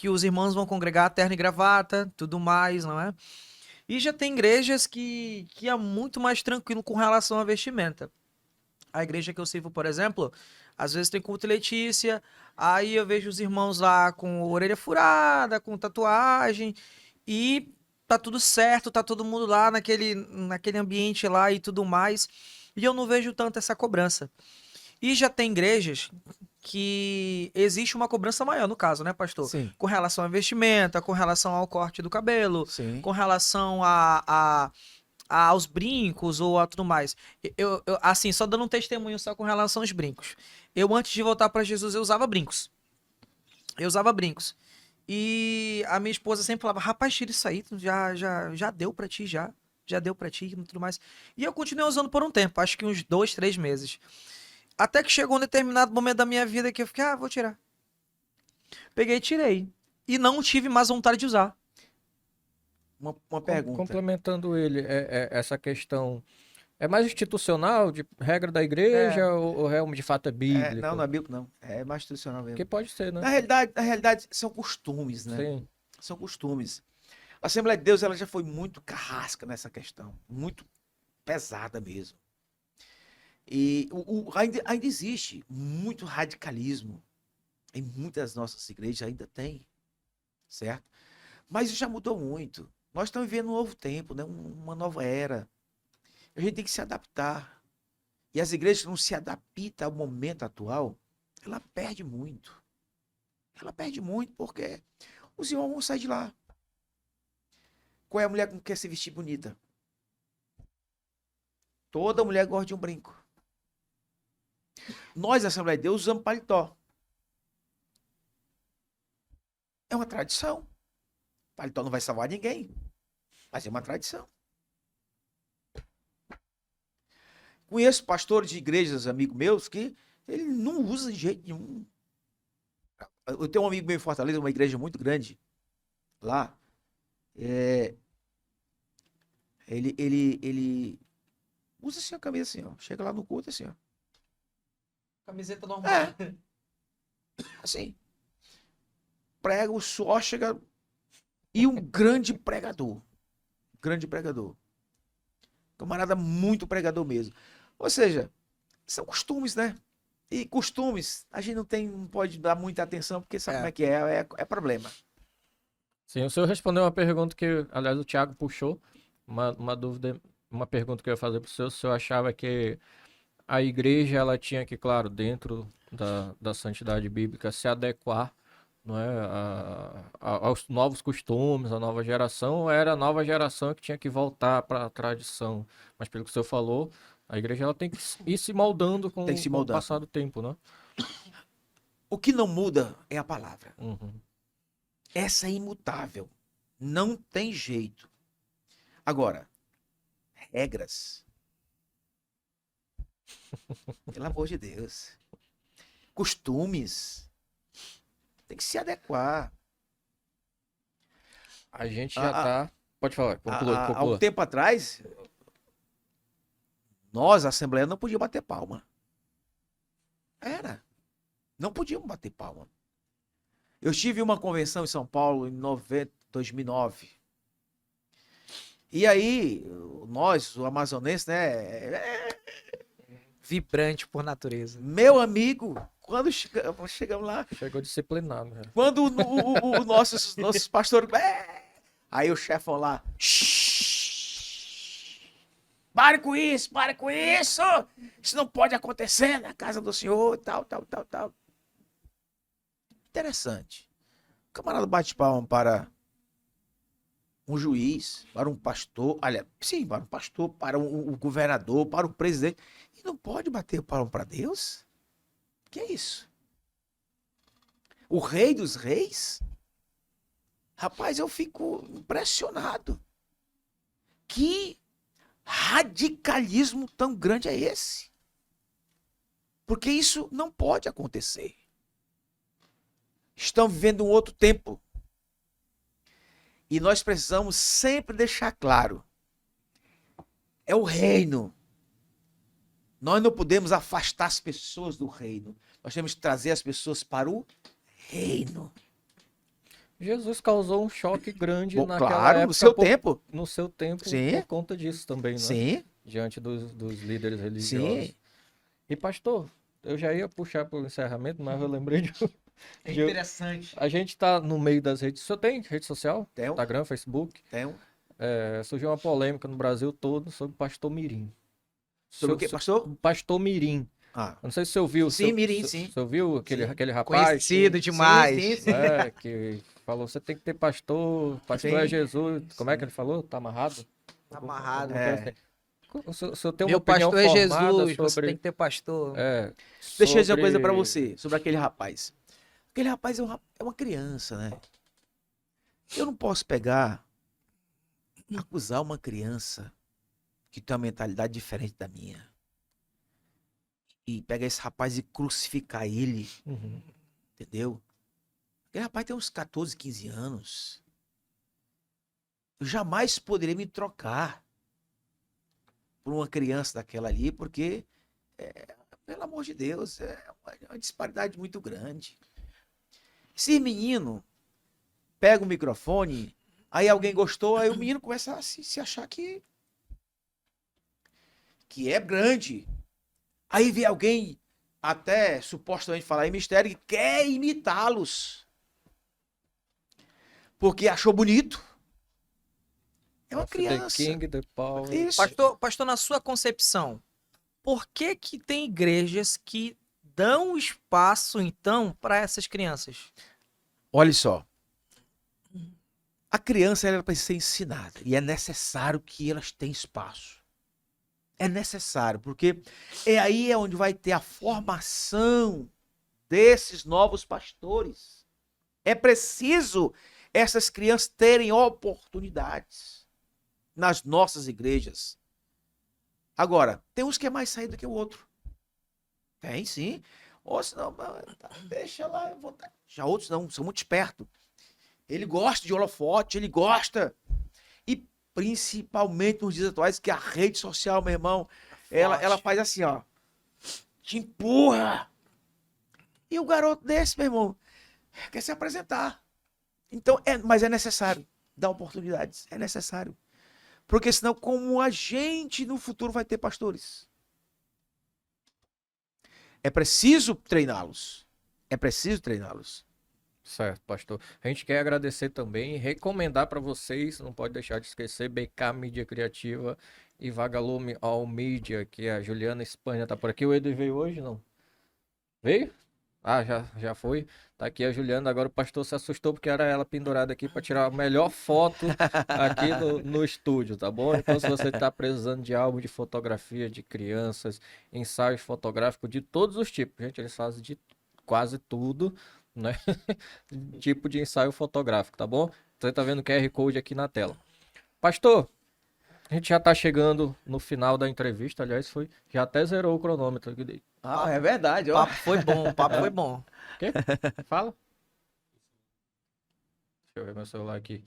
os irmãos vão congregar terno e gravata, tudo mais, não é? E já tem igrejas que é muito mais tranquilo com relação à vestimenta. A igreja que eu sirvo, por exemplo, às vezes tem culto e Letícia, aí eu vejo os irmãos lá com orelha furada, com tatuagem, e tá tudo certo, tá todo mundo lá naquele ambiente lá e tudo mais, e eu não vejo tanto essa cobrança. E já tem igrejas que existe uma cobrança maior, no caso, né, pastor? Sim. Com relação à vestimenta, com relação ao corte do cabelo, Sim. com relação aos brincos ou a tudo mais. Assim, só dando um testemunho só com relação aos brincos. Eu, antes de voltar para Jesus, eu usava brincos. Eu usava brincos. E a minha esposa sempre falava, rapaz, tira isso aí, já deu pra ti, já deu pra ti e tudo mais. E eu continuei usando por um tempo, acho que uns 2, 3 meses. Até que chegou um determinado momento da minha vida que eu fiquei, vou tirar. Peguei e tirei. E não tive mais vontade de usar. Uma pergunta. Complementando ele, essa questão é mais institucional, de regra da igreja, ou realmente de fato é bíblico? Não é bíblico, não. É mais institucional mesmo. Que pode ser, né? Na realidade, são costumes, né? Sim. São costumes. A Assembleia de Deus, ela já foi muito carrasca nessa questão. Muito pesada mesmo. E ainda existe muito radicalismo. Em muitas nossas igrejas ainda tem. Certo? Mas isso já mudou muito. Nós estamos vivendo um novo tempo, né? Uma nova era. A gente tem que se adaptar. E as igrejas que não se adaptam ao momento atual, ela perde muito. Ela perde muito porque os irmãos vão sair de lá. Qual é a mulher que não quer se vestir bonita? Toda mulher gosta de um brinco. Nós, a Assembleia de Deus, usamos paletó. É uma tradição. Paletó não vai salvar ninguém, mas é uma tradição. Conheço pastores de igrejas, amigos meus, que ele não usa de jeito nenhum. Eu tenho um amigo meu em Fortaleza, uma igreja muito grande lá. Ele usa assim a camisa assim, ó. Chega lá no culto assim, ó. Camiseta normal. Assim. Prega, o suor chega. E um grande pregador. Grande pregador. Camarada muito pregador mesmo. Ou seja, são costumes, né? E costumes, a gente não pode dar muita atenção, porque sabe como é que é problema. Sim, o senhor respondeu uma pergunta que, aliás, o Thiago puxou, uma dúvida, uma pergunta que eu ia fazer para o senhor, se o senhor achava que a igreja ela tinha que, claro, dentro da santidade bíblica, se adequar, não é, aos novos costumes, à nova geração, ou era a nova geração que tinha que voltar para a tradição. Mas pelo que o senhor falou, a igreja ela tem que ir se moldando Tem que se com o moldar. passar do tempo, né? O que não muda é a palavra. Uhum. Essa é imutável. Não tem jeito. Agora, regras. Pelo amor de Deus. Costumes. Tem que se adequar. A gente Ah, já ah, tá. Pode falar, conclua, Há um conclua. tempo atrás, nós, a Assembleia, não podíamos bater palma. Era. Não podíamos bater palma. Eu tive uma convenção em São Paulo em 2009. E aí, nós, o amazonense, né? Vibrante por natureza. Meu amigo, quando chegamos lá, Chegou disciplinado, né? quando nossos pastores. Aí o chefão lá. "Shhh, pare com isso, pare com isso! Isso não pode acontecer na casa do senhor, tal, tal, tal, tal. Interessante. O camarada bate palma para um juiz, para um pastor, olha, sim, para um pastor, para um governador, para o presidente. E não pode bater palma para Deus? Que é isso? O rei dos reis? Rapaz, eu fico impressionado. Que radicalismo tão grande é esse? Porque isso não pode acontecer. Estão vivendo um outro tempo. E nós precisamos sempre deixar claro. É o reino. Nós não podemos afastar as pessoas do reino. Nós temos que trazer as pessoas para o reino. Jesus causou um choque grande Bom, naquela claro, época no seu tempo. no seu tempo Sim. por conta disso também, né? Sim, Diante dos líderes religiosos. sim. E pastor, eu já ia puxar para o encerramento, mas eu lembrei de- interessante. a gente tá no meio das redes. O senhor tem rede social? Tem, Instagram, Facebook? tem. Surgiu uma polêmica no Brasil todo sobre o pastor Mirim. Sobre o que, pastor? O pastor Mirim. Ah, Eu não sei se você ouviu. Sim, Mirim, sim. Você ouviu aquele, Sim. aquele rapaz? Conhecido demais. Sim, sim. Que falou, você tem que ter pastor Sim. é Jesus. Como é que ele falou? Tá amarrado? Amarrado. É. Assim. O senhor tem uma Meu opinião pastor é formada Jesus, você sobre... tem que ter pastor. Deixa eu dizer uma coisa sobre- pra você sobre aquele rapaz. Aquele rapaz é uma criança, né? Eu não posso pegar, acusar uma criança que tem uma mentalidade diferente da minha. E pegar esse rapaz e crucificar ele, Uhum. entendeu? Aquele rapaz tem uns 14, 15 anos. Eu jamais poderia me trocar por uma criança daquela ali, porque, pelo amor de Deus, é uma disparidade muito grande. Esse menino pega o microfone, aí alguém gostou, aí o menino começa a se achar que é grande. Aí vem alguém, até supostamente falar em mistério, que quer imitá-los. Porque achou bonito. É uma Of the criança. King, the Power. Isso. Pastor, na sua concepção, por que que tem igrejas que dão espaço, então, para essas crianças? Olha só. A criança ela é para ser ensinada. E é necessário que elas tenham espaço. É necessário, porque é aí onde vai ter a formação desses novos pastores. É preciso essas crianças terem oportunidades nas nossas igrejas. Agora, tem uns que é mais saído que o outro. Tem sim. Ou senão, deixa lá, eu vou... Já outros não, são muito espertos. Ele gosta de holofote, ele gosta. E principalmente nos dias atuais, que a rede social, meu irmão, ela faz assim, ó. Te empurra. E o garoto desse, meu irmão, quer se apresentar. Então, mas é necessário dar oportunidades. É necessário. Porque senão, como a gente no futuro vai ter pastores? É preciso treiná-los. É preciso treiná-los. Certo, pastor. A gente quer agradecer também e recomendar para vocês, não pode deixar de esquecer, BK Mídia Criativa e Vagalume All Media, que a Juliana Espanha tá por aqui. O Edu veio hoje, não? Veio? Ah, já foi. Tá aqui a Juliana. Agora o pastor se assustou porque era ela pendurada aqui para tirar a melhor foto aqui no estúdio, tá bom? Então, se você tá precisando de álbum de fotografia de crianças, ensaios fotográficos de todos os tipos, gente, eles fazem de quase tudo, né? Tipo de ensaio fotográfico, tá bom? Você tá vendo o QR Code aqui na tela. Pastor, a gente já tá chegando no final da entrevista, aliás, já até zerou o cronômetro aqui. Ah, é verdade, O ó. papo foi bom, o papo foi bom. Quê? Fala. Deixa eu ver meu celular aqui.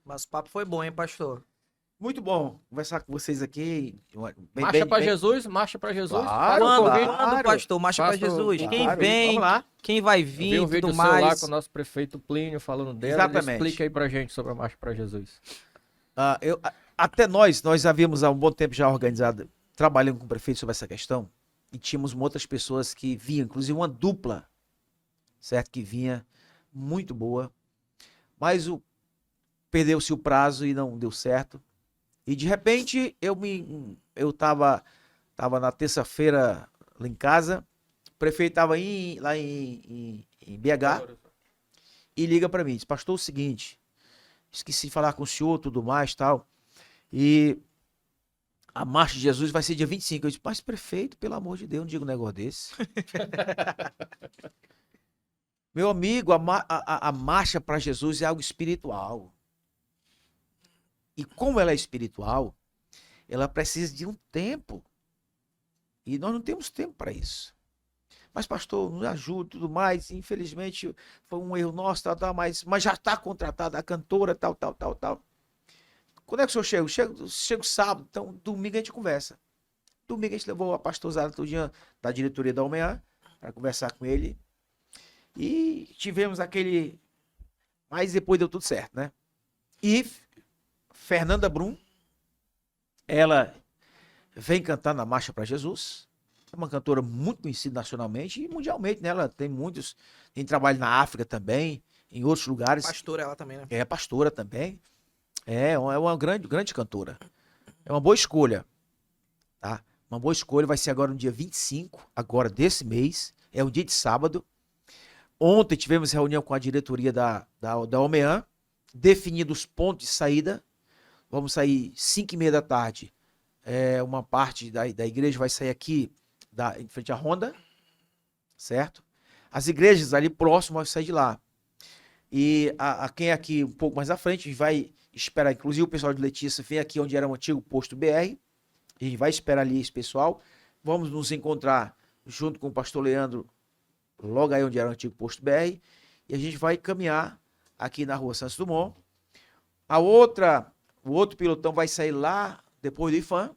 Mas o papo foi bom, hein, pastor? Muito bom conversar com vocês aqui. Marcha pra Jesus, marcha pra Jesus. Claro, Faz o Quando, convite. claro. quando, pastor? Marcha pra Faça o- Jesus. claro. Quem vem, Vamos lá. quem vai Eu vi vir um e vídeo tudo seu lá mais. com o nosso prefeito Plínio falando dela. Exatamente. Explica aí pra gente sobre a marcha pra Jesus. Até nós havíamos há um bom tempo já organizado, trabalhando com o prefeito sobre essa questão, e tínhamos outras pessoas que vinham, inclusive uma dupla, certo? Que vinha muito boa, mas perdeu-se o prazo e não deu certo. E de repente eu tava na terça-feira lá em casa, o prefeito estava lá em BH e liga para mim, diz: pastor, o seguinte, esqueci de falar com o senhor, tudo mais, tal. E a marcha de Jesus vai ser dia 25. Eu disse: mas prefeito, pelo amor de Deus, não diga um negócio desse. Meu amigo, a marcha para Jesus é algo espiritual. E como ela é espiritual, ela precisa de um tempo. E nós não temos tempo para isso. Mas, pastor, nos ajude e tudo mais. Infelizmente, foi um erro nosso, mas já está contratada a cantora, tal. Quando é que o senhor chega? Chego sábado, então domingo a gente conversa. Domingo a gente levou a pastorzada todinha da diretoria da OMEA para conversar com ele. E tivemos aquele... Mas depois deu tudo certo, né? E Fernanda Brum, ela vem cantar na Marcha para Jesus. É uma cantora muito conhecida nacionalmente e mundialmente, né? Ela tem trabalho na África também, em outros lugares. Pastor ela também, né? É pastora também. É uma grande cantora. É uma boa escolha, tá? Uma boa escolha. Vai ser agora no dia 25, agora desse mês. É um dia de sábado. Ontem tivemos reunião com a diretoria da OMEAN, definindo os pontos de saída. Vamos sair 5h30 da tarde. Uma parte da igreja vai sair aqui, em frente à Honda, certo? As igrejas ali próximas vão sair de lá. E quem é aqui um pouco mais à frente, a gente vai esperar, inclusive o pessoal de Letícia vem aqui onde era o antigo posto BR. A gente vai esperar ali esse pessoal. Vamos nos encontrar junto com o pastor Leandro, logo aí onde era o antigo posto BR. E a gente vai caminhar aqui na rua Santos Dumont. O outro pilotão vai sair lá depois do IFAM,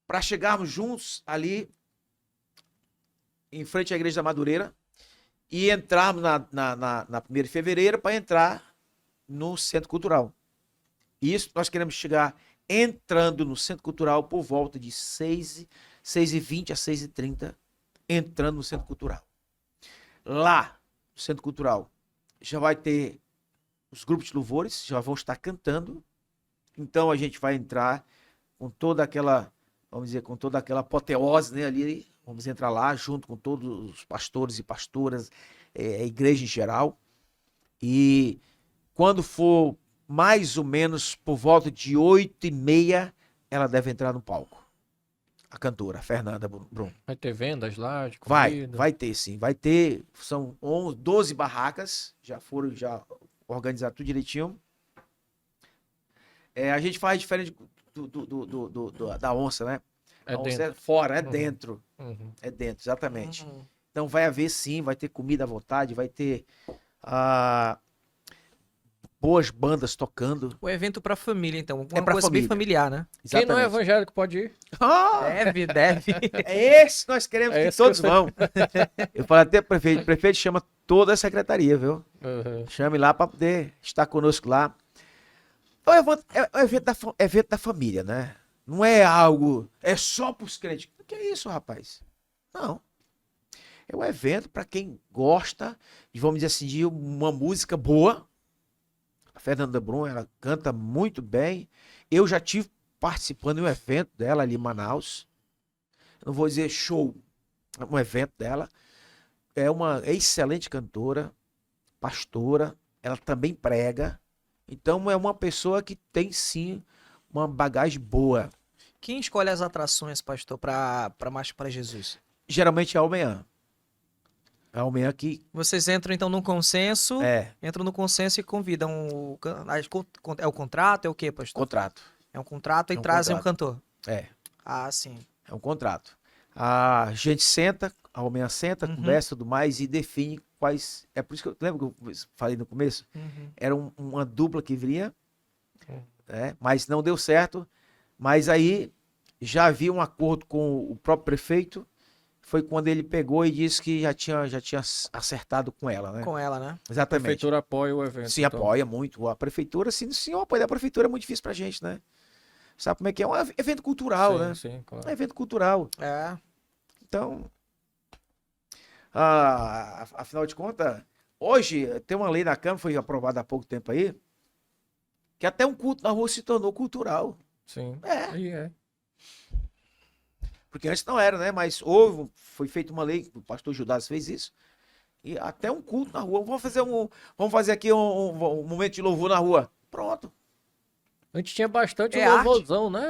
para chegarmos juntos ali em frente à Igreja da Madureira e entrarmos na 1ª de fevereiro para entrar no Centro Cultural. Isso nós queremos chegar entrando no Centro Cultural por volta de 6h20 a 6h30, entrando no Centro Cultural. Lá no Centro Cultural já vai ter os grupos de louvores, já vão estar cantando. Então a gente vai entrar com toda aquela, vamos dizer, com toda aquela apoteose, né, ali. Vamos entrar lá junto com todos os pastores e pastoras, a igreja em geral. E quando for mais ou menos por volta de 8h30, ela deve entrar no palco. A cantora, Fernanda Brum. Vai ter vendas lá de Vai comida? ter sim. Vai ter, são 12 barracas, já organizadas tudo direitinho. A gente faz diferente da onça, né? É A onça dentro. é fora, é Uhum. dentro. Uhum. É dentro, exatamente. Uhum. Então vai haver sim, vai ter comida à vontade, vai ter boas bandas tocando. O evento pra família, então. Uma pra coisa bem família. familiar, né? Quem não é Exatamente. evangélico pode ir. Deve. É esse que nós queremos É que esse que todos você- vão. Eu falei até pro prefeito, o prefeito chama toda a secretaria, viu? Uhum. Chame lá para poder estar conosco lá. É o evento da família, né? Não é algo, é só para os crentes. O que é isso, rapaz? Não. É um evento para quem gosta de, vamos dizer assim, de uma música boa. A Fernanda Brum, ela canta muito bem. Eu já tive participando de um evento dela ali em Manaus. Não vou dizer show, é um evento dela. É uma excelente cantora, pastora, ela também prega. Então é uma pessoa que tem sim uma bagagem boa. Quem escolhe as atrações, pastor, para Marcha para Jesus? Geralmente é Almeã. É Almeã que Vocês entram então num consenso, entram no consenso e convidam é o contrato, é o quê, pastor? contrato. É um contrato e É um trazem um contrato. cantor. É, Ah, sim. é um contrato. A gente senta, a Almeã senta, Uhum. conversa e tudo mais e define quais. É por isso que eu lembro que eu falei no começo? Uhum. Era uma dupla que viria, né? Mas não deu certo. Mas aí já havia um acordo com o próprio prefeito. Foi quando ele pegou e disse que já tinha acertado com ela, né? Com ela, né? A Exatamente. prefeitura apoia o evento. Sim, então. apoia muito. A prefeitura, sim, o apoio da prefeitura é muito difícil pra gente, né? Sabe como é que é? É um evento cultural, Sim, né? sim, É um claro. evento cultural. É. Então, afinal de contas, hoje tem uma lei na Câmara, foi aprovada há pouco tempo aí, que até um culto na rua se tornou cultural. Sim. É. Aí é. Porque antes não era, né? Mas foi feita uma lei, o pastor Judas fez isso. E até um culto na rua. Vamos fazer aqui um momento de louvor na rua. Pronto. Antes tinha bastante É louvorzão, né?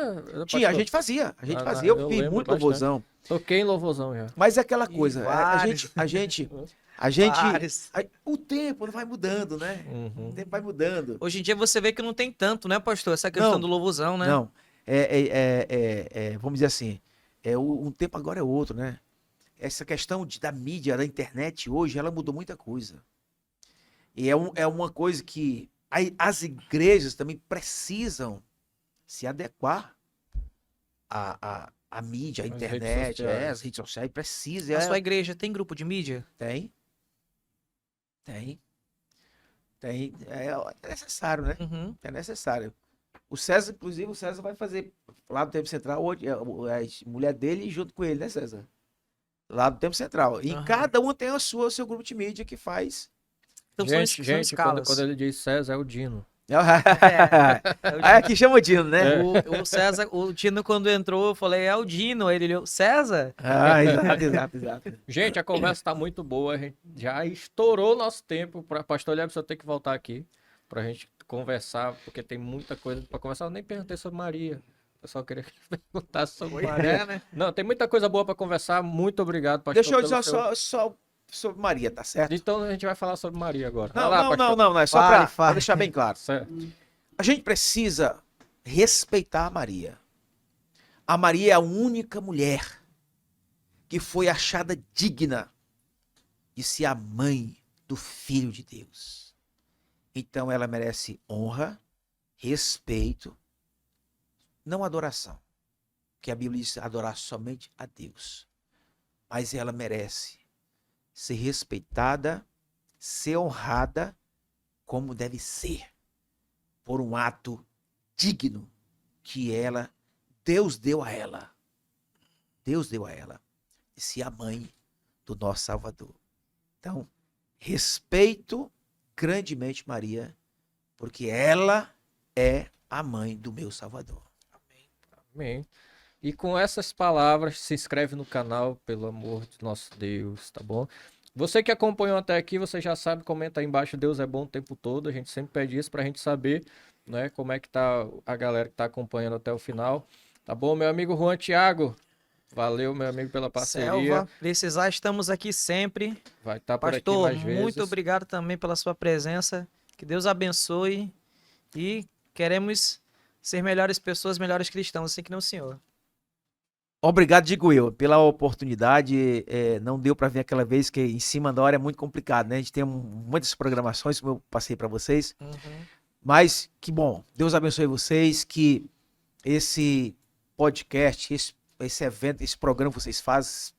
Tinha, a pastor? gente fazia. A gente Ah, fazia. Eu eu vi lembro muito bastante. louvorzão. Toquei em louvorzão já. Mas é aquela E coisa. vários. A gente. Vários. O tempo vai mudando, né? Uhum. O tempo vai mudando. Hoje em dia você vê que não tem tanto, né, pastor? Essa questão Não. do louvorzão, né? Não. Vamos dizer assim. Um tempo agora é outro, né? Essa questão da mídia, da internet hoje, ela mudou muita coisa. E é uma coisa que as igrejas também precisam se adequar à mídia, à As redes internet, sociais. as redes sociais, precisa. A sua igreja tem grupo de mídia? Tem. É necessário, né? Uhum. É necessário. O César, inclusive, vai fazer lá do Tempo Central, hoje, a mulher dele junto com ele, né, César? Lá do Tempo Central. E Aham. cada um tem o seu grupo de mídia que faz. Então Gente, são quando, escalas. quando ele diz César, é o Dino. Ah, aqui chama o Dino, né? O César, o Dino, quando entrou, eu falei, é o Dino. Aí ele olhou, César? Ah, exato. Gente, a conversa tá muito boa. A gente já estourou nosso tempo. Pastor Léo, só tem que voltar aqui pra gente conversar, porque tem muita coisa pra conversar. Eu nem perguntei sobre Maria. Eu só queria perguntar sobre Maria. É, né? Não, tem muita coisa boa pra conversar. Muito obrigado, pastor. Deixa eu pelo dizer seu- só sobre Maria, tá certo? Então a gente vai falar sobre Maria agora. Vai Não, lá, não, pastor. não, é só Fale, pra fale. deixar bem claro. Certo. A gente precisa respeitar a Maria. A Maria é a única mulher que foi achada digna de ser a mãe do Filho de Deus. Então ela merece honra, respeito, não adoração, porque a Bíblia diz adorar somente a Deus. Mas ela merece ser respeitada, ser honrada como deve ser, por um ato digno que Deus deu a ela. Deus deu a ela de ser a mãe do nosso Salvador. Então, respeito grandemente Maria, porque ela é a mãe do meu Salvador. Amém. E com essas palavras, se inscreve no canal, pelo amor de nosso Deus, tá bom? Você que acompanhou até aqui, você já sabe, comenta aí embaixo, Deus é bom o tempo todo. A gente sempre pede isso pra gente saber, né, como é que tá a galera que tá acompanhando até o final. Tá bom, meu amigo Juan Thiago? Valeu, meu amigo, pela parceria. Selva, precisar, estamos aqui sempre. Vai estar por aqui Pastor, mais vezes. muito obrigado também pela sua presença. Que Deus abençoe. E queremos ser melhores pessoas, melhores cristãos, assim que nem o senhor. Obrigado, digo eu, pela oportunidade. Não deu para vir aquela vez, que em cima da hora é muito complicado, né? A gente tem muitas programações, como eu passei para vocês. Uhum. Mas que bom, Deus abençoe vocês, que esse podcast, esse evento, esse programa que vocês fazem,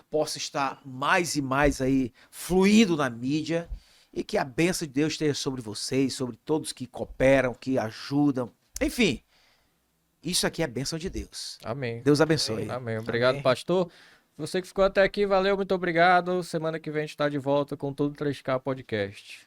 possa estar mais e mais aí fluindo na mídia, e que a bênção de Deus esteja sobre vocês, sobre todos que cooperam, que ajudam. Enfim, isso aqui é a bênção de Deus. Amém. Deus abençoe. Amém. Obrigado, Amém. pastor. Você que ficou até aqui, valeu, muito obrigado. Semana que vem a gente está de volta com todo o 3K Podcast.